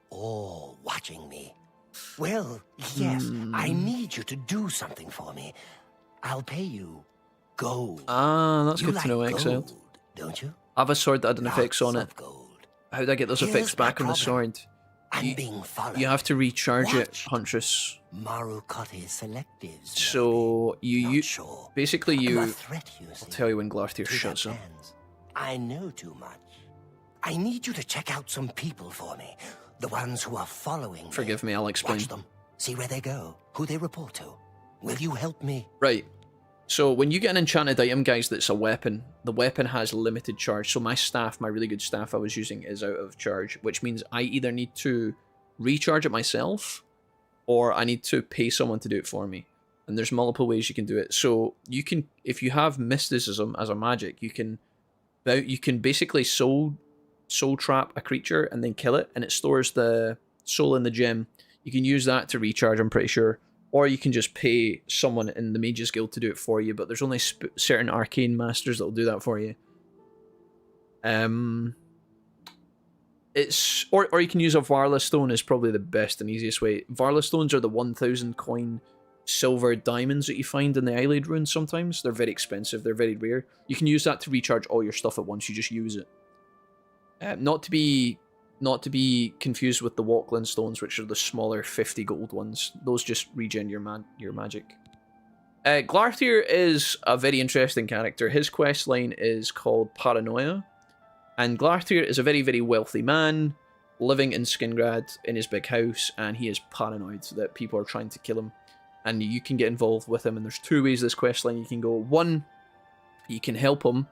All watching me. Well, yes, I need you to do something for me. I'll pay you gold. Ah, that's You good like to know, gold, Exiled. don't you? I have a sword that had an effects on it. Lots of gold. How do I get those Here's effects my back on the problem. sword? I'm being followed. You have to recharge it, Watched. Huntress. Marukotti selectives. So you basically you. I'm a threat, you I'll see, tell you when Glartier to their shuts up. plans. I know too much. I need you to check out some people for me. The ones who are following Forgive me, I'll explain. Watch them. See where they go. Who they report to. Will you help me? Right. So when you get an enchanted item, guys, that's a weapon, the weapon has limited charge. So my staff, my really good staff I was using is out of charge, which means I either need to recharge it myself or I need to pay someone to do it for me. And there's multiple ways you can do it. So you can, if you have mysticism as a magic, you can basically soul trap a creature and then kill it, and it stores the soul in the gem. You can use that to recharge, I'm pretty sure. Or you can just pay someone in the Mages Guild to do it for you, but there's only certain arcane masters that will do that for you. It's or you can use a Varla stone is probably the best and easiest way. Varla stones are the 1,000 coin silver diamonds that you find in the Eyelid ruins sometimes. They're very expensive, they're very rare. You can use that to recharge all your stuff at once, you just use it. Not to be confused with the Walkland stones, which are the smaller 50 gold ones. Those just regen your magic. Glarthir is a very interesting character. His quest line is called Paranoia. And Glarthir is a very, very wealthy man living in Skingrad in his big house, and he is paranoid that people are trying to kill him. And you can get involved with him, and there's two ways this questline you can go. One, you can help him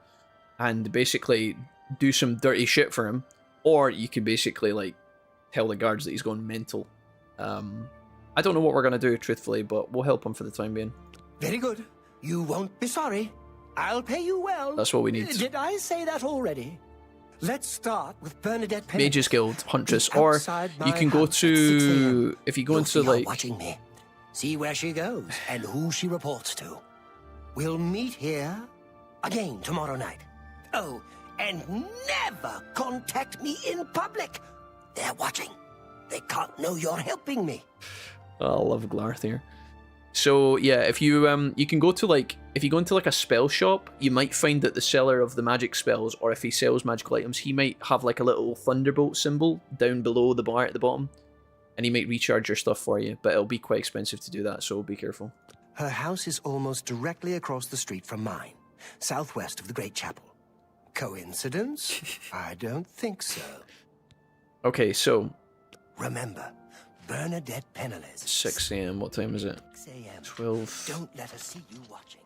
and basically do some dirty shit for him, or you can basically like tell the guards that he's going mental. I don't know what we're gonna do, truthfully, but we'll help him for the time being. Very good. You won't be sorry. I'll pay you well. That's what we need. Did I say that already? Let's start with Bernadette Penn. Mages Guild Huntress, or you can go to if you go into like watching me. See where she goes and who she reports to. We'll meet here again tomorrow night. Oh, and never contact me in public. They're watching. They can't know you're helping me. Oh, I love Glarthir. So yeah, if you you can go to like if you go into like a spell shop, you might find that the seller of the magic spells, or if he sells magical items, he might have like a little thunderbolt symbol down below the bar at the bottom. And he might recharge your stuff for you, but it'll be quite expensive to do that, so be careful. Her house is almost directly across the street from mine, southwest of the Great Chapel. Coincidence? I don't think so. Okay, so... Remember, Bernadette Penniless. 6 AM, what time is it? 6 AM. 12. Don't let her see you watching.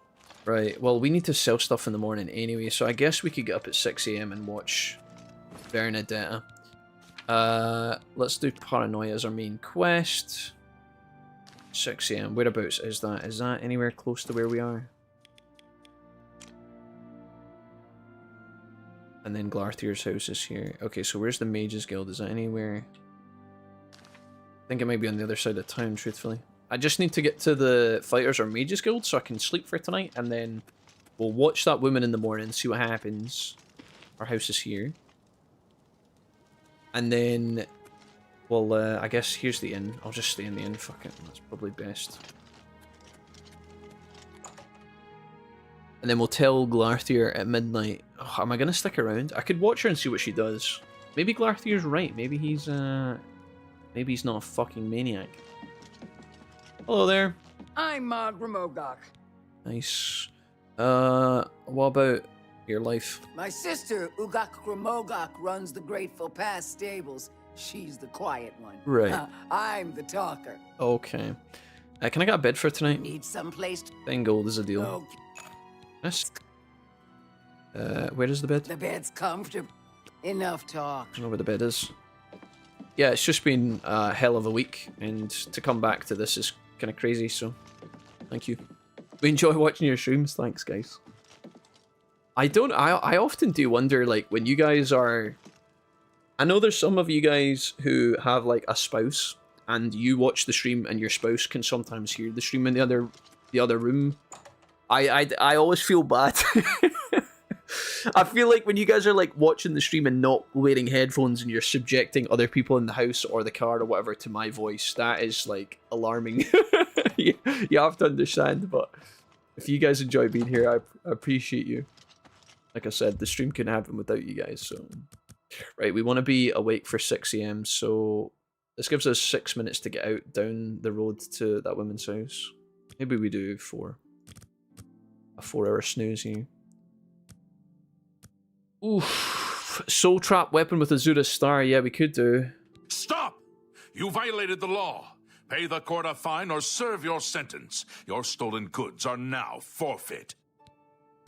Right, well, we need to sell stuff in the morning anyway, so I guess we could get up at 6 AM and watch Bernadette. Let's do Paranoia as our main quest. 6 AM. Whereabouts is that? Is that anywhere close to where we are? And then Glarthir's house is here. Okay, so where's the Mages Guild? Is that anywhere? I think it might be on the other side of town, truthfully. I just need to get to the Fighters or Mages Guild so I can sleep for tonight, and then we'll watch that woman in the morning, see what happens. Our house is here. And then, well, I guess here's the inn. I'll just stay in the inn, fuck it. That's probably best. And then we'll tell Glarthir at midnight. Oh, am I going to stick around? I could watch her and see what she does. Maybe Glarthir's right. Maybe he's not a fucking maniac. Hello there. I'm Grimogok. Nice. What about your life? My sister, Ugak Grimogok, runs the Grateful Pass stables. She's the quiet one. Right. I'm the talker. Okay. Can I get a bed for tonight? Need someplace to... 10 gold is a deal. Okay. Yes. Where is the bed? The bed's comfortable. Enough talk. I don't know where the bed is. Yeah, it's just been a hell of a week, and to come back to this is kind of crazy, so thank you. We enjoy watching your streams. Thanks, guys. I often do wonder, like, when you guys are... I know there's some of you guys who have, like, a spouse, and you watch the stream, and your spouse can sometimes hear the stream in the other room. I always feel bad. I feel like when you guys are, like, watching the stream and not wearing headphones, and you're subjecting other people in the house or the car or whatever to my voice, that is, like, alarming. You have to understand, but if you guys enjoy being here, I appreciate you. Like I said, the stream couldn't happen without you guys, so... Right, we want to be awake for 6 AM, so... This gives us 6 minutes to get out down the road to that woman's house. Maybe we do 4. A 4-hour snooze here. Oof. Soul Trap weapon with Azura Star, yeah, we could do. Stop! You violated the law. Pay the court a fine or serve your sentence. Your stolen goods are now forfeit.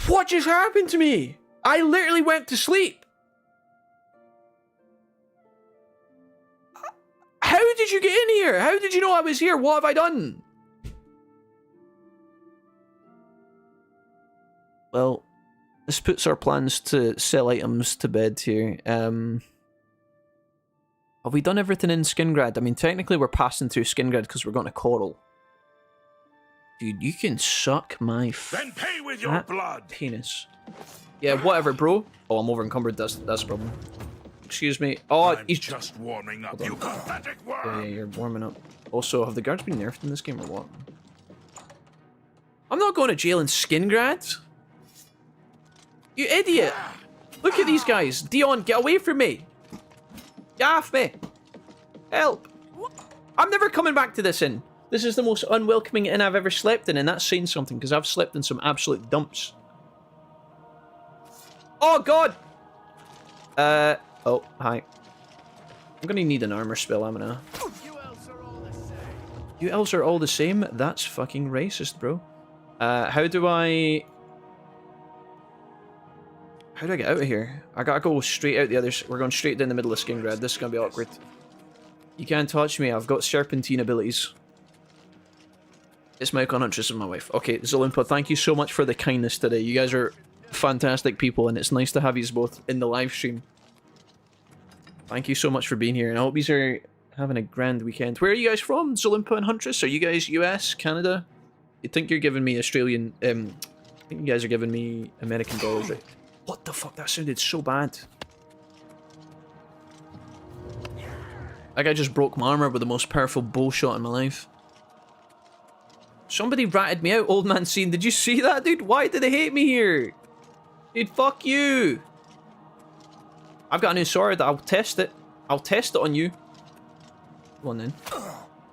What just happened to me? I literally went to sleep. How did you get in here? How did you know I was here? What have I done? Well, this puts our plans to sell items to bed here. Have we done everything in Skingrad? I mean, technically we're passing through Skingrad because we're going to Coral. Dude, you can suck my Then pay with your blood. penis. Yeah, whatever, bro. Oh, I'm over encumbered. That's a problem. Excuse me. Oh, he's just warming up, you pathetic worm. Yeah, you're warming up. Also, have the guards been nerfed in this game or what? I'm not going to jail in Skingrad. You idiot! Look at these guys. Dion, get away from me. Get off me. Help. I'm never coming back to this inn. This is the most unwelcoming inn I've ever slept in, and that's saying something, because I've slept in some absolute dumps. Oh, God! Oh, hi. I'm gonna need an armor spell, I'm gonna... You elves are all the same? That's fucking racist, bro. How do I get out of here? I gotta go straight out the other... We're going straight down the middle of Skingrad. This is gonna be awkward. You can't touch me. I've got serpentine abilities. It's my unconscious and my wife. Okay, Zolumpa, thank you so much for the kindness today. You guys are fantastic people, and it's nice to have you both in the live stream. Thank you so much for being here, and I hope you are having a grand weekend. Where are you guys from, Zolumpa and Huntress? Are you guys US, Canada? You think you're giving me Australian... I think you guys are giving me American dollars, right? What the fuck? That sounded so bad. That guy just broke my armor with the most powerful bow shot in my life. Somebody ratted me out, old man scene. Did you see that, dude? Why do they hate me here? Dude, fuck you. I've got a new sword. I'll test it. I'll test it on you. Go on then.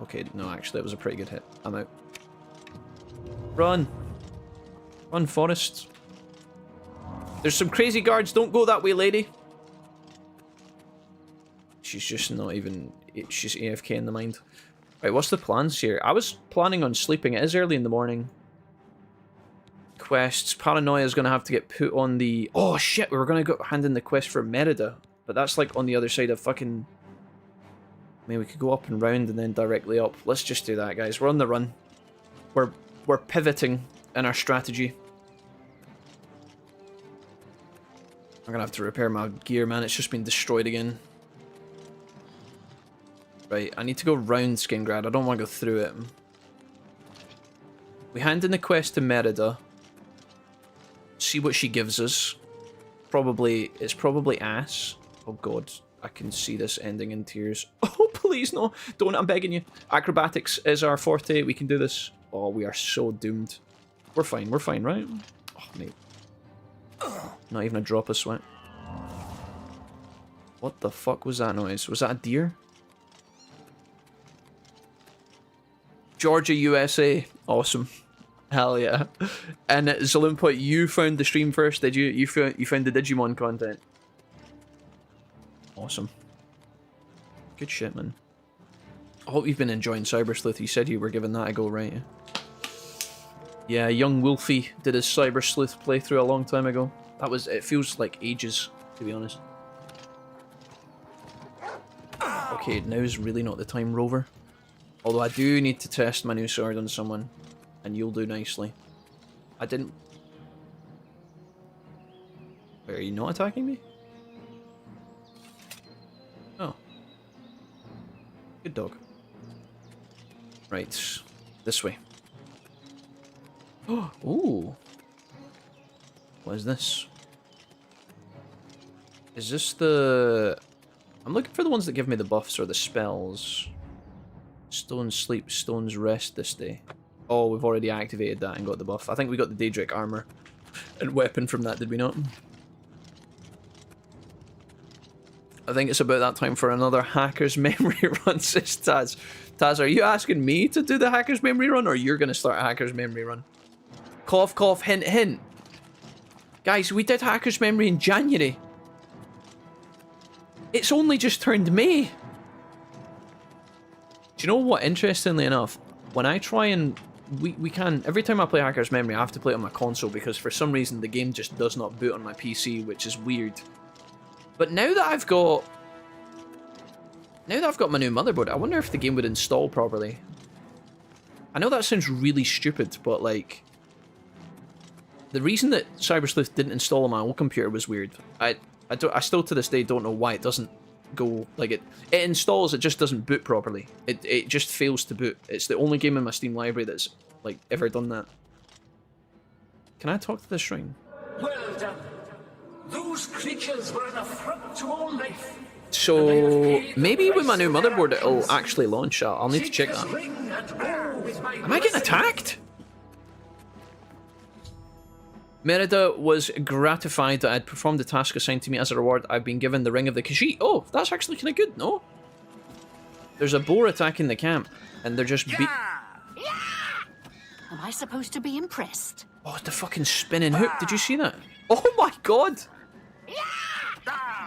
Okay, no, actually, it was a pretty good hit. I'm out. Run. Run, Forrest. There's some crazy guards. Don't go that way, lady. She's just not even... She's AFK in the mind. Right, what's the plans here? I was planning on sleeping. It is early in the morning. Quests. Paranoia is going to have to get put on the... Oh, shit. We were going to go hand in the quest for Merida. But that's like on the other side of fucking... I mean, we could go up and round and then directly up. Let's just do that, guys. We're on the run. We're pivoting in our strategy. I'm going to have to repair my gear, man. It's just been destroyed again. Right, I need to go round Skingrad. I don't want to go through it. We hand in the quest to Merida. See what she gives us. It's probably ass. Oh god, I can see this ending in tears. Oh, please no. Don't, I'm begging you. Acrobatics is our forte. We can do this. Oh, we are so doomed. We're fine, right? Oh, mate. Not even a drop of sweat. What the fuck was that noise? Was that a deer? Georgia, USA. Awesome. Hell yeah. And Zalumpa, you found the stream first, did you? You found the Digimon content. Awesome. Good shit, man. I hope you've been enjoying Cyber Sleuth. You said you were giving that a go, right? Yeah, young Wolfie did his Cyber Sleuth playthrough a long time ago. It feels like ages, to be honest. Okay, now's really not the time, Rover. Although I do need to test my new sword on someone. And you'll do nicely. I didn't... Wait, are you not attacking me? Oh. Good dog. Right. This way. Oh, ooh. What is this? Is this the... I'm looking for the ones that give me the buffs or the spells. Stones sleep, stones rest this day. Oh, we've already activated that and got the buff. I think we got the Daedric armor and weapon from that, did we not? I think it's about that time for another Hacker's Memory run, says Taz. Taz, are you asking me to do the Hacker's Memory run, or you're going to start a Hacker's Memory run? Cough, cough, hint, hint. Guys, we did Hacker's Memory in January. It's only just turned May. Do you know what? Interestingly enough, when I try and... We can... Every time I play Hacker's Memory, I have to play it on my console because for some reason the game just does not boot on my PC, which is weird. But now that I've got... Now that I've got my new motherboard, I wonder if the game would install properly. I know that sounds really stupid, but like... The reason that Cyber Sleuth didn't install on my old computer was weird. I still to this day don't know why it doesn't go... Like, it installs, it just doesn't boot properly. It just fails to boot. It's the only game in my Steam library that's, like, ever done that. Can I talk to the shrine? Well done. Those creatures were an affront to all life. So maybe with my new motherboard it'll actually launch. I'll need to check that. Am I getting attacked? Merida was gratified that I'd performed the task assigned to me. As a reward, I've been given the Ring of the Khajiit. Oh, that's actually kind of good, no? There's a boar attacking the camp, and they're just Am I supposed to be impressed? Oh, the fucking spinning hook. Did you see that? Oh my god!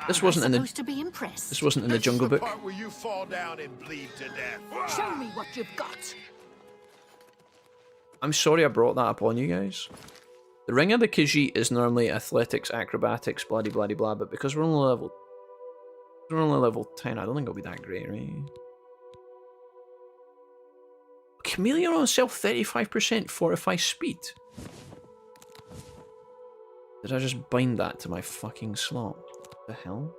This wasn't in the... To be impressed. This wasn't in the Jungle Book. Where you fall down and bleed to death. Show me what you've got. I'm sorry I brought that up on you guys. The Ring of the Khajiit is normally athletics, acrobatics, blah blah blah blah, but because we're only level 10, I don't think it'll be that great, right? Chameleon on self 35% fortify speed. Did I just bind that to my fucking slot? The hell?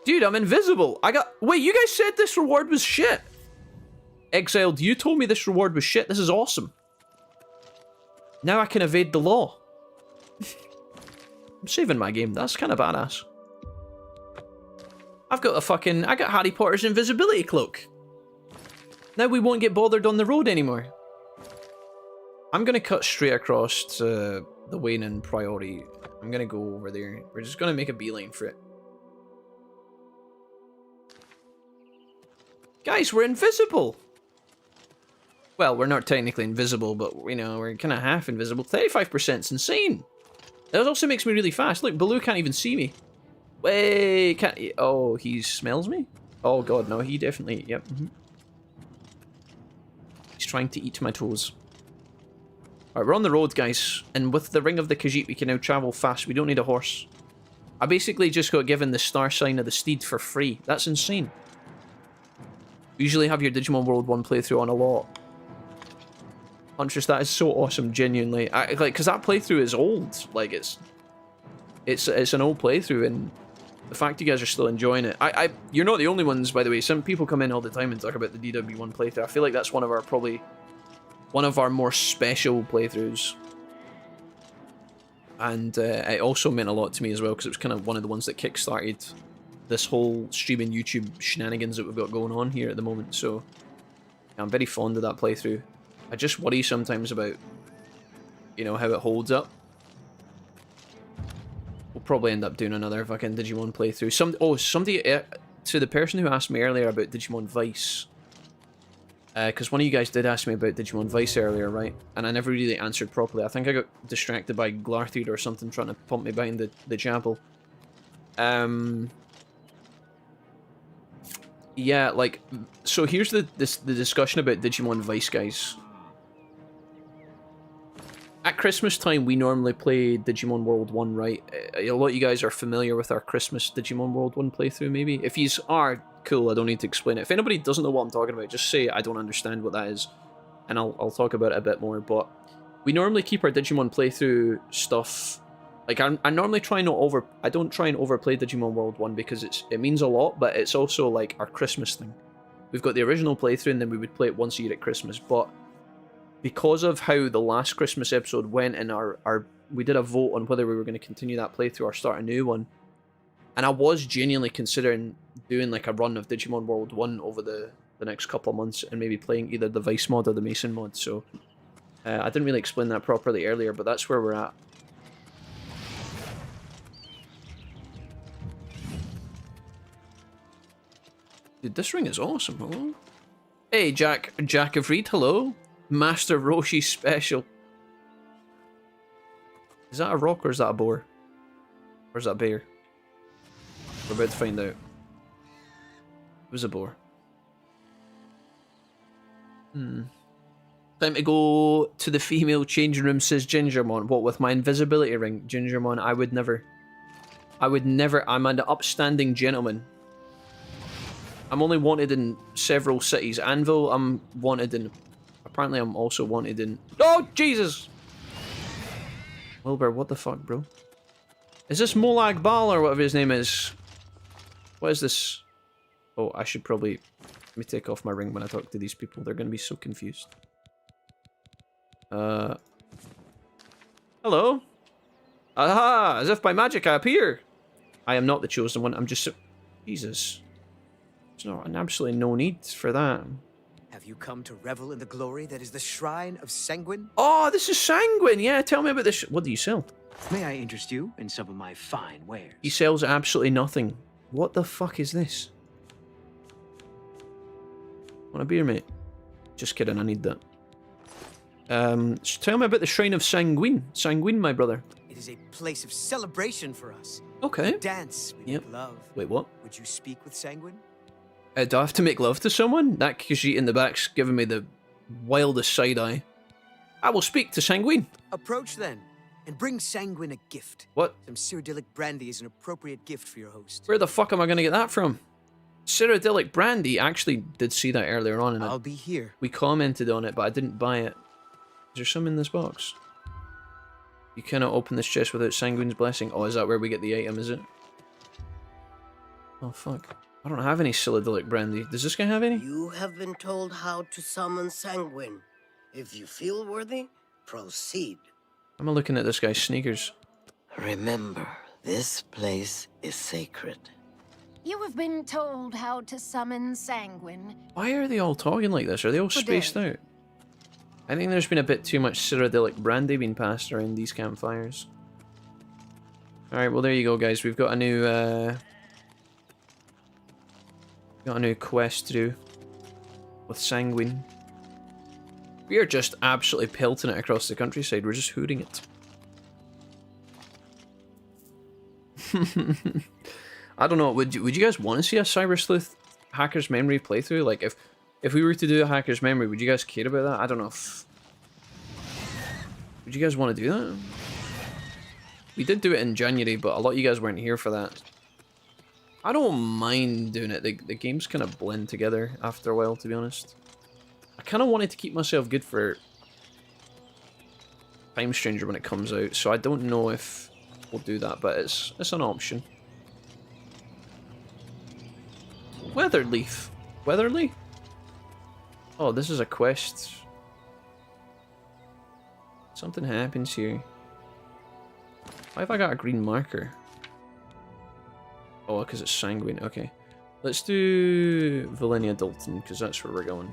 Dude, I'm invisible. Wait, you guys said this reward was shit. Exiled, you told me this reward was shit. This is awesome. Now I can evade the law. I'm saving my game. That's kind of badass. I got Harry Potter's invisibility cloak. Now we won't get bothered on the road anymore. I'm going to cut straight across to the waning priority. I'm going to go over there. We're just going to make a beeline for it. Guys, we're invisible. Well, we're not technically invisible, but, you know, we're kind of half invisible. 35% is insane. That also makes me really fast. Look, Baloo can't even see me. Wait, can't he? Oh, he smells me? Oh, God, no, he definitely, yep. He's trying to eat my toes. Alright, we're on the road, guys. And with the Ring of the Khajiit, we can now travel fast. We don't need a horse. I basically just got given the star sign of the steed for free. That's insane. You usually have your Digimon World 1 playthrough on a lot. Huntress, that is so awesome, genuinely. Because that playthrough is old. Like, it's an old playthrough, and the fact you guys are still enjoying it. You're not the only ones, by the way. Some people come in all the time and talk about the DW1 playthrough. I feel like that's one of our more special playthroughs. And it also meant a lot to me as well, because it was kind of one of the ones that kickstarted this whole streaming YouTube shenanigans that we've got going on here at the moment. So I'm very fond of that playthrough. I just worry sometimes about, you know, how it holds up. We'll probably end up doing another fucking Digimon playthrough. Somebody, to the person who asked me earlier about Digimon Vice, because one of you guys did ask me about Digimon Vice earlier, right? And I never really answered properly. I think I got distracted by Glarthied or something trying to pump me behind the chapel. Yeah, like, so here's the discussion about Digimon Vice, guys. At Christmas time, we normally play Digimon World 1, right? A lot of you guys are familiar with our Christmas Digimon World 1 playthrough, maybe? If you are, cool, I don't need to explain it. If anybody doesn't know what I'm talking about, just say I don't understand what that is, and I'll talk about it a bit more. But we normally keep our Digimon playthrough stuff... Like, I normally try not I don't try and overplay Digimon World 1 because it means a lot, but it's also, like, our Christmas thing. We've got the original playthrough, and then we would play it once a year at Christmas, but... Because of how the last Christmas episode went, and we did a vote on whether we were going to continue that playthrough or start a new one, and I was genuinely considering doing like a run of Digimon World 1 over the next couple of months, and maybe playing either the Vice mod or the Mason mod, so I didn't really explain that properly earlier, but that's where we're at. Dude, this ring is awesome, hello? Hey, Jack of Reed, hello? Master Roshi special. Is that a rock or is that a boar? Or is that a bear? We're about to find out. It was a boar. Time to go to the female changing room, says Gingermon. What, with my invisibility ring? Gingermon, I would never. I'm an upstanding gentleman. I'm only wanted in several cities. Anvil, I'm wanted in... Apparently I'm also wanted in... Oh, Jesus! Wilbur, what the fuck, bro? Is this Molag Bal or whatever his name is? What is this? Oh, I should probably... Let me take off my ring when I talk to these people. They're going to be so confused. Hello? Aha! As if by magic I appear. I am not the chosen one. I'm just... Jesus. There's not absolutely no need for that. Have you come to revel in the glory that is the shrine of Sanguine? Oh, this is Sanguine. Yeah, tell me about this. What do you sell? May I interest you in some of my fine wares? He sells absolutely nothing. What the fuck is this? Want a beer, mate? Just kidding, I need that. Tell me about the Shrine of Sanguine. Sanguine, my brother. It is a place of celebration for us. Okay. We dance, we make love. Wait, what? Would you speak with Sanguine? Do I have to make love to someone? That Khajiit in the back's giving me the wildest side eye. I will speak to Sanguine. Approach then, and bring Sanguine a gift. What? Some Cyrodiilic brandy is an appropriate gift for your host. Where the fuck am I going to get that from? Cyrodiilic brandy. I actually did see that earlier on. And I'll be here. We commented on it, but I didn't buy it. Is there some in this box? You cannot open this chest without Sanguine's blessing. Oh, is that where we get the item, is it? Oh, fuck. I don't have any Cyrodiilic brandy. Does this guy have any? You have been told how to summon Sanguine. If you feel worthy, proceed. I'm looking at this guy's sneakers. Remember, this place is sacred. You have been told how to summon Sanguine. Why are they all talking like this? Are they all spaced out? I think there's been a bit too much Cyrodiilic brandy being passed around these campfires. Alright, well there you go, guys. We've got a new quest to do with Sanguine. We are just absolutely pelting it across the countryside. We're just hooting it. I don't know. Would you guys want to see a Cyber Sleuth Hacker's Memory playthrough? Like, if we were to do a Hacker's Memory, would you guys care about that? I don't know. Would you guys want to do that? We did do it in January, but a lot of you guys weren't here for that. I don't mind doing it. The games kind of blend together after a while, to be honest. I kind of wanted to keep myself good for Time Stranger when it comes out, so I don't know if we'll do that, but it's an option. Weatherleaf. Weatherly? Oh, this is a quest. Something happens here. Why have I got a green marker? Oh, because it's Sanguine. Okay. Let's do Valenia Dalton, because that's where we're going.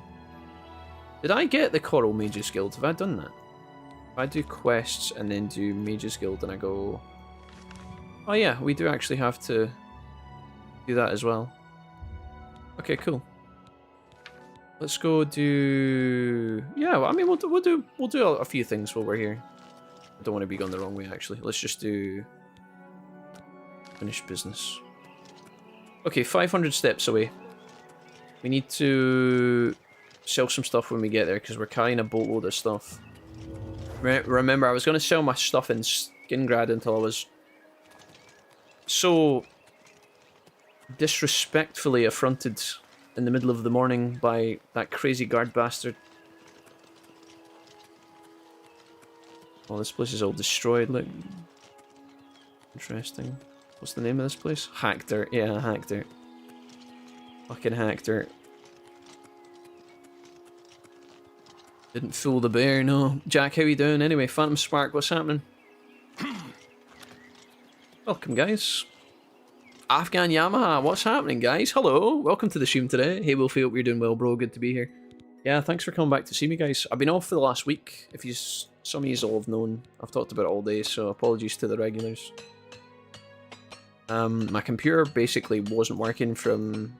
Did I get the Coral Mages Guild? Have I done that? If I do quests and then do Mages Guild and I go... Oh yeah, we do actually have to do that as well. Okay, cool. Let's go do... Yeah, well, I mean, we'll do a few things while we're here. I don't want to be going the wrong way, actually. Let's just do... Finish business. Okay, 500 steps away. We need to sell some stuff when we get there, because we're carrying a boatload of stuff. Remember, I was going to sell my stuff in Skingrad until I was so disrespectfully affronted in the middle of the morning by that crazy guard bastard. Oh, this place is all destroyed, look. Interesting. What's the name of this place? Hackdirt. Yeah, Hackdirt. Fucking Hackdirt. Didn't fool the bear, no. Jack, how you doing? Anyway, Phantom Spark, what's happening? Welcome, guys. Afghan Yamaha, what's happening, guys? Hello, welcome to the stream today. Hey, Wolfie, hope you're doing well, bro. Good to be here. Yeah, thanks for coming back to see me, guys. I've been off for the last week. If you, some of you all have known, I've talked about it all day, so apologies to the regulars. My computer basically wasn't working from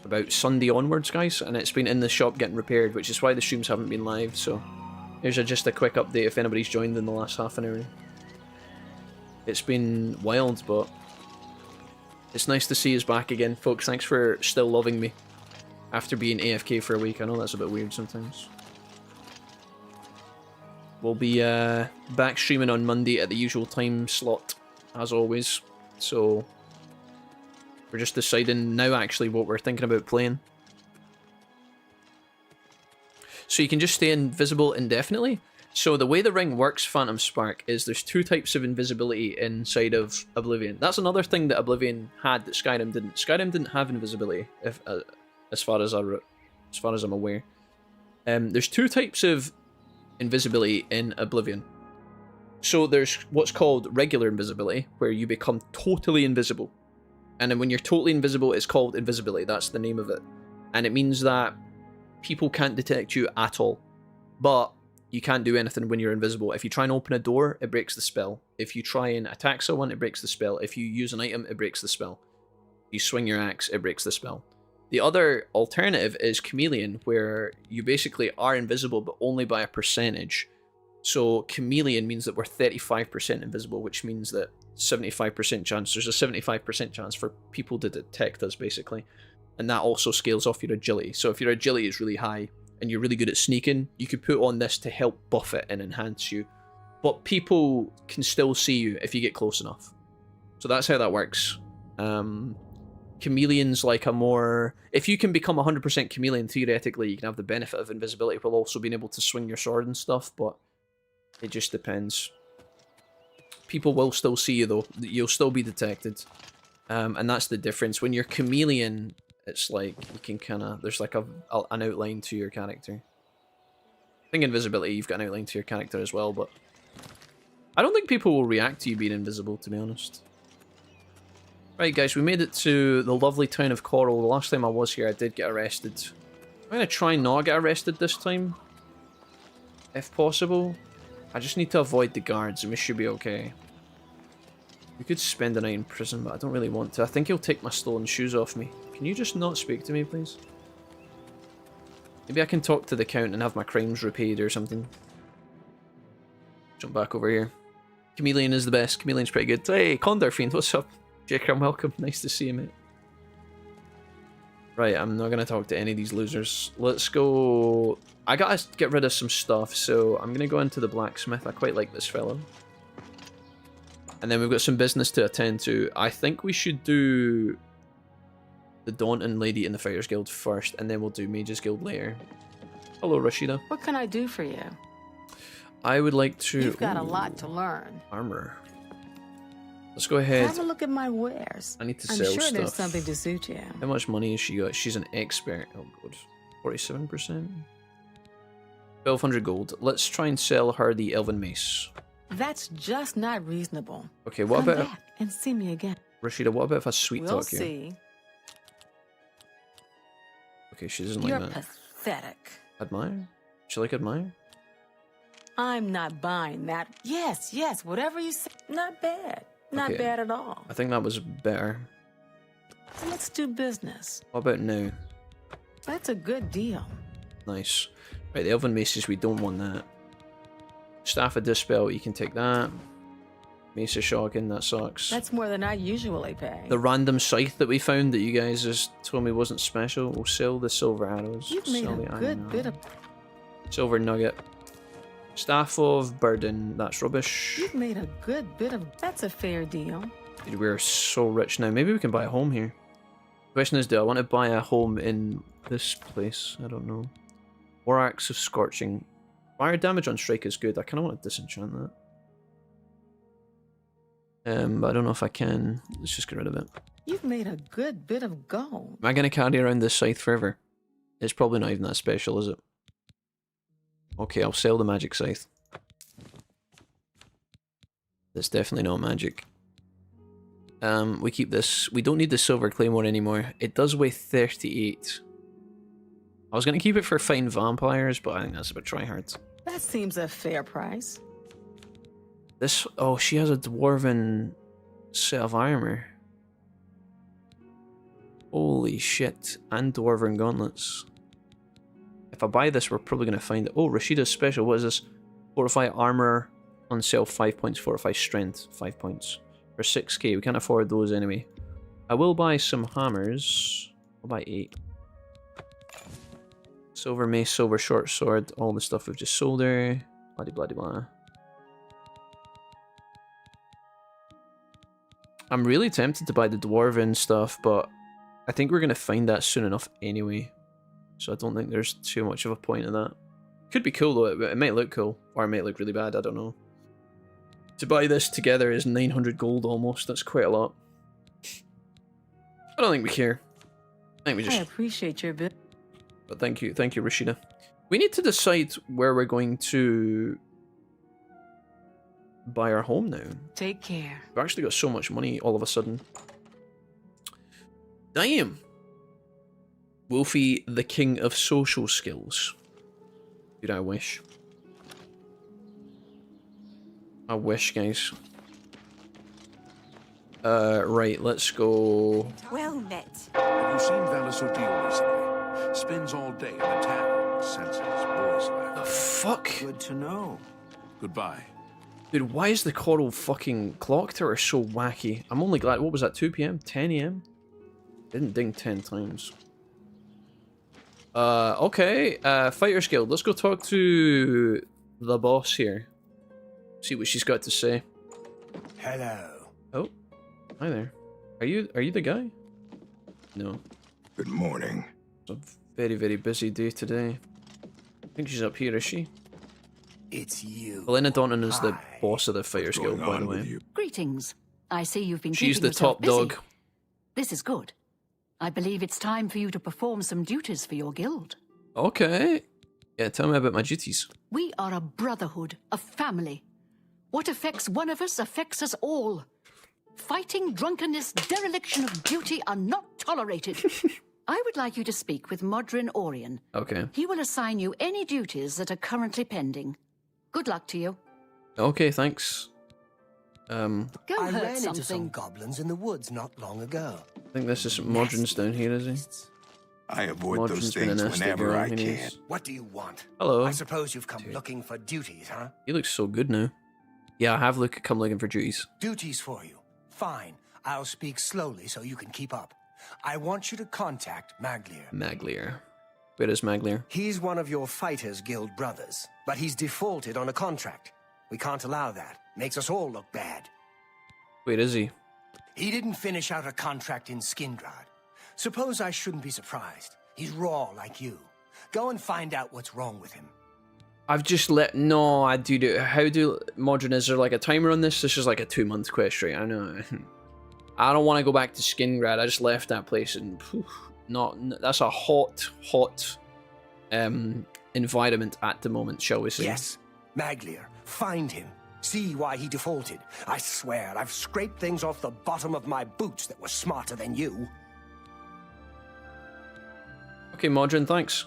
about Sunday onwards, guys, and it's been in the shop getting repaired, which is why the streams haven't been live, so here's just a quick update if anybody's joined in the last half an hour. It's been wild, but it's nice to see us back again, folks. Thanks for still loving me after being AFK for a week. I know that's a bit weird sometimes. We'll be back streaming on Monday at the usual time slot, as always, so we're just deciding now actually what we're thinking about playing. So you can just stay invisible indefinitely. So the way the ring works, Phantom Spark, is there's two types of invisibility inside of Oblivion. That's another thing that Oblivion had that Skyrim didn't. Skyrim didn't have invisibility, as far as I'm aware. There's two types of invisibility in Oblivion. So there's what's called regular invisibility, where you become totally invisible. And then when you're totally invisible, it's called invisibility. That's the name of it. And it means that people can't detect you at all. But you can't do anything when you're invisible. If you try and open a door, it breaks the spell. If you try and attack someone, it breaks the spell. If you use an item, it breaks the spell. If you swing your axe, it breaks the spell. The other alternative is chameleon, where you basically are invisible, but only by a percentage. So chameleon means that we're 35% invisible, which means that 75% chance, there's a 75% chance for people to detect us, basically. And that also scales off your agility. So if your agility is really high and you're really good at sneaking, you could put on this to help buff it and enhance you. But people can still see you if you get close enough. So that's how that works. Chameleon's like a more... If you can become 100% chameleon, theoretically, you can have the benefit of invisibility while also being able to swing your sword and stuff, but it just depends. People will still see you, though. You'll still be detected. And that's the difference. When you're chameleon, it's like you can kind of... There's like an outline to your character. I think invisibility, you've got an outline to your character as well, but... I don't think people will react to you being invisible, to be honest. Right, guys, we made it to the lovely town of Coral. The last time I was here, I did get arrested. I'm going to try and not get arrested this time. If possible. I just need to avoid the guards, and we should be okay. We could spend the night in prison, but I don't really want to. I think he'll take my stolen shoes off me. Can you just not speak to me, please? Maybe I can talk to the count and have my crimes repaid or something. Jump back over here. Chameleon is the best. Chameleon's pretty good. Hey, Condor Fiend, what's up? Jake, welcome. Nice to see you, mate. Right, I'm not going to talk to any of these losers. Let's go... I gotta get rid of some stuff, so I'm going to go into the blacksmith. I quite like this fellow. And then we've got some business to attend to. I think we should do the Daunting Lady in the Fighters Guild first, and then we'll do Mages Guild later. Hello, Rashida. What can I do for you? I would like to... You've got a lot to learn. Armor. Let's go ahead. Have a look at my wares. I need to I'm sell sure stuff. there's something to suit you. How much money has she got? She's an expert. Oh, good. 47%. 1,200 gold. Let's try and sell her the Elven Mace. That's just not reasonable. Okay, what Come about... back and see me again. Rashida, what about if I sweet We'll talk you? see. Okay, she doesn't like You're that. pathetic. Admire? She like admire? I'm not buying that. Yes, whatever you say. Not bad. Not Okay. bad at all. I think that was better. So let's do business. What about now? That's a good deal. Nice. Right, the Elven Maces, we don't want that. Staff of Dispel, you can take that. Mace of Shocking, that sucks. That's more than I usually pay. The random scythe that we found that you guys just told me wasn't special. We'll sell the silver arrows. You've made sell a the good iron bit of... silver nugget. Staff of Burden, that's rubbish. You've made a good bit of... That's a fair deal. Dude, we're so rich now. Maybe we can buy a home here. The question is, do I want to buy a home in this place? I don't know. War Axe of Scorching. Fire damage on strike is good. I kind of want to disenchant that. But I don't know if I can. Let's just get rid of it. You've made a good bit of gold. Am I going to carry around this scythe forever? It's probably not even that special, is it? Okay, I'll sell the magic scythe. That's definitely not magic. We keep this. We don't need the silver claymore anymore. It does weigh 38. I was going to keep it for fighting vampires, but I think that's a bit tryhard. That seems a fair price. This... Oh, she has a dwarven set of armor. Holy shit. And dwarven gauntlets. If I buy this, we're probably going to find it. Oh, Rashida's special. What is this? Fortify armor on sale 5 points. Fortify strength 5 points. For 6k. We can't afford those anyway. I will buy some hammers. I'll buy 8. Silver mace, silver short sword. All the stuff we've just sold her. Bloody bloody blah. I'm really tempted to buy the dwarven stuff, but I think we're going to find that soon enough anyway. So I don't think there's too much of a point in that. Could be cool though, it might look cool. Or it might look really bad, I don't know. To buy this together is 900 gold almost, that's quite a lot. I don't think we care. I think we just... I appreciate your bit. But thank you, Rashida. We need to decide where we're going to buy our home now. Take care. We've actually got so much money all of a sudden. Damn. Wolfie, the king of social skills. Dude, I wish. I wish, guys. Right, let's go. Well met. Have you seen Cyrodiil recently? Spends all day in the tavern, senses boys laugh. The fuck? Good to know. Goodbye. Dude, why is the Coral fucking clock tower so wacky? I'm only glad. What was that? 2 p.m. 10 a.m. Didn't ding 10 times. Okay. Fighters Guild. Let's go talk to the boss here. See what she's got to say. Hello. Oh, hi there. Are you the guy? No. Good morning. It's a very, very busy day today. I think she's up here, is she? It's you. Elena Daunton is the boss of the Fighters Guild, by the way. Greetings. I see you've been She's keeping the yourself top busy. dog. This is good. I believe it's time for you to perform some duties for your guild. Okay. Yeah, tell me about my duties. We are a brotherhood, a family. What affects one of us affects us all. Fighting, drunkenness, dereliction of duty are not tolerated. I would like you to speak with Modern Orion. Okay. He will assign you any duties that are currently pending. Good luck to you. Okay, thanks. Go I hurt ran something. into some goblins in the woods not long ago. I think this is Modron's down here, is he? I avoid Modron's those been a things nasty whenever girl, I he can. is. What do you want? Hello. I suppose you've come looking for duties, huh? He looks so good now. Yeah, I have come looking for duties. Duties for you. Fine. I'll speak slowly so you can keep up. I want you to contact Maglier. Maglier. Where is Maglier? He's one of your Fighters Guild brothers, but he's defaulted on a contract. We can't allow that. Makes us all look bad. Where is he? He didn't finish out a contract in Skingrad. Suppose I shouldn't be surprised. He's raw like you. Go and find out what's wrong with him. I've just let... No, I do... How do... Modron, is there like a timer on this? This is like a 2-month quest, right? I know. I don't want to go back to Skingrad. I just left that place and... that's a hot environment at the moment, shall we say. Yes. Maglier. Find him. See why he defaulted. I swear, I've scraped things off the bottom of my boots that were smarter than you. Okay, Modron, thanks.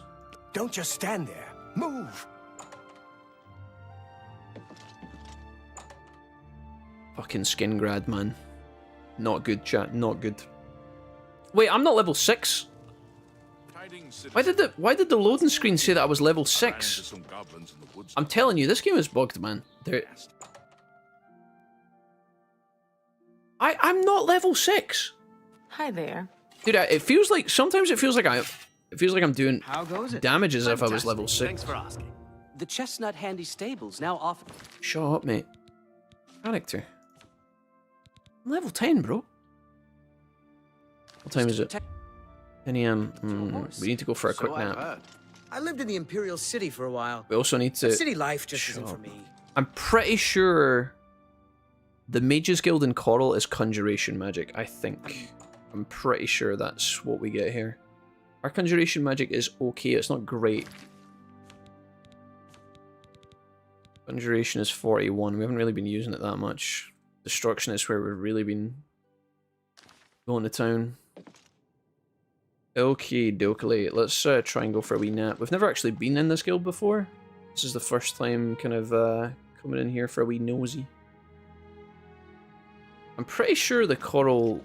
Don't just stand there. Move! Fucking Skingrad, man. Not good, chat. Not good. Wait, I'm not level 6? Why did the loading screen say that I was level 6? I'm telling you, this game is bugged, man. I'm not level 6. Hi there. Dude, it feels like sometimes it feels like I'm doing How goes it? damage as if I was level 6. Thanks for asking. The Chestnut Handy Stables now offer... Shut up, mate. Character. I'm level 10, bro. What time is it? 10 a.m. We need to go for a quick nap. I lived in the Imperial City for a while. We also need to... City life just isn't for me. I'm pretty sure the Mages Guild in Coral is Conjuration Magic, I think. I'm pretty sure that's what we get here. Our Conjuration Magic is okay, it's not great. Conjuration is 41, we haven't really been using it that much. Destruction is where we've really been going to town. Okay, dokey. Let's try and go for a wee nap. We've never actually been in this guild before. This is the first time kind of coming in here for a wee nosy. I'm pretty sure the Coral...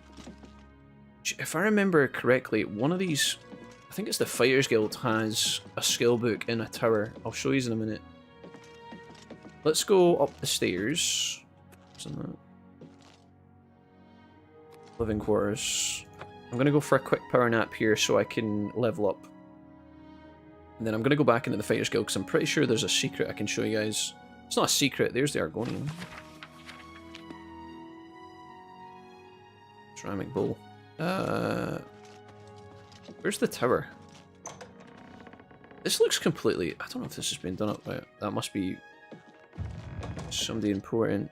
If I remember correctly, one of these... I think it's the Fighters Guild has a skill book in a tower. I'll show you in a minute. Let's go up the stairs. What's in that? Living quarters. I'm going to go for a quick power nap here so I can level up. And then I'm going to go back into the Fighters Guild because I'm pretty sure there's a secret I can show you guys. It's not a secret, there's the Argonian. Ceramic bowl. Where's the tower? This looks completely... I don't know if this has been done up by... That must be somebody important.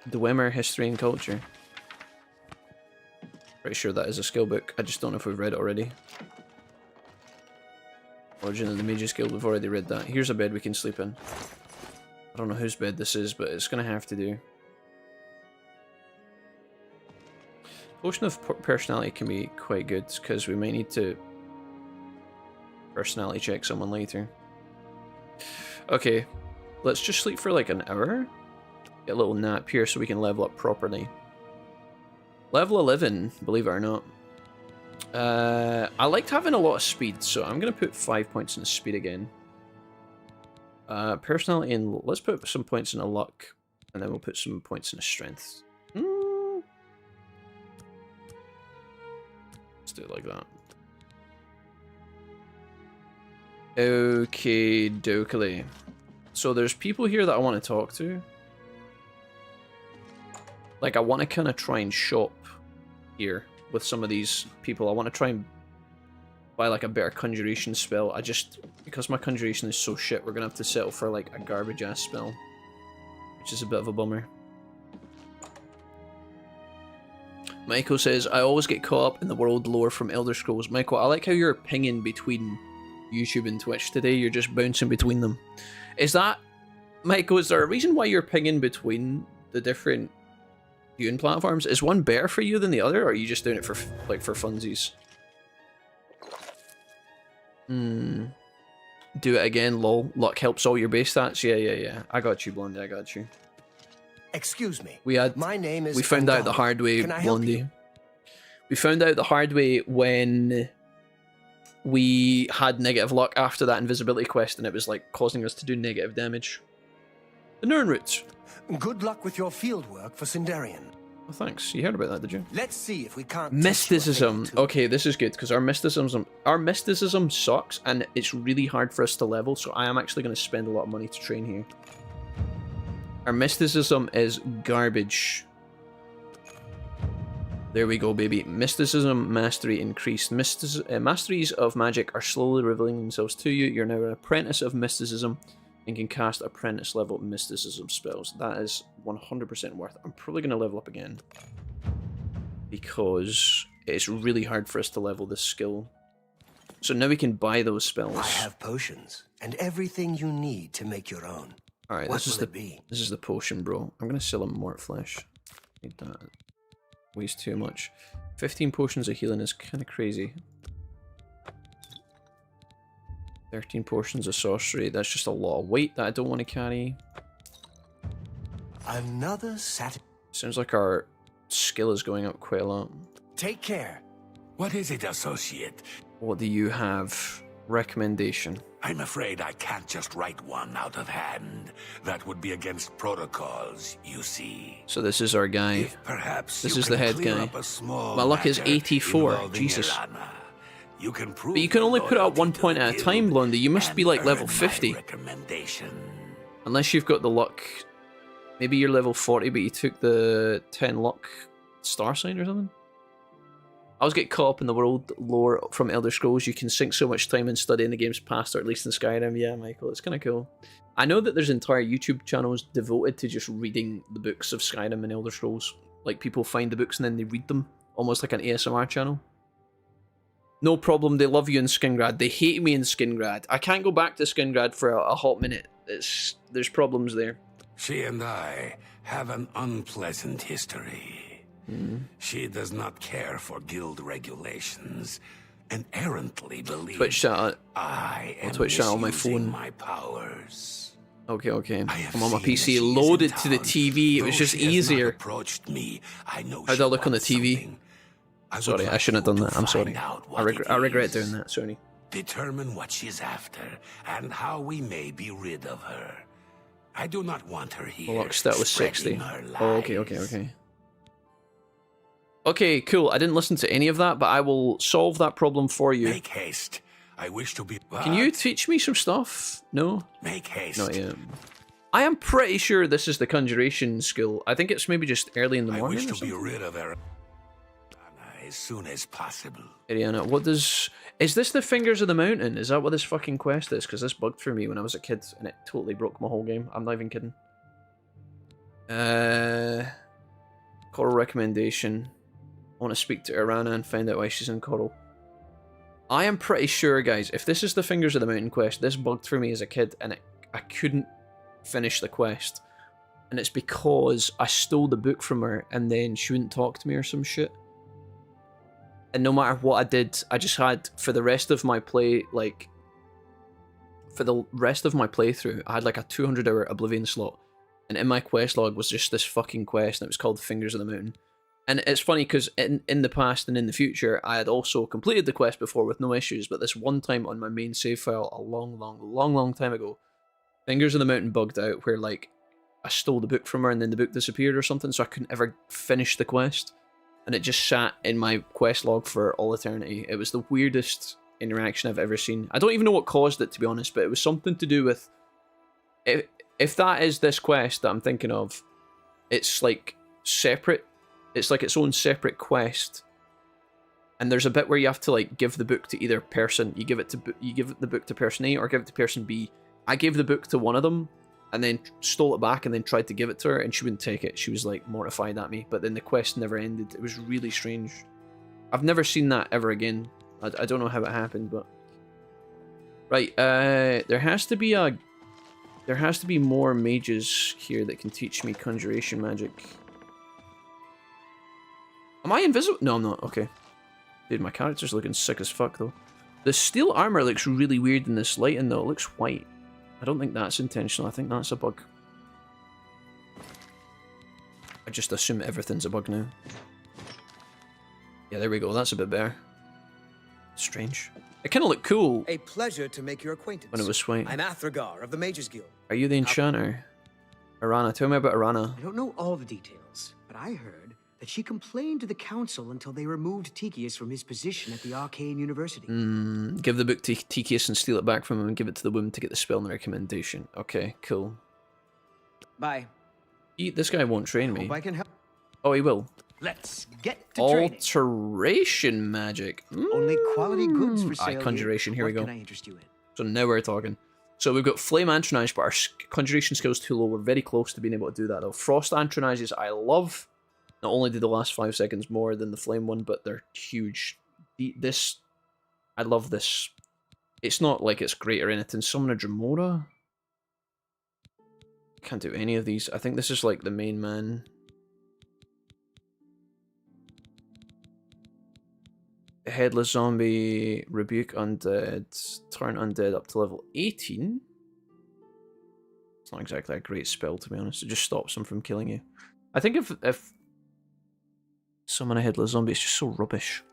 Dwemer History and Culture. Pretty sure that is a skill book. I just don't know if we've read it already. Origin of the Mages Guild, we've already read that. Here's a bed we can sleep in. don't know whose bed this is, but it's going to have to do. Potion of personality can be quite good, because we might need to personality check someone later. Okay, let's just sleep for like an hour. Get a little nap here so we can level up properly. Level 11, believe it or not. I liked having a lot of speed, so I'm going to put 5 points in speed again. Personality in... Let's put some points in luck, and then we'll put some points in strength. Let's do it like that. Okay, dokily. So there's people here that I want to talk to. Like, I want to kind of try and shop here with some of these people. I want to try and buy like a better conjuration spell. Because my conjuration is so shit, we're gonna have to settle for like a garbage ass spell, which is a bit of a bummer. Michael says, I always get caught up in the world lore from Elder Scrolls. Michael, I like how you're pinging between YouTube and Twitch today. You're just bouncing between them. Is that, Michael, is there a reason why you're pinging between the different viewing platforms? Is one better for you than the other, or are you just doing it for like for funsies? Do it again, lol. Luck helps all your base stats. Yeah. I got you, Blondie. I got you. Excuse me. My name is. We found out the hard way, Blondie. We found out the hard way when we had negative luck after that invisibility quest, and it was like causing us to do negative damage. The Nern routes. Good luck with your field work for Sindarian. Well, thanks. You heard about that, did you? Let's see if we can't. Mysticism. Okay, this is good because our mysticism sucks, and it's really hard for us to level. So I am actually going to spend a lot of money to train here. Our mysticism is garbage. There we go, baby. Mysticism mastery increased. Masteries of magic are slowly revealing themselves to you. You're now an apprentice of mysticism and can cast apprentice level mysticism spells. That is 100% worth. I'm probably going to level up again because it's really hard for us to level this skill. So now we can buy those spells. I have potions and everything you need to make your own. All right, this is the potion, bro. I'm gonna sell a mort flesh. Need that. Weighs too much. 15 potions of healing is kind of crazy. 13 potions of sorcery. That's just a lot of weight that I don't want to carry. Another Sounds like our skill is going up quite a lot. Take care. What is it, associate? What do you have? Recommendation. I'm afraid I can't just write one out of hand. That would be against protocols, you see. So this is our guy. Perhaps this is the head guy. My luck is 84. Jesus. But you can only put it up 1 point at a time, Blondie. You must be like level 50. Unless you've got the luck. Maybe you're level 40, but you took the 10 luck star sign or something? I always get caught up in the world lore from Elder Scrolls. You can sink so much time in studying the game's past, or at least in Skyrim. Yeah, Michael, it's kind of cool. I know that there's entire YouTube channels devoted to just reading the books of Skyrim and Elder Scrolls. Like, people find the books and then they read them. Almost like an ASMR channel. No problem, they love you in Skingrad. They hate me in Skingrad. I can't go back to Skingrad for a hot minute. There's problems there. She and I have an unpleasant history. She does not care for guild regulations and errantly believes Twitch chat. I am Twitch chat on my phone. My powers. Okay. I'm on my PC. Loaded to the TV. It was just easier. Me, I know how do I look on the TV? Sorry, I shouldn't have done that. I'm sorry. I regret doing that. Sorry. Determine what she's after and how we may be rid of her. I do not want her here. Well, stat was 60. Oh, okay. Okay, cool. I didn't listen to any of that, but I will solve that problem for you. Make haste. I wish to be... Can you teach me some stuff? No? Make haste. Not yet. I am pretty sure this is the conjuration skill. I think it's maybe just early in the morning. I wish to be rid of her as soon as possible. Ariana, what does... Is this the Fingers of the Mountain? Is that what this fucking quest is? Because this bugged for me when I was a kid, and it totally broke my whole game. I'm not even kidding. Coral recommendation. I want to speak to Arana and find out why she's in Coral. I am pretty sure, guys, if this is the Fingers of the Mountain quest, this bugged for me as a kid, and I couldn't finish the quest. And it's because I stole the book from her and then she wouldn't talk to me or some shit. And no matter what I did, I just had, for the rest of my play, like, for the rest of my playthrough, I had like a 200-hour Oblivion slot. And in my quest log was just this fucking quest, and it was called Fingers of the Mountain. And it's funny because in the past and in the future, I had also completed the quest before with no issues, but this one time on my main save file a long time ago, Fingers of the Mountain bugged out where, like, I stole the book from her and then the book disappeared or something, so I couldn't ever finish the quest. And it just sat in my quest log for all eternity. It was the weirdest interaction I've ever seen. I don't even know what caused it, to be honest, but it was something to do with... If that is this quest that I'm thinking of, it's like separate. It's like its own separate quest. And there's a bit where you have to like give the book to either person. You give the book to person A or give it to person B. I gave the book to one of them and then stole it back and then tried to give it to her and she wouldn't take it. She was like mortified at me, but then the quest never ended. It was really strange. I've never seen that ever again. I don't know how it happened, but... Right, there has to be more mages here that can teach me conjuration magic. Am I invisible? No, I'm not. Okay. Dude, my character's looking sick as fuck, though. The steel armor looks really weird in this lighting, though. It looks white. I don't think that's intentional. I think that's a bug. I just assume everything's a bug now. Yeah, there we go. That's a bit better. Strange. It kind of looked cool. A pleasure to make your acquaintance. When it was white. I'm Athragar of the Mages Guild. Are you the enchanter? Arana. Tell me about Arana. I don't know all the details, but I heard that she complained to the council until they removed Tychius from his position at the Arcane University. Give the book to Tychius and steal it back from him and give it to the woman to get the spell and the recommendation. Okay, cool. Bye. This guy won't train me. Hope I can help. Oh, he will. Let's get to training. Alteration magic. Only quality goods for sale. Conjuration. Here we go. What can I interest you in? So now we're talking. So we've got Flame Antronized, but our conjuration skill's too low. We're very close to being able to do that, though. Frost Antronizes, I love. Not only do the last 5 seconds more than the Flame one, but they're huge. I love this. It's not like it's great or anything. Summon a Dremora? Can't do any of these. I think this is like the main man. Headless Zombie, Rebuke Undead, Turn Undead up to level 18. It's not exactly a great spell, to be honest. It just stops them from killing you. I think if Summon a Headless Zombie, it's just so rubbish.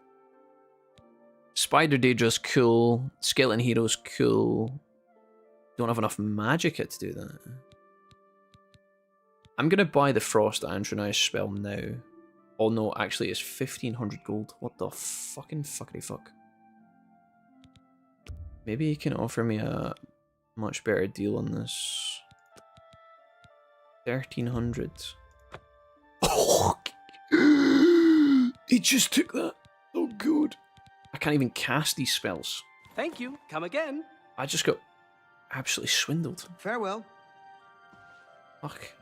Spider Daedra's cool. Skeleton Hero's cool. Don't have enough magic to do that. I'm going to buy the Frost Antronized spell now. Oh no, actually it's 1500 gold. What the fucking fuckity fuck. Maybe you can offer me a much better deal on this. 1300. Oh, he just took that. Oh good. I can't even cast these spells. Thank you. Come again. I just got absolutely swindled. Farewell. Fuck.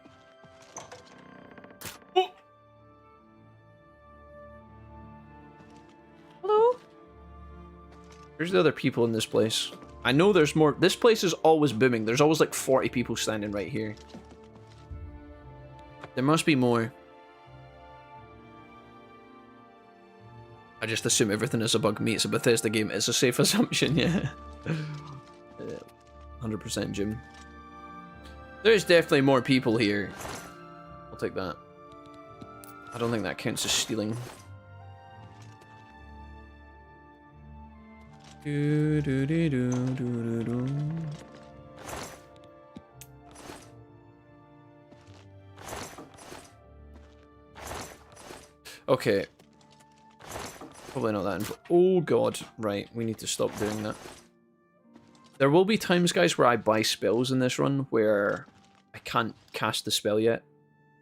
Hello? There's the other people in this place. I know there's more. This place is always booming. There's always like 40 people standing right here. There must be more. I just assume everything is a bug. Me, it's a Bethesda game. It's a safe assumption, yeah. 100% Jim. There's definitely more people here. I'll take that. I don't think that counts as stealing. Do, do, do, do, do, do. Okay. Probably not that info. Oh god, right, we need to stop doing that. There will be times, guys, where I buy spells in this run where I can't cast the spell yet,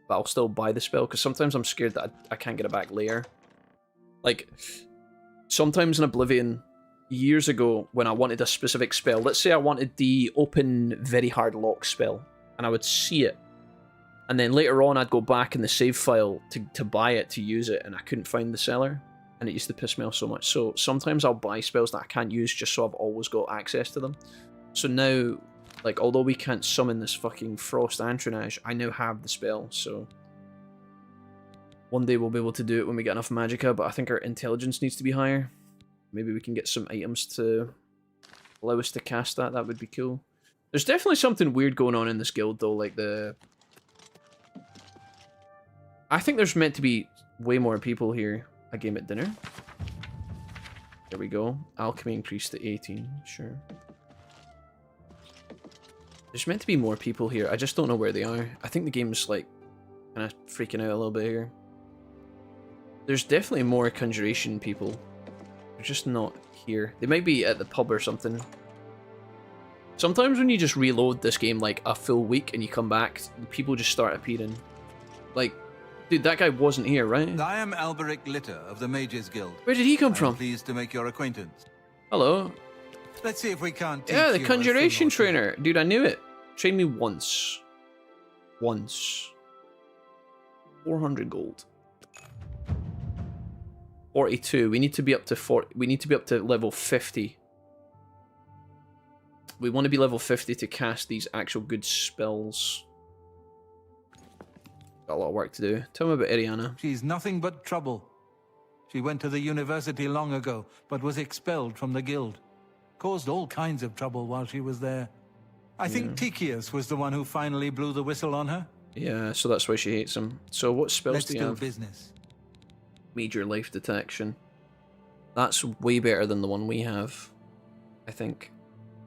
but I'll still buy the spell, because sometimes I'm scared that I can't get it back later. Like, sometimes in Oblivion, years ago, when I wanted a specific spell, let's say I wanted the open very hard lock spell, and I would see it, and then later on I'd go back in the save file to buy it, to use it, and I couldn't find the seller, and it used to piss me off so much. So sometimes I'll buy spells that I can't use just so I've always got access to them. So now Like, although we can't summon this fucking Frost Antrenage, I now have the spell, so... One day we'll be able to do it when we get enough Magicka, but I think our intelligence needs to be higher. Maybe we can get some items to allow us to cast that. That would be cool. There's definitely something weird going on in this guild, though, like the... I think there's meant to be way more people here. A game at dinner. There we go. Alchemy increased to 18, sure. There's meant to be more people here. I just don't know where they are. I think the game's, like, kind of freaking out a little bit here. There's definitely more Conjuration people. They're just not here. They might be at the pub or something. Sometimes when you just reload this game, like, a full week and you come back, people just start appearing. Like, dude, that guy wasn't here, right? I am Alberic Litter of the Mages Guild. Where did he come from? I'm pleased to make your acquaintance. Hello. Let's see if we can't teach Yeah, the you Conjuration trainer. Dude, I knew it. Train me once. Once. 400 gold. 42. We need to be up to 40. We need to be up to level 50. We want to be level 50 to cast these actual good spells. Got a lot of work to do. Tell me about Iriana. She's nothing but trouble. She went to the university long ago, but was expelled from the guild. Caused all kinds of trouble while she was there. I think Tychius was the one who finally blew the whistle on her. Yeah, so that's why she hates him. So what spells do you have? Business. Major life detection. That's way better than the one we have, I think.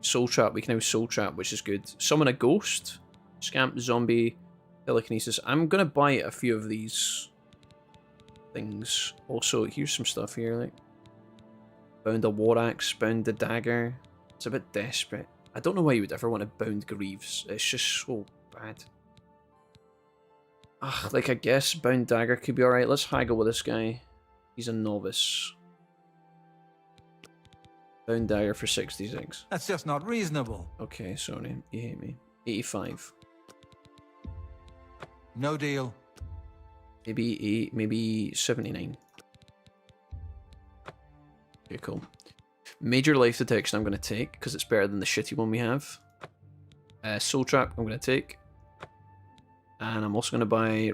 Soul Trap, we can have Soul Trap, which is good. Summon a ghost. Scamp, zombie, telekinesis. I'm gonna buy a few of these things. Also, here's some stuff here, like bound a war axe, bound a dagger. It's a bit desperate. I don't know why you would ever want to bound Greaves. It's just so bad. Ugh, like I guess bound dagger could be alright. Let's haggle with this guy. He's a novice. Bound dagger for 66. That's just not reasonable. Okay, sorry. You hate me. 85. No deal. Maybe 79. Okay, cool. Major life detection I'm going to take, because it's better than the shitty one we have. Soul Trap I'm going to take. And I'm also going to buy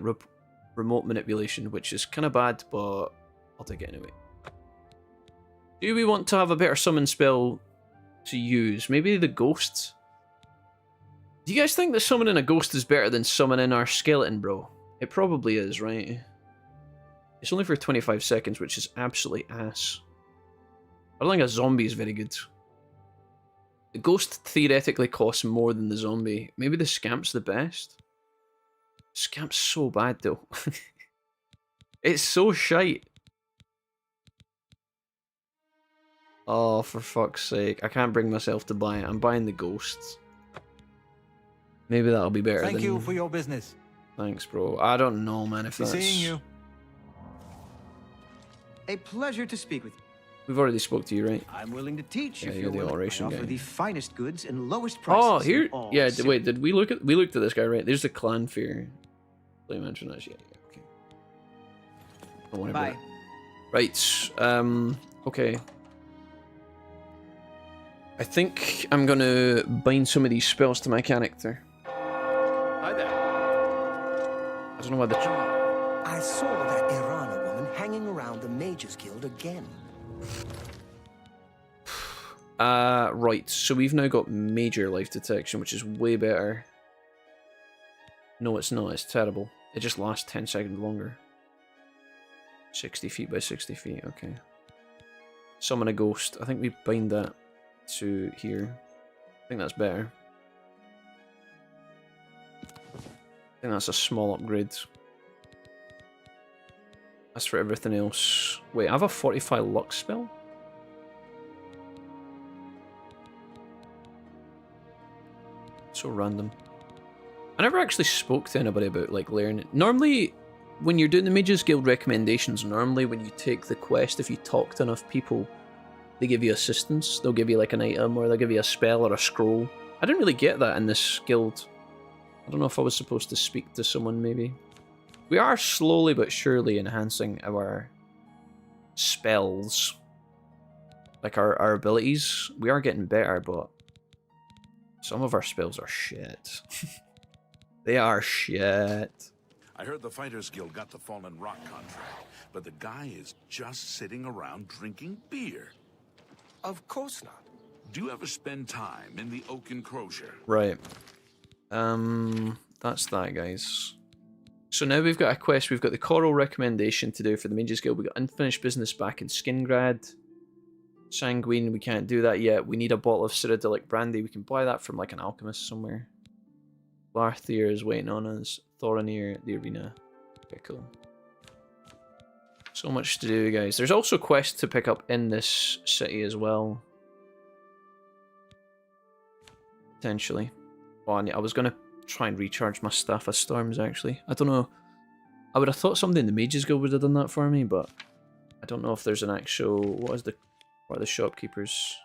remote manipulation, which is kind of bad, but I'll take it anyway. Do we want to have a better summon spell to use? Maybe the ghost? Do you guys think that summoning a ghost is better than summoning our skeleton, bro? It probably is, right? It's only for 25 seconds, which is absolutely ass. I don't think a zombie is very good. The ghost theoretically costs more than the zombie. Maybe the scamp's the best? Scamp's so bad, though. It's so shite. Oh, for fuck's sake. I can't bring myself to buy it. I'm buying the ghosts. Maybe that'll be better. Thank you for your business. Thanks, bro. I don't know, man, if that's... Seeing you. A pleasure to speak with you. We've already spoke to you, right? I'm willing to teach if you're you're the willing. alteration I offer guy. the finest goods and lowest prices. Oh, here... in all Yeah, cities. wait, did we look at... We looked at this guy, right? There's the clan fear. Play mention that. Yeah, okay. Don't worry about it. Right, okay. I think I'm gonna bind some of these spells to my character. Hi there. I don't know why the... I saw that Irana woman hanging around the Mages Guild again. Right, so we've now got major life detection, which is way better. No, it's not. It's terrible. It just lasts 10 seconds longer. 60 feet by 60 feet, okay. Summon a ghost. I think we bind that to here. I think that's better. I think that's a small upgrade. As for everything else... Wait, I have a 45 luck spell? So random. I never actually spoke to anybody about, like, learning. Normally, when you're doing the Mages Guild recommendations, normally when you take the quest, if you talk to enough people, they give you assistance. They'll give you, like, an item, or they'll give you a spell or a scroll. I didn't really get that in this guild. I don't know if I was supposed to speak to someone, maybe. We are slowly but surely enhancing our spells. Like, our abilities. We are getting better, but... Some of our spells are shit. They are shit. I heard the Fighters Guild got the Fallen Rock contract, but the guy is just sitting around drinking beer. Of course not. Do you ever spend time in the Oak Enclosure? Right. That's that, guys. So now we've got a quest. We've got the Coral recommendation to do for the Mages Guild. We've got unfinished business back in Skingrad. Sanguine, we can't do that yet. We need a bottle of Cyrodiilic brandy. We can buy that from like an alchemist somewhere. Larthier is waiting on us. Thorinir, the arena. Okay, cool. So much to do, guys. There's also quests to pick up in this city as well. Potentially. Oh, I was going to try and recharge my Staff of Storms, actually. I don't know. I would have thought somebody in the Mages Guild would have done that for me, but I don't know if there's an actual... What are the shopkeepers?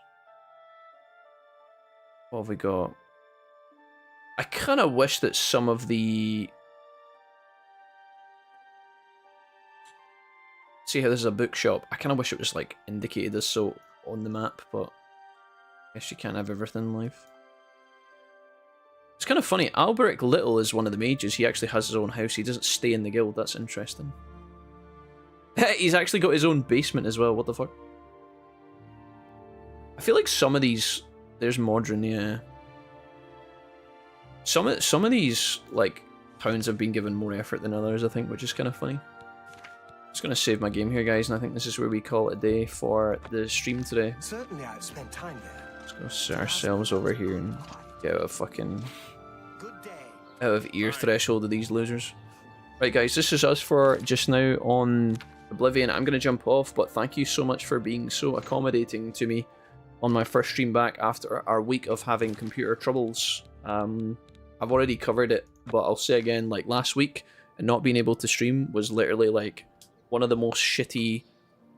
What have we got? I kind of wish that some of the... See how this is a bookshop? I kind of wish it was like indicated as so on the map, but I guess you can't have everything in life. It's kind of funny. Alberic Little is one of the mages. He actually has his own house. He doesn't stay in the guild. That's interesting. He's actually got his own basement as well. What the fuck? I feel like some of these... There's Modron, yeah. Some of these, like, towns have been given more effort than others, I think, which is kind of funny. Just going to save my game here, guys, and I think this is where we call it a day for the stream today. Certainly I've spent time there. Let's go sit ourselves over here and get out of fucking... out of ear threshold of these losers. Right, guys, this is us for just now on Oblivion. I'm going to jump off, but thank you so much for being so accommodating to me on my first stream back after our week of having computer troubles. I've already covered it, but I'll say again, like last week, and not being able to stream was literally like one of the most shitty,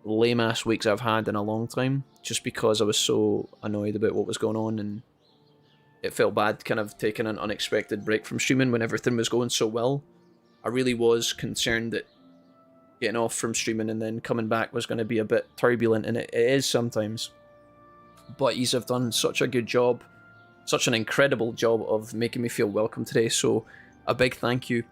lame-ass weeks I've had in a long time, just because I was so annoyed about what was going on, and it felt bad kind of taking an unexpected break from streaming when everything was going so well. I really was concerned that getting off from streaming and then coming back was going to be a bit turbulent, and it is sometimes. But yous have done such a good job, such an incredible job of making me feel welcome today, so a big thank you.